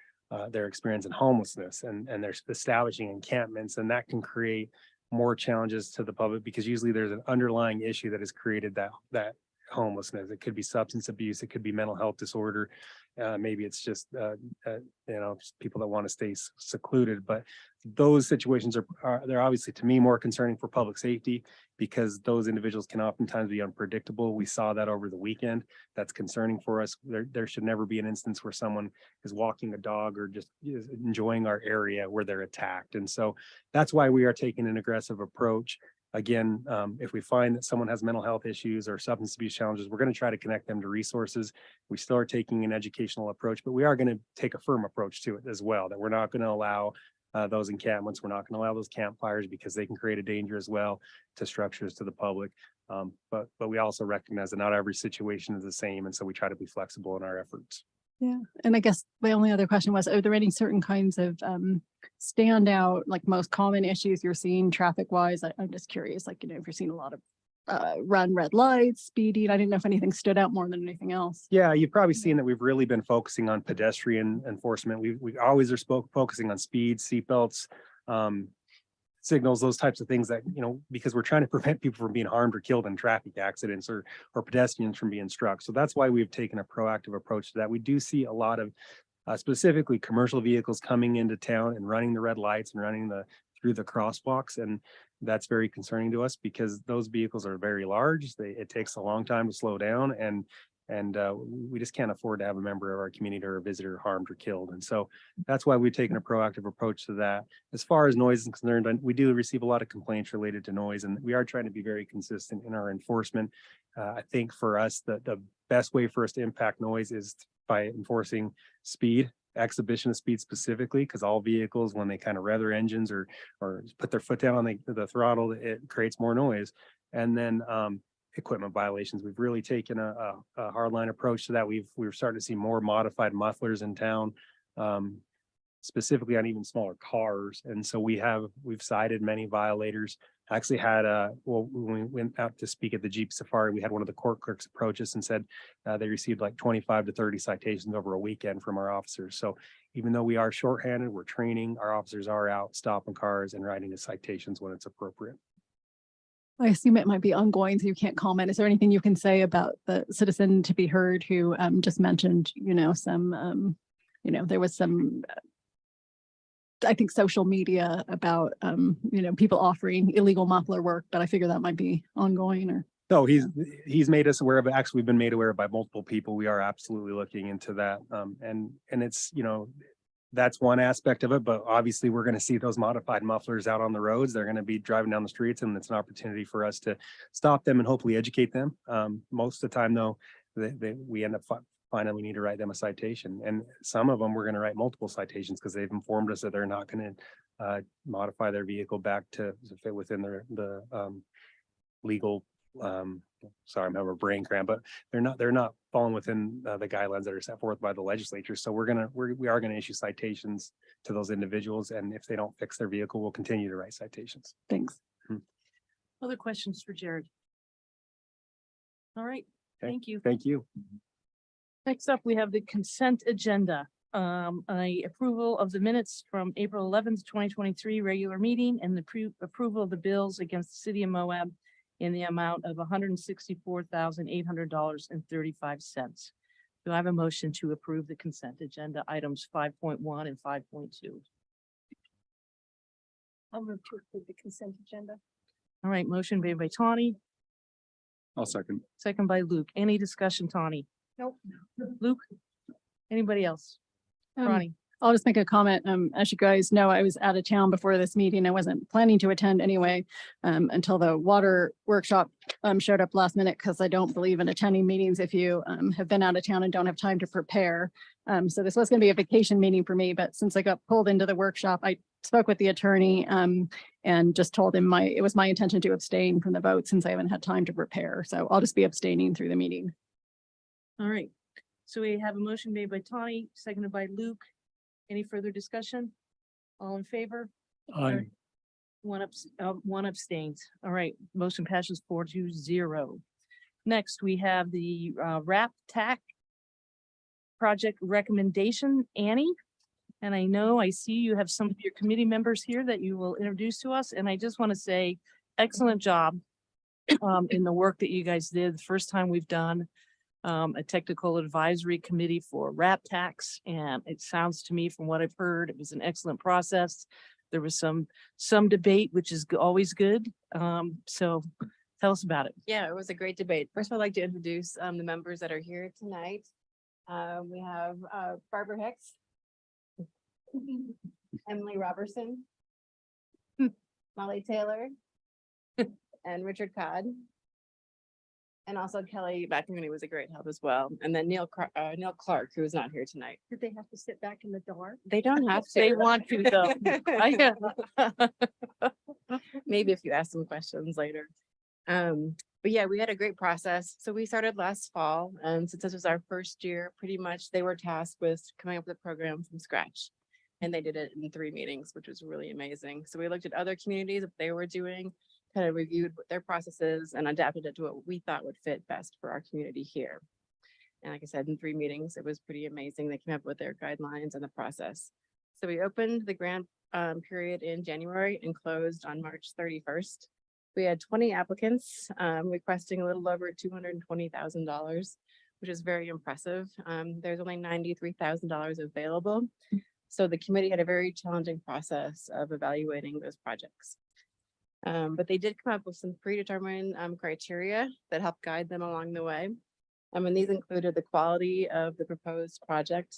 M: they're experiencing homelessness and they're establishing encampments, and that can create more challenges to the public, because usually there's an underlying issue that has created that homelessness, it could be substance abuse, it could be mental health disorder. Maybe it's just, just people that want to stay secluded, but those situations they're obviously to me more concerning for public safety because those individuals can oftentimes be unpredictable. We saw that over the weekend. That's concerning for us. There should never be an instance where someone is walking a dog or just is enjoying our area where they're attacked. And so that's why we are taking an aggressive approach. Again, if we find that someone has mental health issues or substance abuse challenges, we're going to try to connect them to resources. We still are taking an educational approach, but we are going to take a firm approach to it as well, that we're not going to allow those encampments. We're not going to allow those campfires because they can create a danger as well to structures, to the public. But we also recognize that not every situation is the same. And so we try to be flexible in our efforts.
E: Yeah, and I guess my only other question was, are there any certain kinds of standout, like most common issues you're seeing traffic wise? I'm just curious, like, if you're seeing a lot of run red lights, speeding. I didn't know if anything stood out more than anything else.
M: Yeah, you've probably seen that we've really been focusing on pedestrian enforcement. We always are focusing on speed, seatbelts, signals, those types of things that, because we're trying to prevent people from being harmed or killed in traffic accidents or pedestrians from being struck. So that's why we've taken a proactive approach to that. We do see a lot of specifically commercial vehicles coming into town and running the red lights and running through the crosswalks. And that's very concerning to us because those vehicles are very large. It takes a long time to slow down, and we just can't afford to have a member of our community or a visitor harmed or killed. And so that's why we've taken a proactive approach to that. As far as noise is concerned, we do receive a lot of complaints related to noise, and we are trying to be very consistent in our enforcement. I think for us, the best way for us to impact noise is by enforcing speed, exhibition of speed specifically, because all vehicles, when they kind of rev their engines or put their foot down on the throttle, it creates more noise. And then equipment violations. We've really taken a hardline approach to that. We're starting to see more modified mufflers in town, specifically on even smaller cars. And so we've cited many violators. I actually had when we went out to speak at the Jeep Safari, we had one of the court clerks approach us and said they received like 25 to 30 citations over a weekend from our officers. So even though we are shorthanded, we're training, our officers are out stopping cars and writing the citations when it's appropriate.
E: I assume it might be ongoing, so you can't comment. Is there anything you can say about the citizen to be heard who just mentioned, some, there was some, I think, social media about, people offering illegal muffler work, but I figure that might be ongoing or.
M: No, he's made us aware of it. Actually, we've been made aware by multiple people. We are absolutely looking into that. And it's, that's one aspect of it, but obviously we're going to see those modified mufflers out on the roads. They're going to be driving down the streets, and it's an opportunity for us to stop them and hopefully educate them. Most of the time though, we end up finding we need to write them a citation, and some of them we're going to write multiple citations because they've informed us that they're not going to modify their vehicle back to fit within the legal sorry, I'm having a brain cramp, but they're not falling within the guidelines that are set forth by the legislature. So we are gonna issue citations to those individuals, and if they don't fix their vehicle, we'll continue to write citations.
E: Thanks.
A: Other questions for Jared? All right,
M: Okay.
A: thank you.
M: Thank you.
A: Next up, we have the consent agenda. Approval of the minutes from April 11th, 2023 regular meeting, and the approval of the bills against the city of Moab in the amount of $164,800.35. Do I have a motion to approve the consent agenda items 5.1 and 5.2?
E: I'll move to approve the consent agenda.
A: All right, motion made by Tawny,
J: I'll second.
A: second by Luke. Any discussion, Tawny? Nope. Luke? Anybody else? Ronnie?
E: I'll just make a comment. As you guys know, I was out of town before this meeting. I wasn't planning to attend anyway, until the water workshop showed up last minute, because I don't believe in attending meetings if you have been out of town and don't have time to prepare. So this was going to be a vacation meeting for me, but since I got pulled into the workshop, I spoke with the attorney and just told him it was my intention to abstain from the vote since I haven't had time to prepare. So I'll just be abstaining through the meeting.
A: All right. So we have a motion made by Tawny, seconded by Luke. Any further discussion? All in favor? One abstains. All right, motion passes 4-0. Next, we have the RAP TAC project recommendation, Annie. And I see you have some of your committee members here that you will introduce to us. And I just want to say, excellent job. in the work that you guys did. The first time we've done a technical advisory committee for RAP tax, and it sounds to me from what I've heard, it was an excellent process. There was some debate, which is always good. So tell us about it.
C: Yeah, it was a great debate. First of all, I'd like to introduce the members that are here tonight. We have Barbara Hicks, Emily Robertson, Molly Taylor, and Richard Codd. And also Kelly McEnroe was a great help as well. And then Neil Clark, who is not here tonight.
K: Did they have to sit back in the dark?
C: They don't have to.
A: They want to though.
C: Maybe if you ask some questions later. But yeah, we had a great process. So we started last fall, and since this was our first year, pretty much they were tasked with coming up with a program from scratch. And they did it in 3 meetings, which was really amazing. So we looked at other communities that they were doing, kind of reviewed what their processes and adapted it to what we thought would fit best for our community here. And like I said, in 3 meetings, it was pretty amazing. They came up with their guidelines and the process. So we opened the grant period in January and closed on March 31st. We had 20 applicants requesting a little over $220,000, which is very impressive. There's only $93,000 available. So the committee had a very challenging process of evaluating those projects. But they did come up with some predetermined criteria that helped guide them along the way. And these included the quality of the proposed project.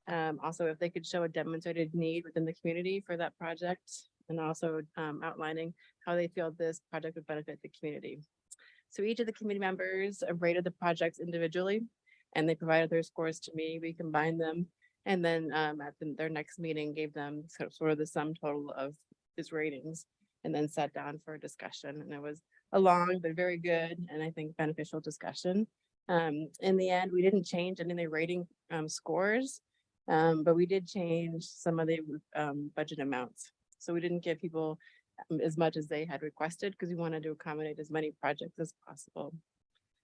C: Also, if they could show a demonstrated need within the community for that project, and also outlining how they feel this project would benefit the community. So each of the committee members rated the projects individually, and they provided their scores to me. We combined them, and then at their next meeting gave them sort of the sum total of his ratings, and then sat down for a discussion. And it was a long but very good and I think beneficial discussion. In the end, we didn't change any of the rating scores, but we did change some of the budget amounts. So we didn't give people as much as they had requested because we wanted to accommodate as many projects as possible.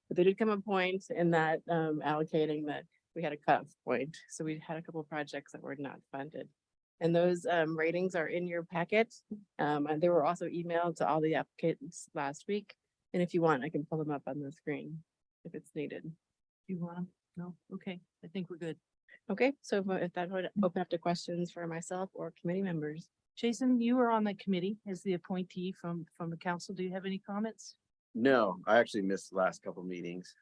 C: But there did come a point in that allocating that we had a cutoff point. So we had a couple of projects that were not funded. And those ratings are in your packet. And they were also emailed to all the applicants last week. And if you want, I can pull them up on the screen if it's needed.
A: You want them? No? Okay, I think we're good.
C: Okay, so if that would open up to questions for myself or committee members.
A: Jason, you were on the committee as the appointee from the council. Do you have any comments?
I: No, I actually missed the last couple meetings.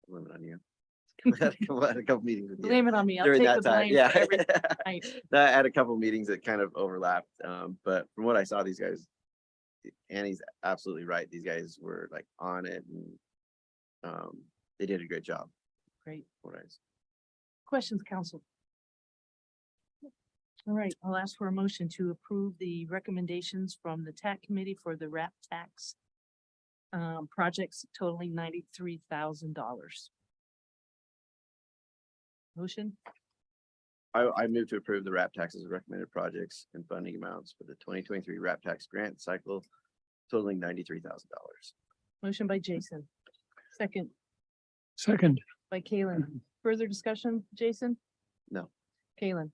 I: Blame it on you. I had a couple meetings with you
A: Blame it on me. I'll
I: during
A: take
I: that
A: the
I: time.
A: blame.
I: Yeah.
A: for everything tonight.
I: I had a couple meetings that kind of overlapped. But from what I saw, these guys, Annie's absolutely right. These guys were like on it, and they did a great job.
A: Great.
I: What I
A: Questions, council? All right, I'll ask for a motion to approve the recommendations from the TAC committee for the RAP tax projects totaling $93,000. Motion,
I: I move to approve the RAP taxes recommended projects and funding amounts for the 2023 RAP tax grant cycle totaling $93,000.
A: motion by Jason. Second
F: Second,
A: by Kalen. Further discussion, Jason?
I: No.
A: Kalen,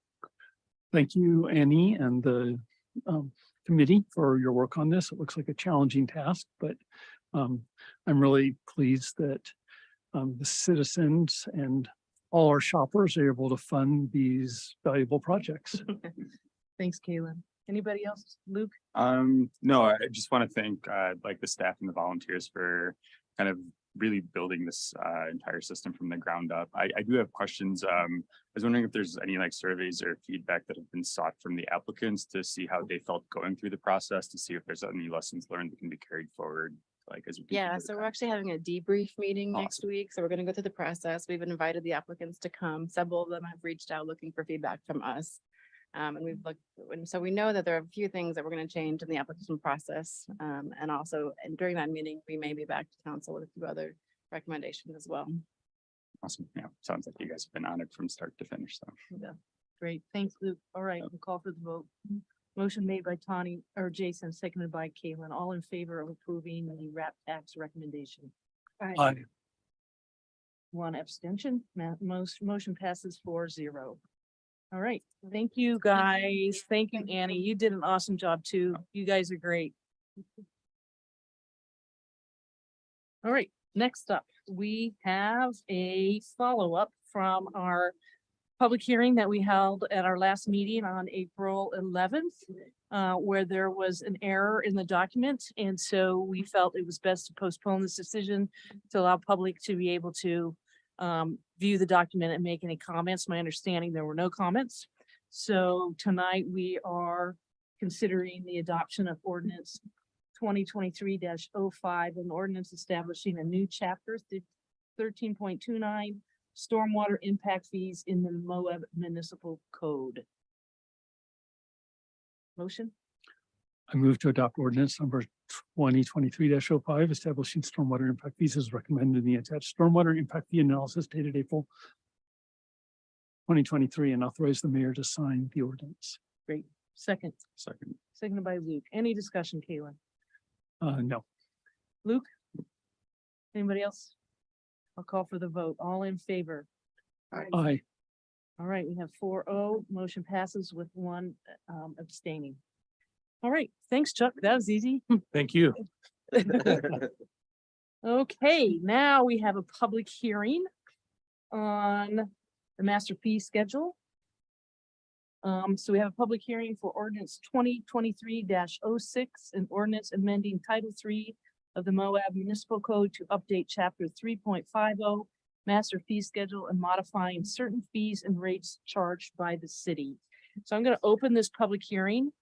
F: thank you, Annie, and the committee for your work on this. It looks like a challenging task, but I'm really pleased that the citizens and all our shoppers are able to fund these valuable projects.
A: thanks, Kalen. Anybody else? Luke?
J: No, I just want to thank like the staff and the volunteers for kind of really building this entire system from the ground up. I do have questions. I was wondering if there's any like surveys or feedback that have been sought from the applicants to see how they felt going through the process, to see if there's any lessons learned that can be carried forward. Like as we
C: Yeah,
J: continue
C: so
J: to
C: we're actually having a debrief meeting next
J: Awesome.
C: week. So we're gonna go through the process. We've invited the applicants to come. Several of them have reached out looking for feedback from us. And we've looked, and so we know that there are a few things that we're gonna change in the application process. And also, and during that meeting, we may be back to council with a few other recommendations as well.
J: Awesome. Yeah, sounds like you guys have been on it from start to finish. So
A: Yeah, great. Thanks, Luke. All right, we'll call for the vote. Motion made by Tawny or Jason, seconded by Caitlin. All in favor of approving the RAP tax recommendation.
F: Aye.
A: One abstention. Motion passes 4-0. All right, thank you, guys. Thank you, Annie. You did an awesome job too. You guys are great. All right, next up, we have a follow-up from our public hearing that we held at our last meeting on April 11th, where there was an error in the document. And so we felt it was best to postpone this decision to allow public to be able to view the document and make any comments. My understanding, there were no comments. So tonight we are considering the adoption of ordinance 2023-05, an ordinance establishing a new chapter 13.29 stormwater impact fees in the Moab Municipal Code. Motion?
F: I move to adopt ordinance number 2023-05, establishing stormwater impact fees as recommended in the attached stormwater impact fee analysis dated April 2023, and authorize the mayor to sign the ordinance.
A: Great. Second,
F: Second.
A: seconded by Luke. Any discussion, Kayla?
F: No.
A: Luke? Anybody else? I'll call for the vote. All in favor?
F: Aye.
A: All right, we have 4-0. Motion passes with one abstaining. All right, thanks, Chuck. That was easy.
H: Thank you.
A: Okay, now we have a public hearing on the master fee schedule. So we have a public hearing for ordinance 2023-06, an ordinance amending Title III of the Moab Municipal Code to update Chapter 3.50 master fee schedule and modifying certain fees and rates charged by the city. So I'm going to open this public hearing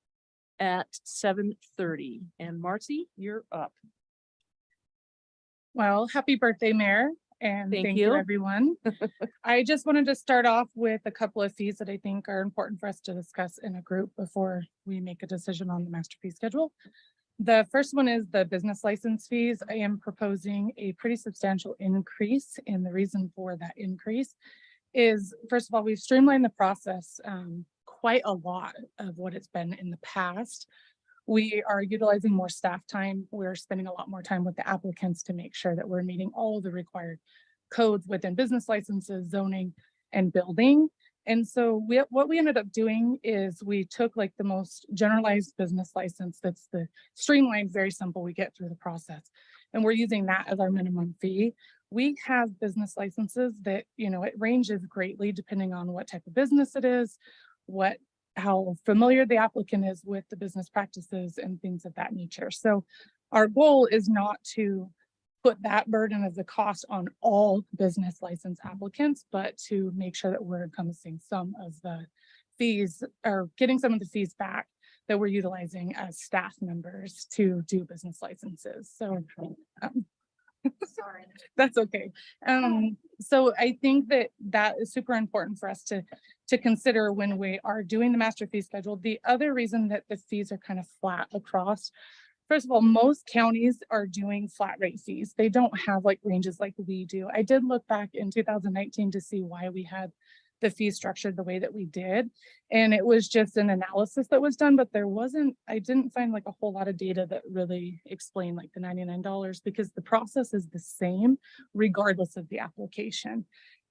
A: at 7:30, and Marcy, you're up.
N: Well, happy birthday, Mayor, and
A: Thank
N: thank
A: you.
N: you, everyone. I just wanted to start off with a couple of fees that I think are important for us to discuss in a group before we make a decision on the master fee schedule. The first one is the business license fees. I am proposing a pretty substantial increase, and the reason for that increase is, first of all, we've streamlined the process quite a lot of what it's been in the past. We are utilizing more staff time. We're spending a lot more time with the applicants to make sure that we're meeting all the required codes within business licenses, zoning, and building. And so what we ended up doing is we took like the most generalized business license that's the streamlined, very simple, we get through the process. And we're using that as our minimum fee. We have business licenses that, you know, it ranges greatly depending on what type of business it is, how familiar the applicant is with the business practices and things of that nature. So our goal is not to put that burden of the cost on all business license applicants, but to make sure that we're encompassing some of the fees or getting some of the fees back that we're utilizing as staff members to do business licenses. So sorry, that's okay. So I think that is super important for us to consider when we are doing the master fee schedule. The other reason that the fees are kind of flat across, first of all, most counties are doing flat rate fees. They don't have like ranges like we do. I did look back in 2019 to see why we had the fee structured the way that we did. And it was just an analysis that was done, but I didn't find like a whole lot of data that really explained like the $99 because the process is the same regardless of the application.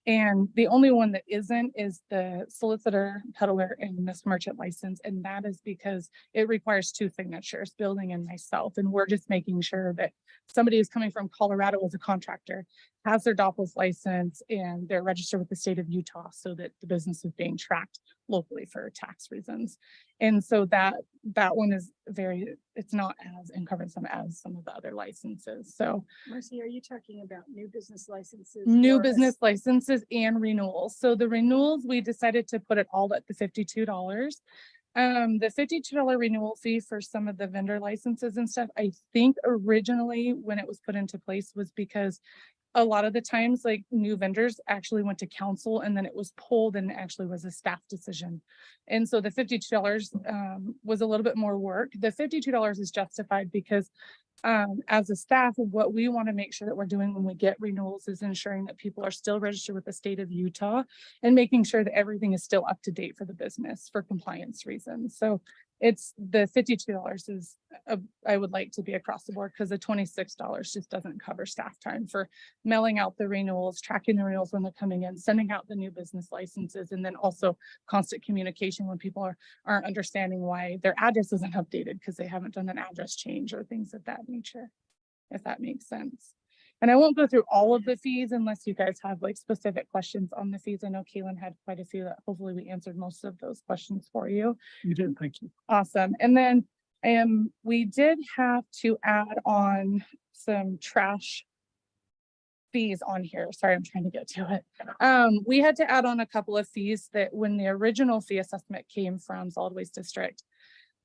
N: And the only one that isn't is the solicitor, peddler, and Miss Merchant license. And that is because it requires 2 signatures, building and myself. And we're just making sure that somebody who's coming from Colorado as a contractor has their Doppels license and they're registered with the state of Utah so that the business is being tracked locally for tax reasons. And so that one is it's not as encumbersome as some of the other licenses. So
O: Marcy, are you talking about new business licenses?
N: new
O: or
N: business licenses and renewals. So the renewals, we decided to put it all at the $52. The $52 renewal fee for some of the vendor licenses and stuff, I think originally when it was put into place was because a lot of the times like new vendors actually went to council and then it was pulled and it actually was a staff decision. And so the $52 was a little bit more work. The $52 is justified because as a staff, what we want to make sure that we're doing when we get renewals is ensuring that people are still registered with the state of Utah and making sure that everything is still up to date for the business for compliance reasons. So it's the $52 is I would like to be across the board because the $26 just doesn't cover staff time for mailing out the renewals, tracking the renewals when they're coming in, sending out the new business licenses, and then also constant communication when people aren't understanding why their address isn't updated because they haven't done an address change or things of that nature, if that makes sense. And I won't go through all of the fees unless you guys have like specific questions on the fees. I know Kaylin had quite a few that hopefully we answered most of those questions for you.
F: You did, thank you.
N: Awesome. And then we did have to add on some trash fees on here. Sorry, I'm trying to get to it. We had to add on a couple of fees that when the original fee assessment came from Solid Waste District,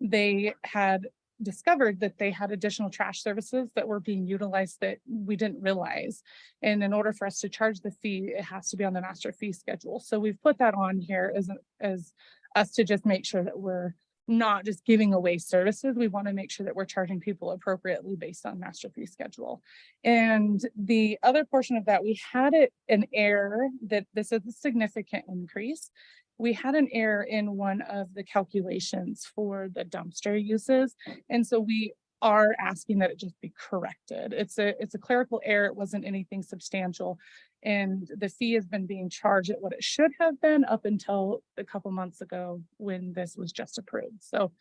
N: they had discovered that they had additional trash services that were being utilized that we didn't realize. And in order for us to charge the fee, it has to be on the master fee schedule. So we've put that on here as us to just make sure that we're not just giving away services. We want to make sure that we're charging people appropriately based on master fee schedule. And the other portion of that, we had an error that this is a significant increase. We had an error in one of the calculations for the dumpster uses. And so we are asking that it just be corrected. It's a clerical error. It wasn't anything substantial. And the fee has been being charged at what it should have been up until a couple months ago when this was just approved. So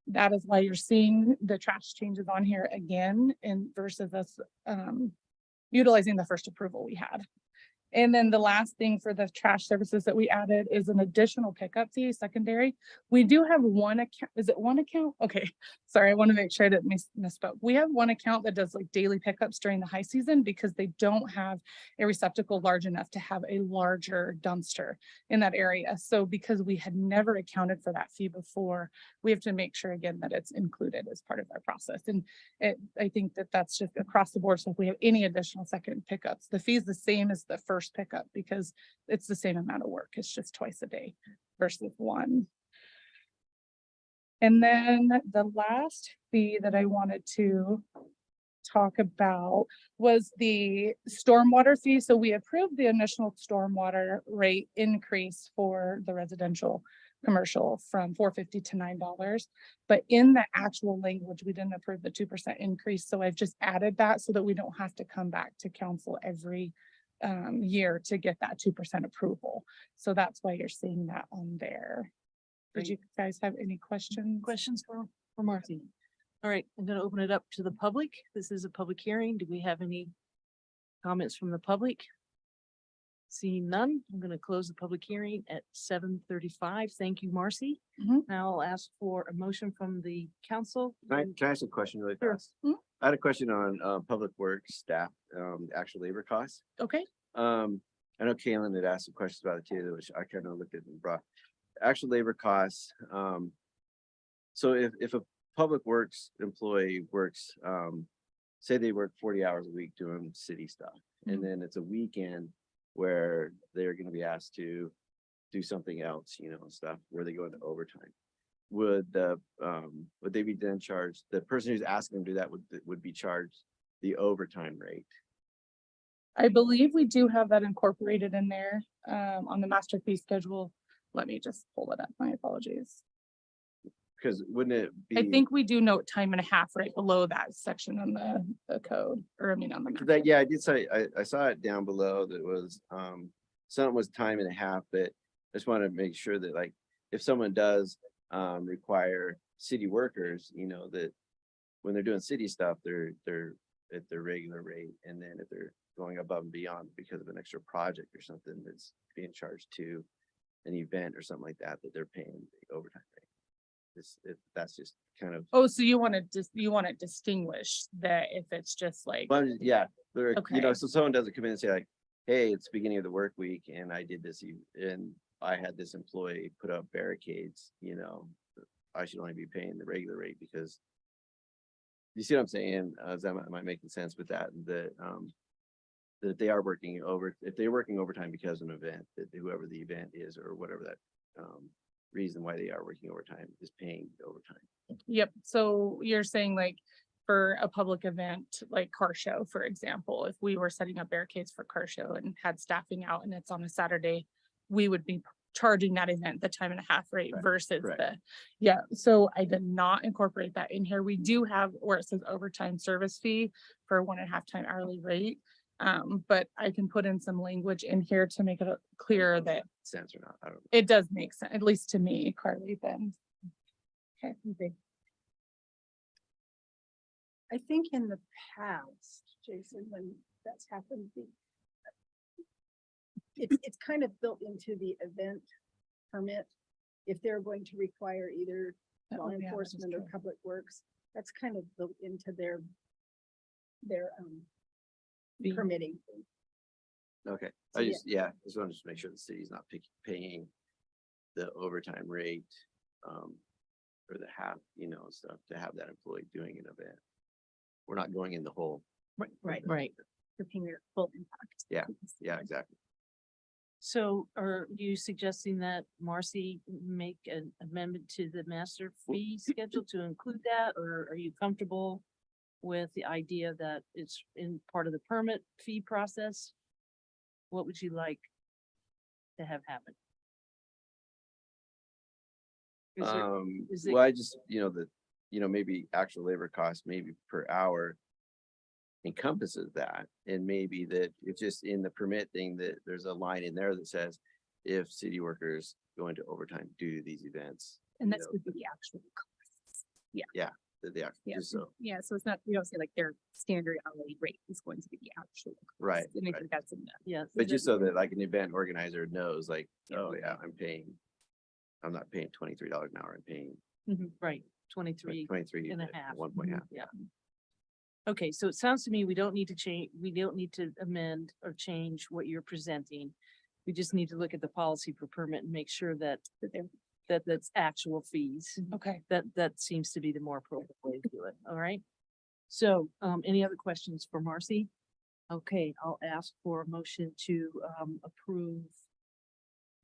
N: that is why you're seeing the trash changes on here again and versus us utilizing the first approval we had. And then the last thing for the trash services that we added is an additional pickup fee, secondary. We do have one account. Is it one account? Okay, sorry, I want to make sure I didn't misspoke. We have one account that does like daily pickups during the high season because they don't have a receptacle large enough to have a larger dumpster in that area. So because we had never accounted for that fee before, we have to make sure again that it's included as part of our process. And I think that that's just across the board. So if we have any additional second pickups, the fee is the same as the first pickup because it's the same amount of work. It's just twice a day versus one. And then the last fee that I wanted to talk about was the stormwater fee. So we approved the initial stormwater rate increase for the residential commercial from $4.50 to $9. But in the actual language, we didn't approve the 2% increase. So I've just added that so that we don't have to come back to council every year to get that 2% approval. So that's why you're seeing that on there. Did you guys have any questions?
A: Questions for Marcy? All right, I'm gonna open it up to the public. This is a public hearing. Do we have any comments from the public? Seeing none, I'm gonna close the public hearing at 7:35. Thank you, Marcy. Now I'll ask for a motion from the council.
I: Can I ask a question really
A: Sure.
I: fast? I had a question on public works staff, actual labor costs.
A: Okay.
I: I know Kaylin had asked some questions about it too, which I kind of looked at and brought. Actual labor costs. So if a public works employee works, say they work 40 hours a week doing city stuff, and then it's a weekend where they're going to be asked to do something else, stuff where they go into overtime. Would they be then charged? The person who's asking them to do that would be charged the overtime rate.
N: I believe we do have that incorporated in there on the master fee schedule. Let me just pull it up. My apologies.
I: Because wouldn't it be?
N: I think we do note time and a half right below that section on the code, or I mean on the.
I: That, yeah, I did say I saw it down below that was something was time and a half, but I just want to make sure that like if someone does require city workers, that when they're doing city stuff, they're at their regular rate, and then if they're going above and beyond because of an extra project or something that's being charged to an event or something like that, that they're paying the overtime rate. That's just kind of.
N: Oh, so you want to distinguish that if it's just like.
I: Well, yeah,
N: Okay.
I: so someone doesn't come in and say like, hey, it's the beginning of the work week and I did this and I had this employee put up barricades, I should only be paying the regular rate because you see what I'm saying? Am I making sense with that? That they are working if they're working overtime because of an event, that whoever the event is or whatever that reason why they are working overtime is paying the overtime.
N: Yep. So you're saying like for a public event, like car show, for example, if we were setting up barricades for car show and had staffing out and it's on a Saturday, we would be charging that event the time and a half rate versus yeah. So I did not incorporate that in here. We do have where it says overtime service fee for 1.5 time hourly rate. But I can put in some language in here to make it clear that
I: sense or not. I don't know.
N: It does make sense, at least to me, Carly, then. Okay.
O: I think in the past, Jason, when that's happened, it's kind of built into the event permit. If they're going to require either law
N: Oh, yeah, that is
O: enforcement or
N: true.
O: public works, that's kind of built into their
A: Fee.
O: permitting.
I: Okay,
O: So,
I: I just, yeah, just wanted to make sure the city's not paying the overtime rate, or the half, stuff to have that employee doing an event. We're not going in the hole.
C: Right.
A: Right.
C: You're paying your full impact.
I: Yeah, yeah, exactly.
A: So are you suggesting that Marcy make an amendment to the master fee schedule to include that, or are you comfortable with the idea that it's in part of the permit fee process? What would you like to have happen? Is there- is it-
I: Well, I just, maybe actual labor costs, maybe per hour encompasses that. And maybe that it's just in the permit thing that there's a line in there that says, if city workers go into overtime due to these events.
C: And that's would be the actual costs.
I: That they actually,
C: Yeah.
I: just so,
C: Yeah, so it's not, we don't say like their standard hourly rate is going to be the actual. cost.
I: right.
C: And I
I: right.
C: think that's in that.
A: Yeah.
I: But just so that like an event organizer knows like, oh yeah, I'm not paying $23 an hour, I'm paying
A: Right, 23
I: 23
A: and a
I: at
A: half.
I: 1.5.
A: Yeah. Okay, so it sounds to me, we don't need to change, we don't need to amend or change what you're presenting. We just need to look at the policy for permit and make sure that that's actual fees.
N: Okay.
A: That seems to be the more appropriate way to do it. All right. So, any other questions for Marcy? Okay, I'll ask for a motion to, approve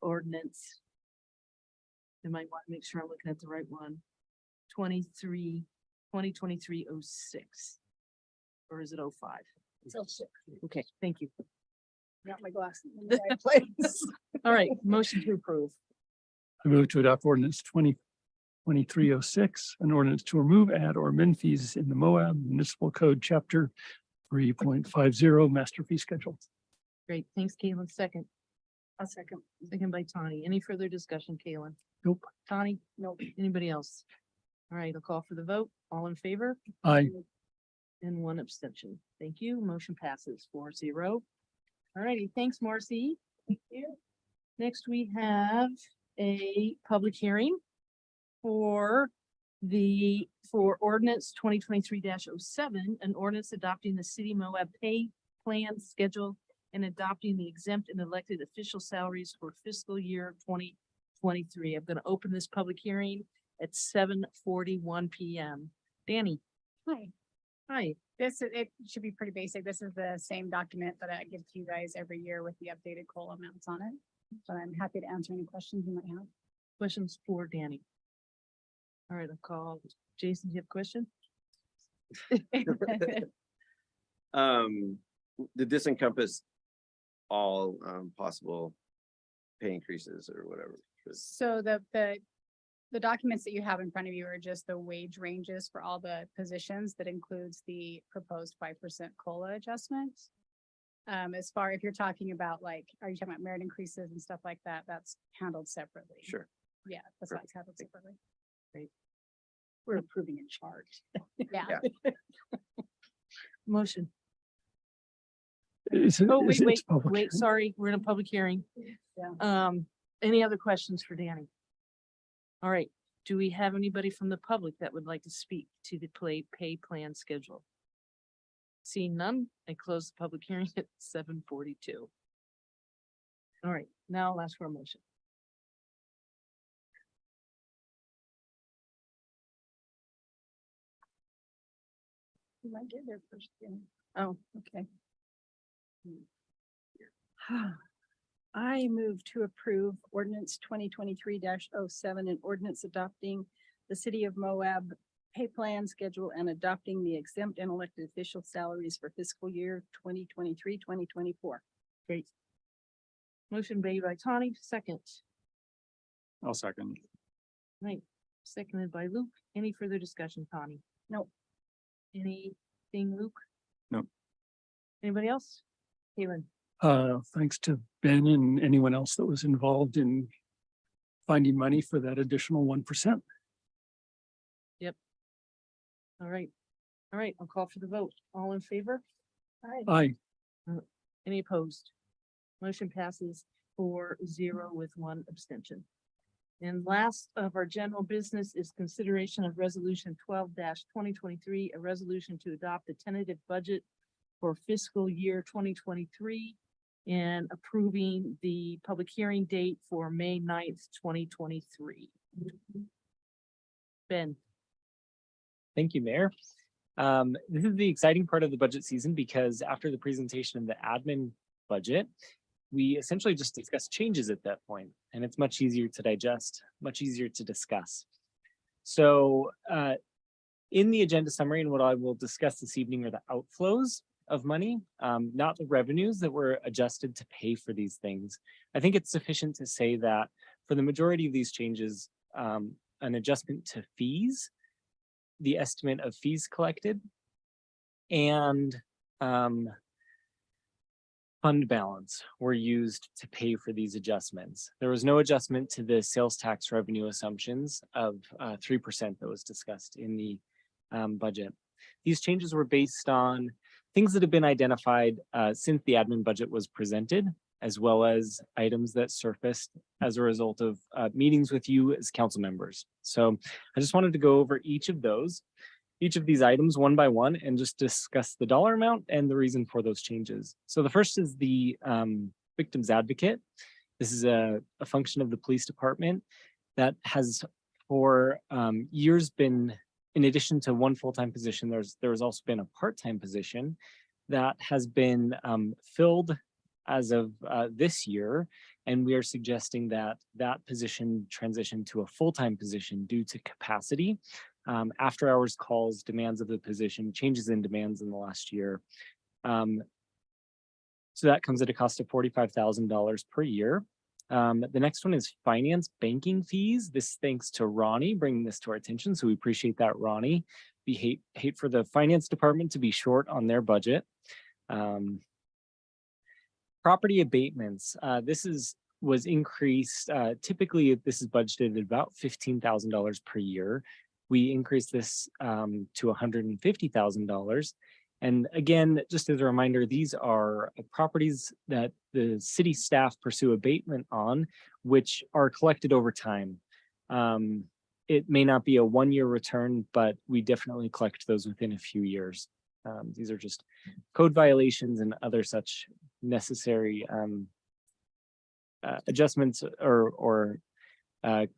A: ordinance. I might want to make sure I'm looking at the right one. 2023-06. Or is it 05?
O: So sick.
A: Okay, thank you.
O: Got my glasses in the right place.
A: All right, motion to approve.
F: I move to adopt ordinance 2023-06, an ordinance to remove, add, or amend fees in the Moab Municipal Code, Chapter 3.50, Master Fee Schedule.
A: Great, thanks, Caitlin. Second.
O: A second.
A: Second by Tani. Any further discussion, Caitlin?
F: Nope.
A: Tani?
O: Nope.
A: Anybody else? All right, I'll call for the vote. All in favor?
F: Aye.
A: And one abstention. Thank you. Motion passes 4-0. All righty, thanks, Marcy. Thank you. Next, we have a public hearing for ordinance 2023-07, an ordinance adopting the city Moab pay plan schedule and adopting the exempt and elected official salaries for fiscal year 2023. I'm going to open this public hearing at 7:41 PM. Danny.
P: Hi,
A: Hi.
P: it should be pretty basic. This is the same document that I give to you guys every year with the updated COLA amounts on it. But I'm happy to answer any questions you might have.
A: Questions for Danny? All right, I'll call Jason. Do you have a question?
I: Did this encompass all possible pay increases or whatever?
P: So the documents that you have in front of you are just the wage ranges for all the positions. That includes the proposed 5% COLA adjustment. As far if you're talking about like, are you talking about merit increases and stuff like that? That's handled separately.
I: Sure.
P: Yeah, that's why it's handled separately.
O: We're approving in charge.
P: Yeah.
A: Motion.
F: Is it-
A: Oh,
F: is
A: wait,
F: it
A: wait,
F: public
A: wait,
F: hearing?
A: sorry, we're in a public hearing. Any other questions for Danny? All right, do we have anybody from the public that would like to speak to the pay plan schedule? Seeing none, I close the public hearing at 7:42. All right, now I'll ask for a motion.
O: You might get there first.
A: Oh,
O: Okay. I move to approve ordinance 2023-07, an ordinance adopting the city of Moab pay plan schedule and adopting the exempt and elected official salaries for fiscal year 2023-2024.
A: great. Motion made by Tani, second.
J: I'll second.
A: Right, seconded by Luke. Any further discussion, Tani?
O: Nope.
A: Anything, Luke?
J: Nope.
A: Anybody else? Caitlin?
F: Thanks to Ben and anyone else that was involved in finding money for that additional 1%.
A: All right. All right, I'll call for the vote. All in favor?
F: Aye.
A: Any opposed? Motion passes 4-0 with one abstention. And last of our general business is consideration of resolution 12-2023, a resolution to adopt the tentative budget for fiscal year 2023 and approving the public hearing date for May 9th, 2023. Ben.
Q: Thank you, Mayor. This is the exciting part of the budget season because after the presentation of the admin budget, we essentially just discuss changes at that point, and it's much easier to digest, much easier to discuss. So in the agenda summary, and what I will discuss this evening are the outflows of money, not the revenues that were adjusted to pay for these things. I think it's sufficient to say that for the majority of these changes, an adjustment to fees, the estimate of fees collected, and fund balance were used to pay for these adjustments. There was no adjustment to the sales tax revenue assumptions of 3% that was discussed in the budget. These changes were based on things that have been identified since the admin budget was presented, as well as items that surfaced as a result of meetings with you as council members. So I just wanted to go over each of these items one by one and just discuss the dollar amount and the reason for those changes. So the first is the victims advocate. This is a function of the police department that has for years been, in addition to one full-time position, there has also been a part-time position that has been filled as of this year, and we are suggesting that that position transition to a full-time position due to capacity, after hours calls, demands of the position, changes in demands in the last year. So that comes at a cost of $45,000 per year. The next one is finance banking fees. This thanks to Ronnie bringing this to our attention. So we appreciate that, Ronnie. We hate for the finance department to be short on their budget. Property abatements. This was increased. Typically, this is budgeted at about $15,000 per year. We increased this to $150,000. And again, just as a reminder, these are properties that the city staff pursue abatement on, which are collected over time. It may not be a one-year return, but we definitely collect those within a few years. These are just code violations and other such necessary adjustments or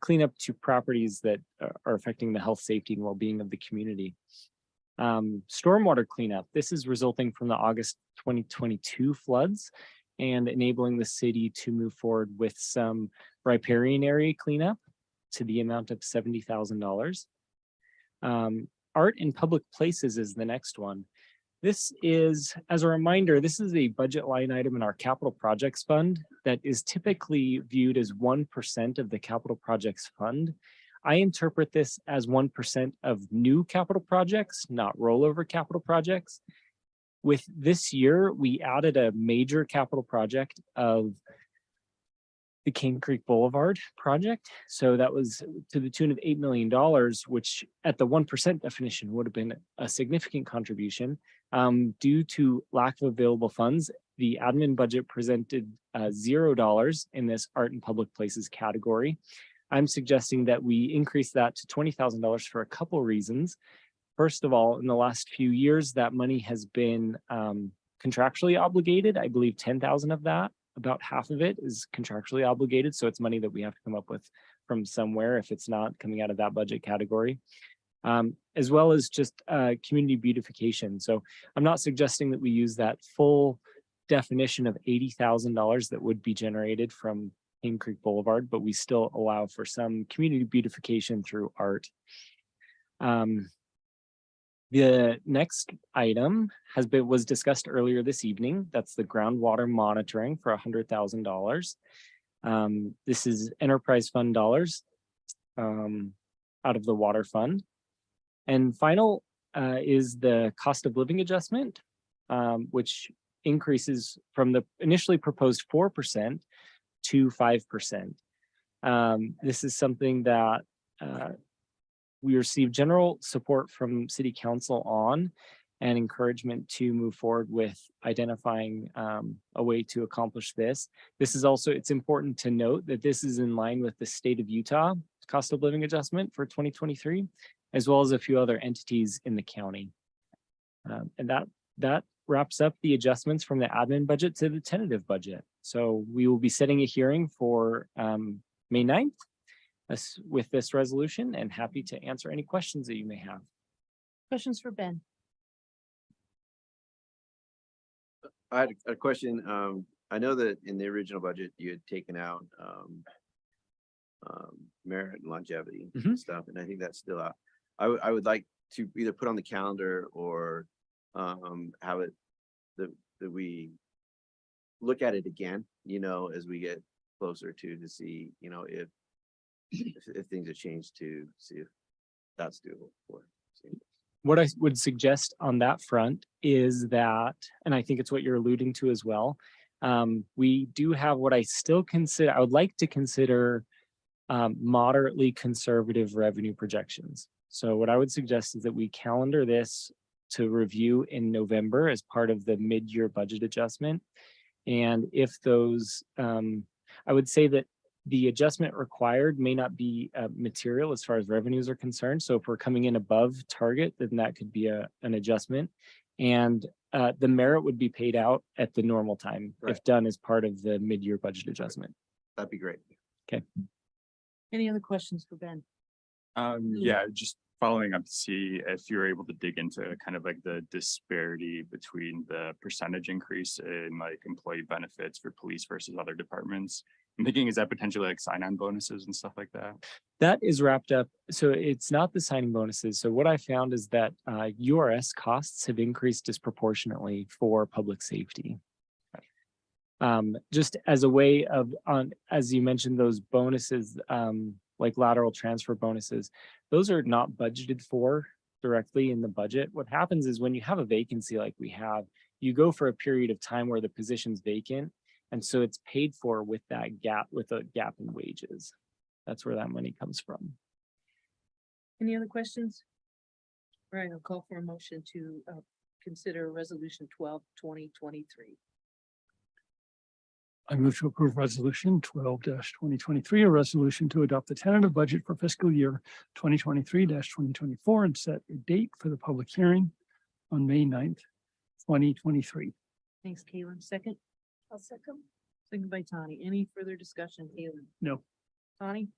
Q: cleanup to properties that are affecting the health, safety, and well-being of the community. Stormwater cleanup. This is resulting from the August 2022 floods and enabling the city to move forward with some riparian area cleanup to the amount of $70,000. Art in public places is the next one. This is, as a reminder, this is a budget line item in our capital projects fund that is typically viewed as 1% of the capital projects fund. I interpret this as 1% of new capital projects, not rollover capital projects. With this year, we added a major capital project of the Cane Creek Boulevard project. So that was to the tune of $8 million, which at the 1% definition would have been a significant contribution. Due to lack of available funds, the admin budget presented $0 in this art and public places category. I'm suggesting that we increase that to $20,000 for a couple reasons. First of all, in the last few years, that money has been contractually obligated. I believe 10,000 of that, about half of it is contractually obligated. So it's money that we have to come up with from somewhere if it's not coming out of that budget category. As well as just community beautification. So I'm not suggesting that we use that full definition of $80,000 that would be generated from Cane Creek Boulevard, but we still allow for some community beautification through art. The next item was discussed earlier this evening. That's the groundwater monitoring for $100,000. This is enterprise fund dollars out of the water fund. And final is the cost of living adjustment, which increases from the initially proposed 4% to 5%. This is something that we received general support from City Council on and encouragement to move forward with identifying a way to accomplish this. This is also, it's important to note that this is in line with the state of Utah cost of living adjustment for 2023, as well as a few other entities in the county. And that wraps up the adjustments from the admin budget to the tentative budget. So we will be setting a hearing for May 9th with this resolution, and happy to answer any questions that you may have.
A: Questions for Ben?
I: I had a question. I know that in the original budget, you had taken out merit and longevity and stuff, and I think that's still out. I would like to either put on the calendar or have it that we look at it again, you know, as we get closer to see, you know, if things have changed, to see if that's doable for.
Q: What I would suggest on that front is that, and I think it's what you're alluding to as well, we do have what I still consider, I would like to consider moderately conservative revenue projections. So what I would suggest is that we calendar this to review in November as part of the mid-year budget adjustment. And if those, I would say that the adjustment required may not be material as far as revenues are concerned. So if we're coming in above target, then that could be an adjustment. And the merit would be paid out at the normal time, if done as part of the mid-year budget adjustment.
I: That'd be great.
Q: Okay.
A: Any other questions for Ben?
J: Yeah, just following up to see if you're able to dig into kind of like the disparity between the percentage increase in like employee benefits for police versus other departments. I'm thinking, is that potentially like sign-on bonuses and stuff like that?
Q: That is wrapped up. So it's not the signing bonuses. So what I found is that URS costs have increased disproportionately for public safety. Just as a way of, as you mentioned, those bonuses, like lateral transfer bonuses, those are not budgeted for directly in the budget. What happens is when you have a vacancy like we have, you go for a period of time where the position's vacant. And so it's paid for with that gap, with a gap in wages. That's where that money comes from.
A: Any other questions? All right, I'll call for a motion to consider resolution 12, 2023.
F: I move to approve resolution 12-2023, a resolution to adopt the tentative budget for fiscal year 2023-2024 and set a date for the public hearing on May 9th, 2023.
A: Thanks, Caitlin. Second?
O: I'll second.
A: Second by Tani. Any further discussion, Caitlin?
F: No.
A: Tani?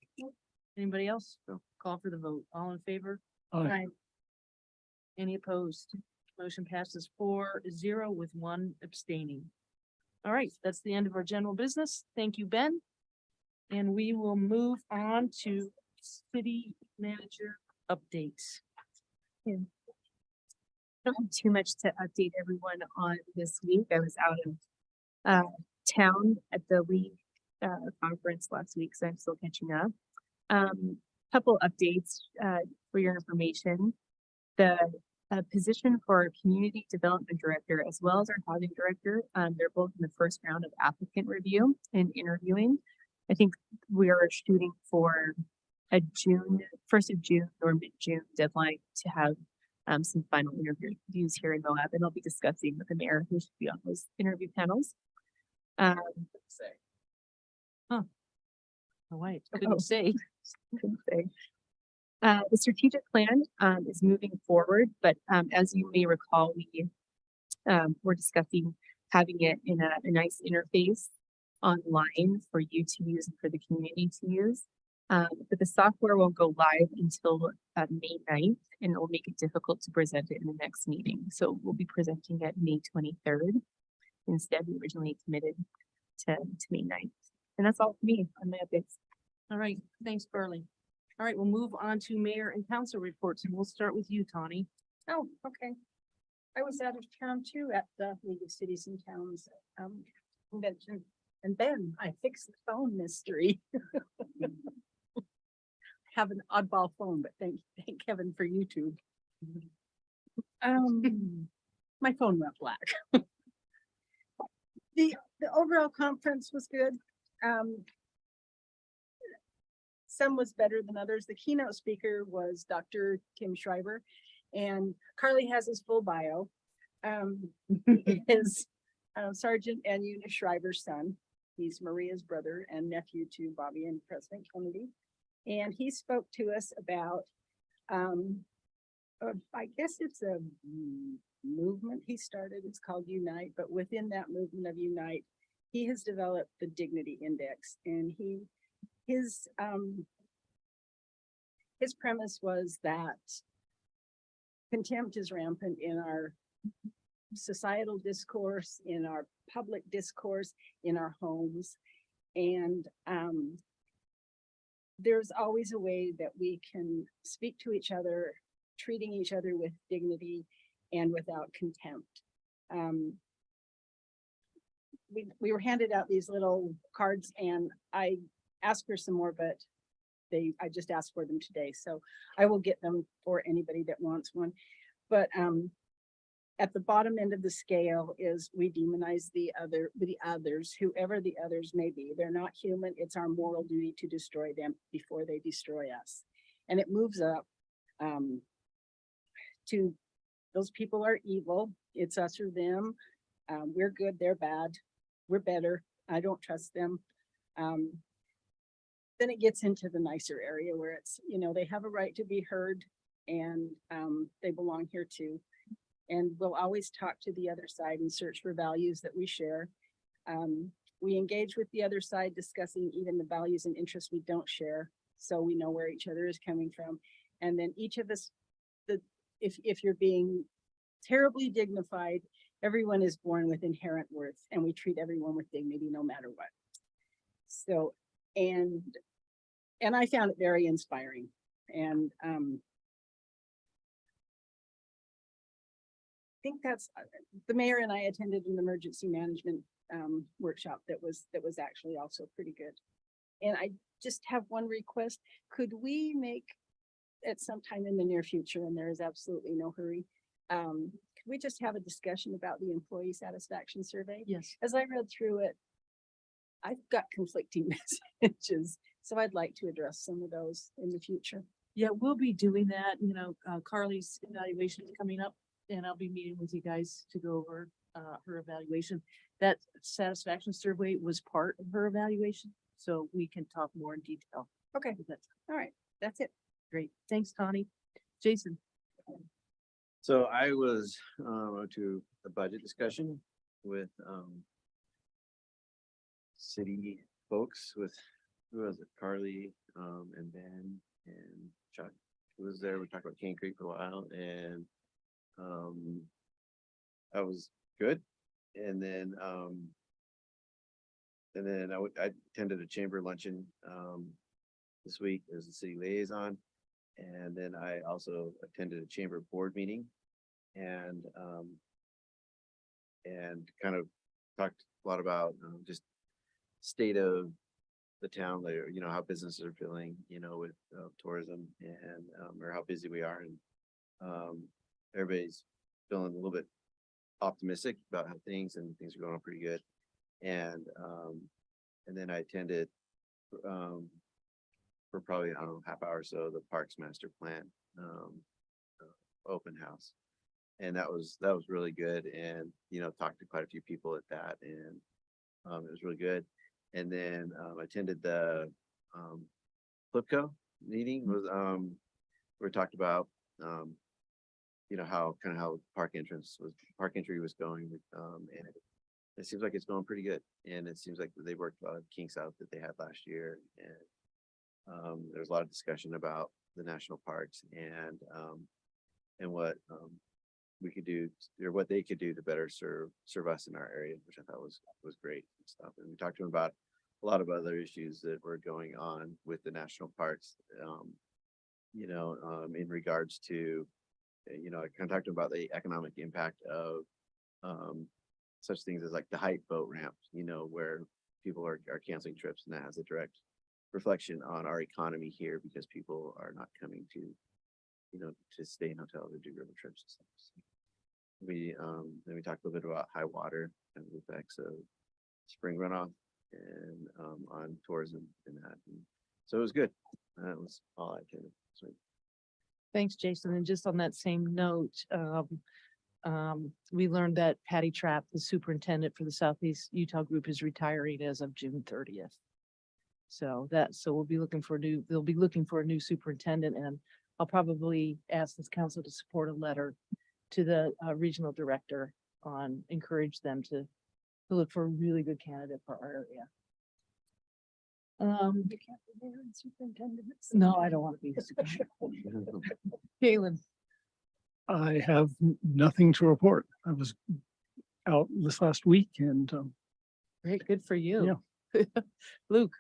A: Anybody else? No. Call for the vote. All in favor?
F: Aye.
A: Any opposed? Motion passes 4-0 with 1 abstaining. All right, that's the end of our general business. Thank you, Ben. And we will move on to city manager updates.
C: I don't have too much to update everyone on this week. I was out of town at the league conference last week, so I'm still catching up. Couple updates for your information. The position for community development director as well as our housing director, they're both in the first round of applicant review and interviewing. I think we are shooting for a 1st of June or mid-June deadline to have some final interviews here in Moab, and I'll be discussing with the mayor who should be on those interview panels.
A: Oh wait, couldn't say.
C: Couldn't say. The strategic plan is moving forward, but as you may recall, we were discussing having it in a nice interface online for you to use and for the community to use. But the software won't go live until May 9th, and it will make it difficult to present it in the next meeting. So we'll be presenting at May 23rd. Instead, we originally committed to May 9th. And that's all for me on my updates.
A: All right, thanks, Burley. All right, we'll move on to mayor and council reports, and we'll start with you, Tani.
O: Oh, okay. I was out of town too at the League of Cities and Towns convention. And then I fixed the phone mystery. Have an oddball phone, but thank Kevin for YouTube. My phone went black. The overall conference was good. some was better than others. The keynote speaker was Dr. Tim Schreiber, and Carly has his full bio. He is Sergeant and Eunice Schreiber's son. He's Maria's brother and nephew to Bobby and President Kennedy. And he spoke to us about, I guess it's a movement he started. It's called Unite, but within that movement of Unite, he has developed the Dignity Index, and his premise was that contempt is rampant in our societal discourse, in our public discourse, in our homes. And there's always a way that we can speak to each other, treating each other with dignity and without contempt. We were handed out these little cards, and I asked for some more, but I just asked for them today. So I will get them for anybody that wants one. But at the bottom end of the scale is we demonize the others, whoever the others may be. They're not human. It's our moral duty to destroy them before they destroy us. And it moves up to those people are evil. It's us or them. We're good, they're bad. We're better. I don't trust them. Then it gets into the nicer area where it's, they have a right to be heard, and they belong here too. And we'll always talk to the other side and search for values that we share. We engage with the other side, discussing even the values and interests we don't share, so we know where each other is coming from. And then each of us, if you're being terribly dignified, everyone is born with inherent worth, and we treat everyone with dignity no matter what. So, and I found it very inspiring. And I think that's, the mayor and I attended an emergency management workshop that was actually also pretty good. And I just have one request. Could we make, at some time in the near future, and there is absolutely no hurry, could we just have a discussion about the employee satisfaction survey?
A: Yes.
O: As I read through it, I've got conflicting messages, so I'd like to address some of those in the future.
A: Yeah, we'll be doing that. Carly's evaluation is coming up, and I'll be meeting with you guys to go over her evaluation. That satisfaction survey was part of her evaluation, so we can talk more in detail.
O: Okay, all right, that's it.
A: Great. Thanks, Connie. Jason.
I: So I was to a budget discussion with city folks, with, who was it, Carly and Ben and Chuck, who was there. We talked about Cane Creek for a while, and that was good. And then I attended a chamber luncheon this week as a city liaison. And then I also attended a chamber board meeting, and kind of talked a lot about just state of the town, how businesses are feeling, with tourism, and or how busy we are, and everybody's feeling a little bit optimistic about how things are going on pretty good. And then I attended for probably, I don't know, half hour or so, the Parks Master Plan open house. And that was really good. And, talked to quite a few people at that, and it was really good. And then I attended the Flipco meeting. Was we talked about how park entry was going, and it seems like it's going pretty good. And it seems like they worked a lot of kinks out that they had last year. And there's a lot of discussion about the national parks and what we could do, or what they could do to better serve us in our area, which I thought was great and stuff. And we talked to them about a lot of other issues that were going on with the national parks, in regards to, I kind of talked about the economic impact of such things as like the Hype boat ramp, where people are canceling trips, and that has a direct reflection on our economy here, because people are not coming to, to stay in hotels or do river trips and stuff. So then we talked a little bit about high water and the effects of spring runoff and on tourism and that. And So it was good. That was all I attended. So
R: Thanks, Jason. And just on that same note, we learned that Patty Trapp, the superintendent for the Southeast Utah group, is retiring as of June 30th. So we'll be looking for they'll be looking for a new superintendent, and I'll probably ask this council to support a letter to the regional director encourage them to look for a really good candidate for our area.
O: You can't be mayor and superintendent.
R: No, I don't want to be the superintendent. Galen.
F: I have nothing to report. I was out this last week and
R: Great, good for you. Luke.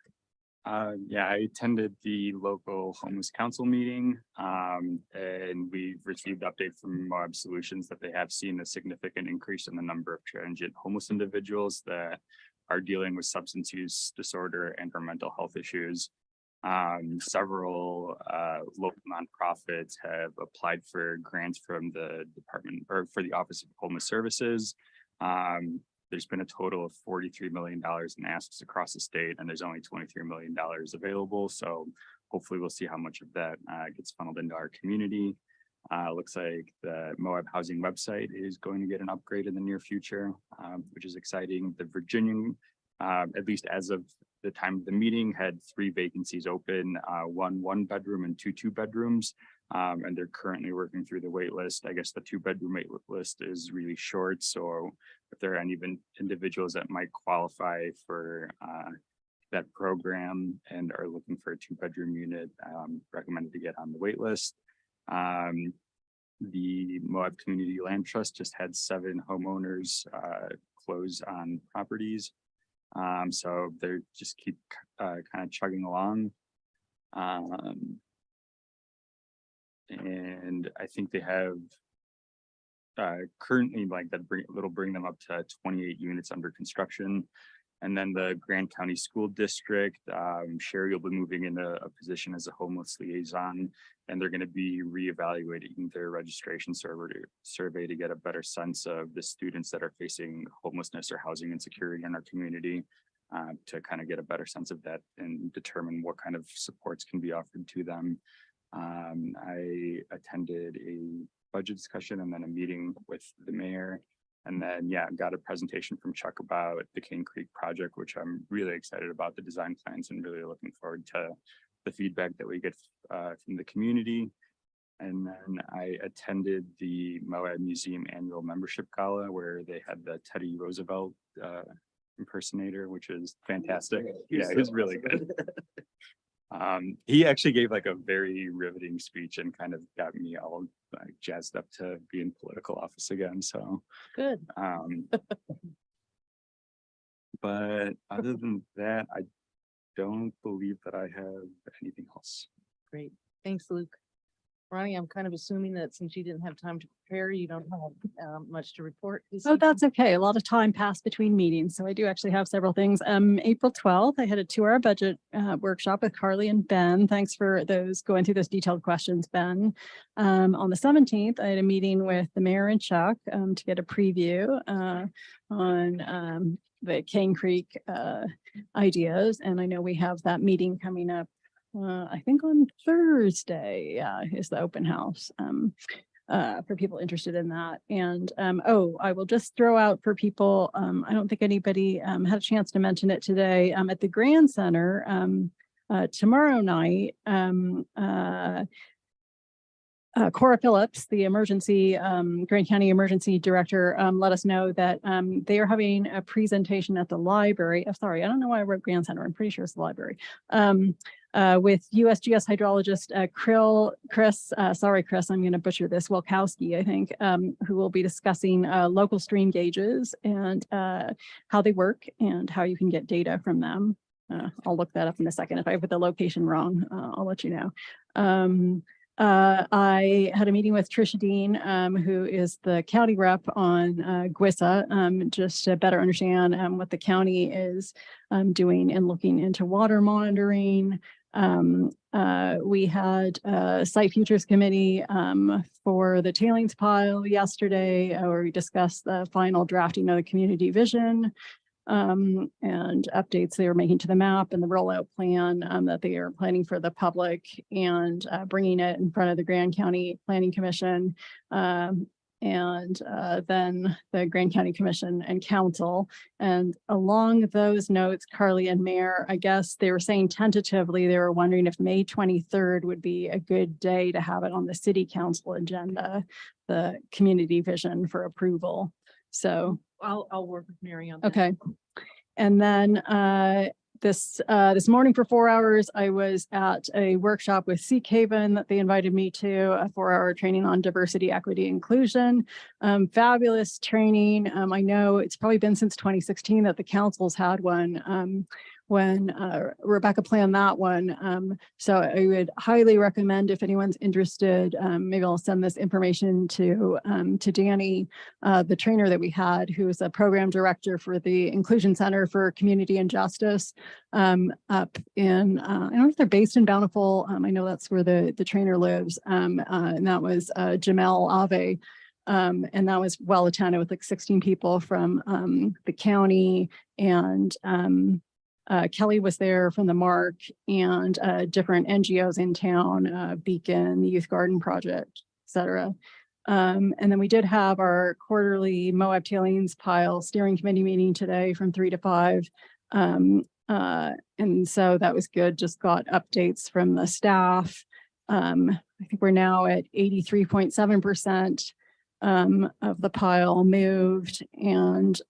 J: Yeah, I attended the local homeless council meeting, and we received update from Moab Solutions that they have seen a significant increase in the number of transient homeless individuals that are dealing with substance use disorder and or mental health issues. Several local nonprofits have applied for grants from the department or for the Office of Homeless Services. There's been a total of $43 million in asks across the state, and there's only $23 million available. So hopefully we'll see how much of that gets funneled into our community. Looks like the Moab Housing website is going to get an upgrade in the near future, which is exciting. The Virginian, at least as of the time of the meeting, had 3 vacancies open, 1 bedroom and 2 2-bedrooms. And they're currently working through the wait list. I guess the 2-bedroom wait list is really short. So if there are any individuals that might qualify for that program and are looking for a 2-bedroom unit, recommended to get on the wait list. The Moab Community Land Trust just had 7 homeowners close on properties. So they're just keep kind of chugging along. And I think they have currently it'll bring them up to 28 units under construction. And then the Grand County School District, Sherry will be moving into a position as a homeless liaison, and they're going to be reevaluating their registration survey to get a better sense of the students that are facing homelessness or housing insecurity in our community, to kind of get a better sense of that and determine what kind of supports can be offered to them. I attended a budget discussion and then a meeting with the mayor, and then got a presentation from Chuck about the Cane Creek project, which I'm really excited about the design plans and really looking forward to the feedback that we get from the community. And then I attended the Moab Museum annual membership gala where they had the Teddy Roosevelt impersonator, which is fantastic. Yeah, it was really good. He actually gave like a very riveting speech and kind of got me all jazzed up to be in political office again. So
R: good.
J: But other than that, I don't believe that I have anything else.
R: Great. Thanks, Luke. Ronnie, I'm kind of assuming that since you didn't have time to prepare, you don't have much to report.
E: Oh, that's okay. A lot of time passed between meetings. So I do actually have several things. April 12th, I had a 2-hour budget workshop with Carly and Ben. Thanks for going through those detailed questions, Ben. On the 17th, I had a meeting with the mayor and Chuck to get a preview on the Cane Creek ideas. And I know we have that meeting coming up. I think on Thursday is the open house for people interested in that. And I will just throw out for people, I don't think anybody had a chance to mention it today, at the Grand Center tomorrow night, Cora Phillips, the emergency Grand County emergency director, let us know that they are having a presentation at the library. Oh, sorry, I don't know why I wrote Grand Center. I'm pretty sure it's the library. With USGS hydrologist Chris, I'm going to butcher this, Wilkowski, I think, who will be discussing local stream gauges and how they work and how you can get data from them. I'll look that up in a second. If I put the location wrong, I'll let you know. I had a meeting with Trisha Dean, who is the county rep on GWISA, just to better understand what the county is doing and looking into water monitoring. We had a site futures committee for the tailings pile yesterday, where we discussed the final drafting of the community vision. and updates they were making to the map and the rollout plan that they are planning for the public, and bringing it in front of the Grand County Planning Commission. And then the Grand County Commission and Council. And along those notes, Carly and Mayor, I guess they were saying tentatively, they were wondering if May 23rd would be a good day to have it on the city council agenda, the community vision for approval. So
R: I'll work with Mary on that.
E: okay. And then this morning for 4 hours, I was at a workshop with Seek Haven that they invited me to, a 4-hour training on diversity, equity, inclusion. Fabulous training. I know it's probably been since 2016 that the council's had one. When Rebecca planned that one. So I would highly recommend, if anyone's interested, maybe I'll send this information to Danny, the trainer that we had, who is a program director for the Inclusion Center for Community and Justice up in, I don't know if they're based in Bountiful. I know that's where the trainer lives. And that was Jamel Ave. And that was well attended with like 16 people from the county, and Kelly was there from the Mark, and different NGOs in town, Beacon, the Youth Garden Project, et cetera. And then we did have our quarterly Moab Tailings Pile Steering Committee meeting today from 3 to 5. And so that was good, just got updates from the staff. I think we're now at 83.7% of the pile moved, and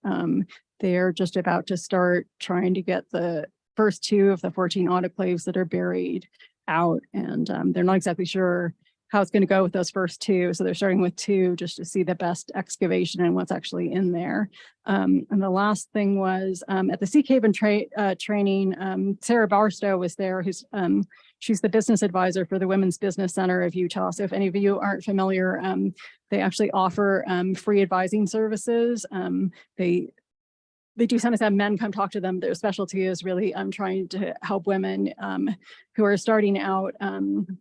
E: they're just about to start trying to get the first 2 of the 14 autoclaves that are buried out. And they're not exactly sure how it's going to go with those first 2. So they're starting with 2 just to see the best excavation and what's actually in there. And the last thing was at the Seek Haven training, Sarah Barstow was there, who's she's the business advisor for the Women's Business Center of Utah. So if any of you aren't familiar, they actually offer free advising services. They do sometimes have men come talk to them. Their specialty is really trying to help women who are starting out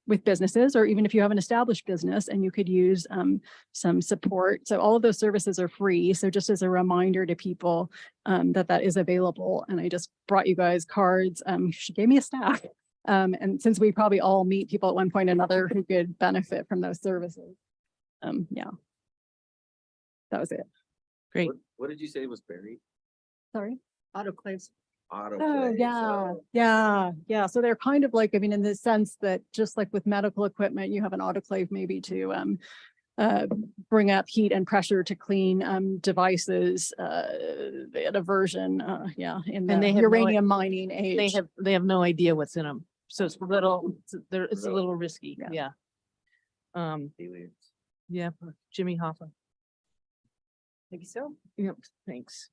E: with businesses, or even if you have an established business and you could use some support. So all of those services are free. So just as a reminder to people that is available. And I just brought you guys cards. She gave me a stack. And since we probably all meet people at one point or another who could benefit from those services. Yeah, that was it.
R: Great.
I: What did you say was buried?
E: Sorry.
O: Autoclaves.
E: Oh, yeah. So they're kind of like, I mean, in the sense that just like with medical equipment, you have an autoclave maybe to bring up heat and pressure to clean devices. They had a version, in the
R: And they have
E: uranium mining age.
R: They have no idea what's in them. So it's a little, it's a little risky. Yeah. Yeah, Jimmy Hoffa.
O: Maybe so.
R: Yep, thanks.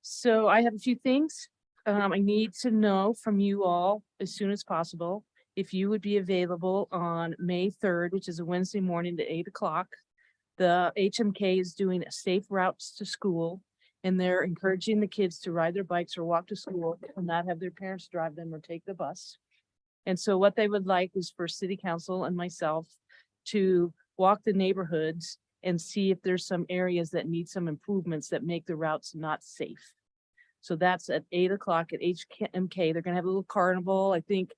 R: So I have a few things. I need to know from you all as soon as possible if you would be available on May 3rd, which is a Wednesday morning at 8 o'clock. The HMK is doing safe routes to school, and they're encouraging the kids to ride their bikes or walk to school and not have their parents drive them or take the bus. And so what they would like is for city council and myself to walk the neighborhoods and see if there's some areas that need some improvements that make the routes not safe. So that's at 8 o'clock at HMK. They're gonna have a little carnival. I think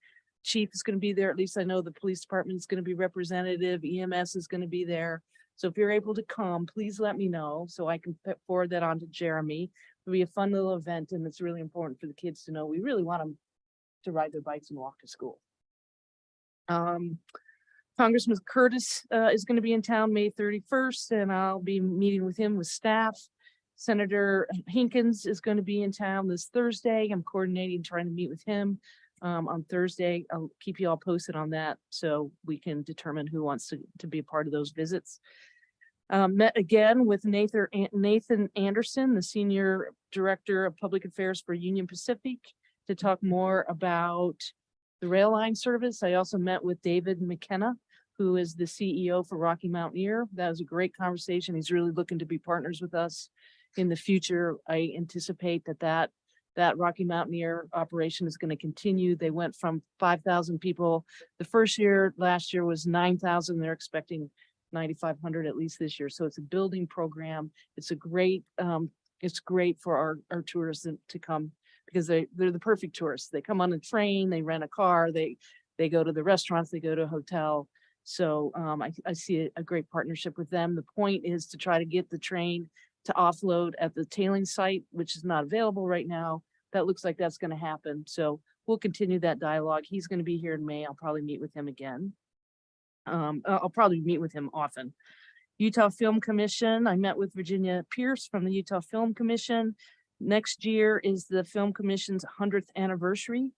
R: chief is gonna be there. At least I know the police department is gonna be representative. EMS is gonna be there. So if you're able to come, please let me know so I can forward that on to Jeremy. It'll be a fun little event, and it's really important for the kids to know we really want them to ride their bikes and walk to school. Congressman Curtis is going to be in town May 31st, and I'll be meeting with him with staff. Senator Hinkins is going to be in town this Thursday. I'm coordinating, trying to meet with him on Thursday. I'll keep you all posted on that so we can determine who wants to be a part of those visits. Met again with Nathan Anderson, the Senior Director of Public Affairs for Union Pacific, to talk more about the rail line service. I also met with David McKenna, who is the CEO for Rocky Mountaineer. That was a great conversation. He's really looking to be partners with us in the future. I anticipate that Rocky Mountaineer operation is going to continue. They went from 5,000 people the first year. Last year was 9,000. They're expecting 9,500 at least this year. So it's a building program. It's a great, going it's great for our tourists to come because they're the perfect tourists. They come on a train, they rent a car, they go to the restaurants, they go to a hotel. So I see a great partnership with them. The point is to try to get the train to offload at the tailing site, which is not available right now. That looks like that's going to happen. So we'll continue that dialogue. He's going to be here in May. I'll probably meet with him again. I'll probably meet with him often. Utah Film Commission. I met with Virginia Pierce from the Utah Film Commission. Next year is the Film Commission's 100th anniversary.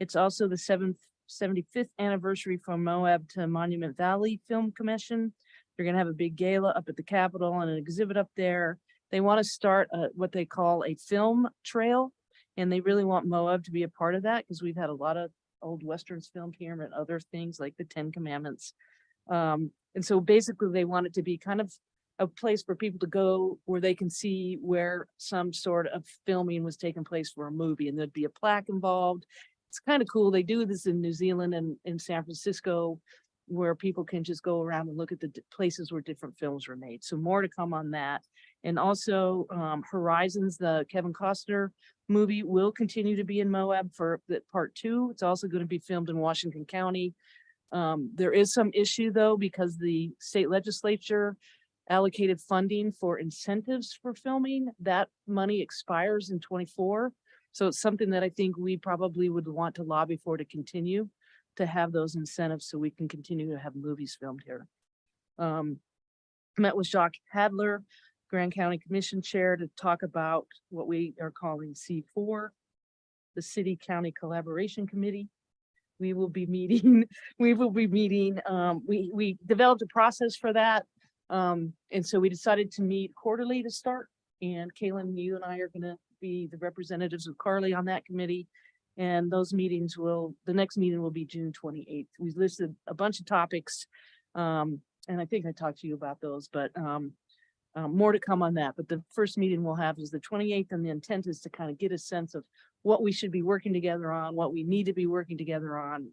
R: It's also the 75th anniversary from Moab to Monument Valley Film Commission. They're going to have a big gala up at the Capitol and an exhibit up there. They want to start what they call a film trail, and they really want Moab to be a part of that because we've had a lot of old Westerns filmed here and other things like the 10 Commandments. And so basically they want it to be kind of a place for people to go where they can see where some sort of filming was taking place for a movie, and there'd be a plaque involved. It's kind of cool. They do this in New Zealand and in San Francisco, where people can just go around and look at the places where different films were made. So more to come on that. And also Horizons, the Kevin Costner movie, will continue to be in Moab for the part 2. It's also going to be filmed in Washington County. There is some issue though, because the state legislature allocated funding for incentives for filming. That money expires in 24. So it's something that I think we probably would want to lobby for to continue to have those incentives so we can continue to have movies filmed here. Met with Jacques Hadler, Grand County Commission Chair, to talk about what we are calling C4, the City County Collaboration Committee. We will be meeting, we developed a process for that. And so we decided to meet quarterly to start. And Kaylin, you and I are going to be the representatives of Carly on that committee. And those meetings the next meeting will be June 28th. We listed a bunch of topics. And I think I talked to you about those, but more to come on that. But the first meeting we'll have is the 28th. And the intent is to kind of get a sense of what we should be working together on, what we need to be working together on,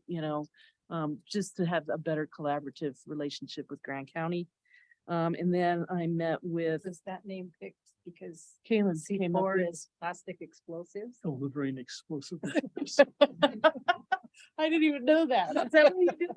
R: just to have a better collaborative relationship with Grand County. And then I met with
O: Is that name picked because
R: Kaylin came up
O: C4
R: with.
O: is plastic explosives?
F: Delivering explosive.
R: I didn't even know that. Is that why you did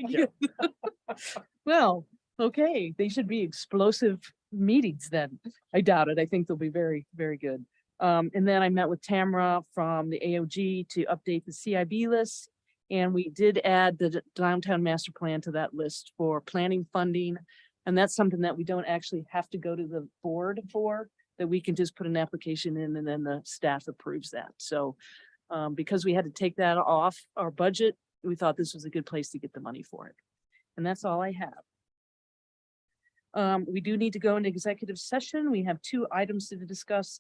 R: that? Well, okay, they should be explosive meetings then. I doubt it. I think they'll be very, very good. And then I met with Tamara from the AOG to update the CIB list. And we did add the downtown master plan to that list for planning funding. And that's something that we don't actually have to go to the board for, that we can just put an application in and then the staff approves that. So because we had to take that off our budget, we thought this was a good place to get the money for it. And that's all I have. We do need to go into executive session. We have 2 items to discuss,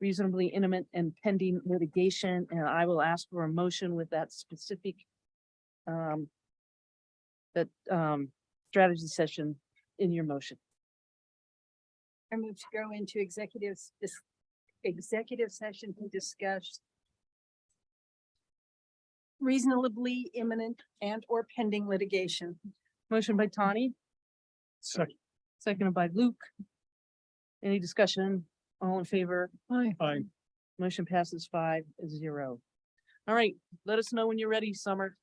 R: reasonably imminent and pending litigation. And I will ask for a motion with that specific strategy session in your motion.
O: I move to go into executive session to discuss reasonably imminent and or pending litigation.
R: Motion by Tawny,
F: Second.
R: seconded by Luke. Any discussion? All in favor?
F: Aye.
R: Motion passes 5-0. All right, let us know when you're ready, Summer.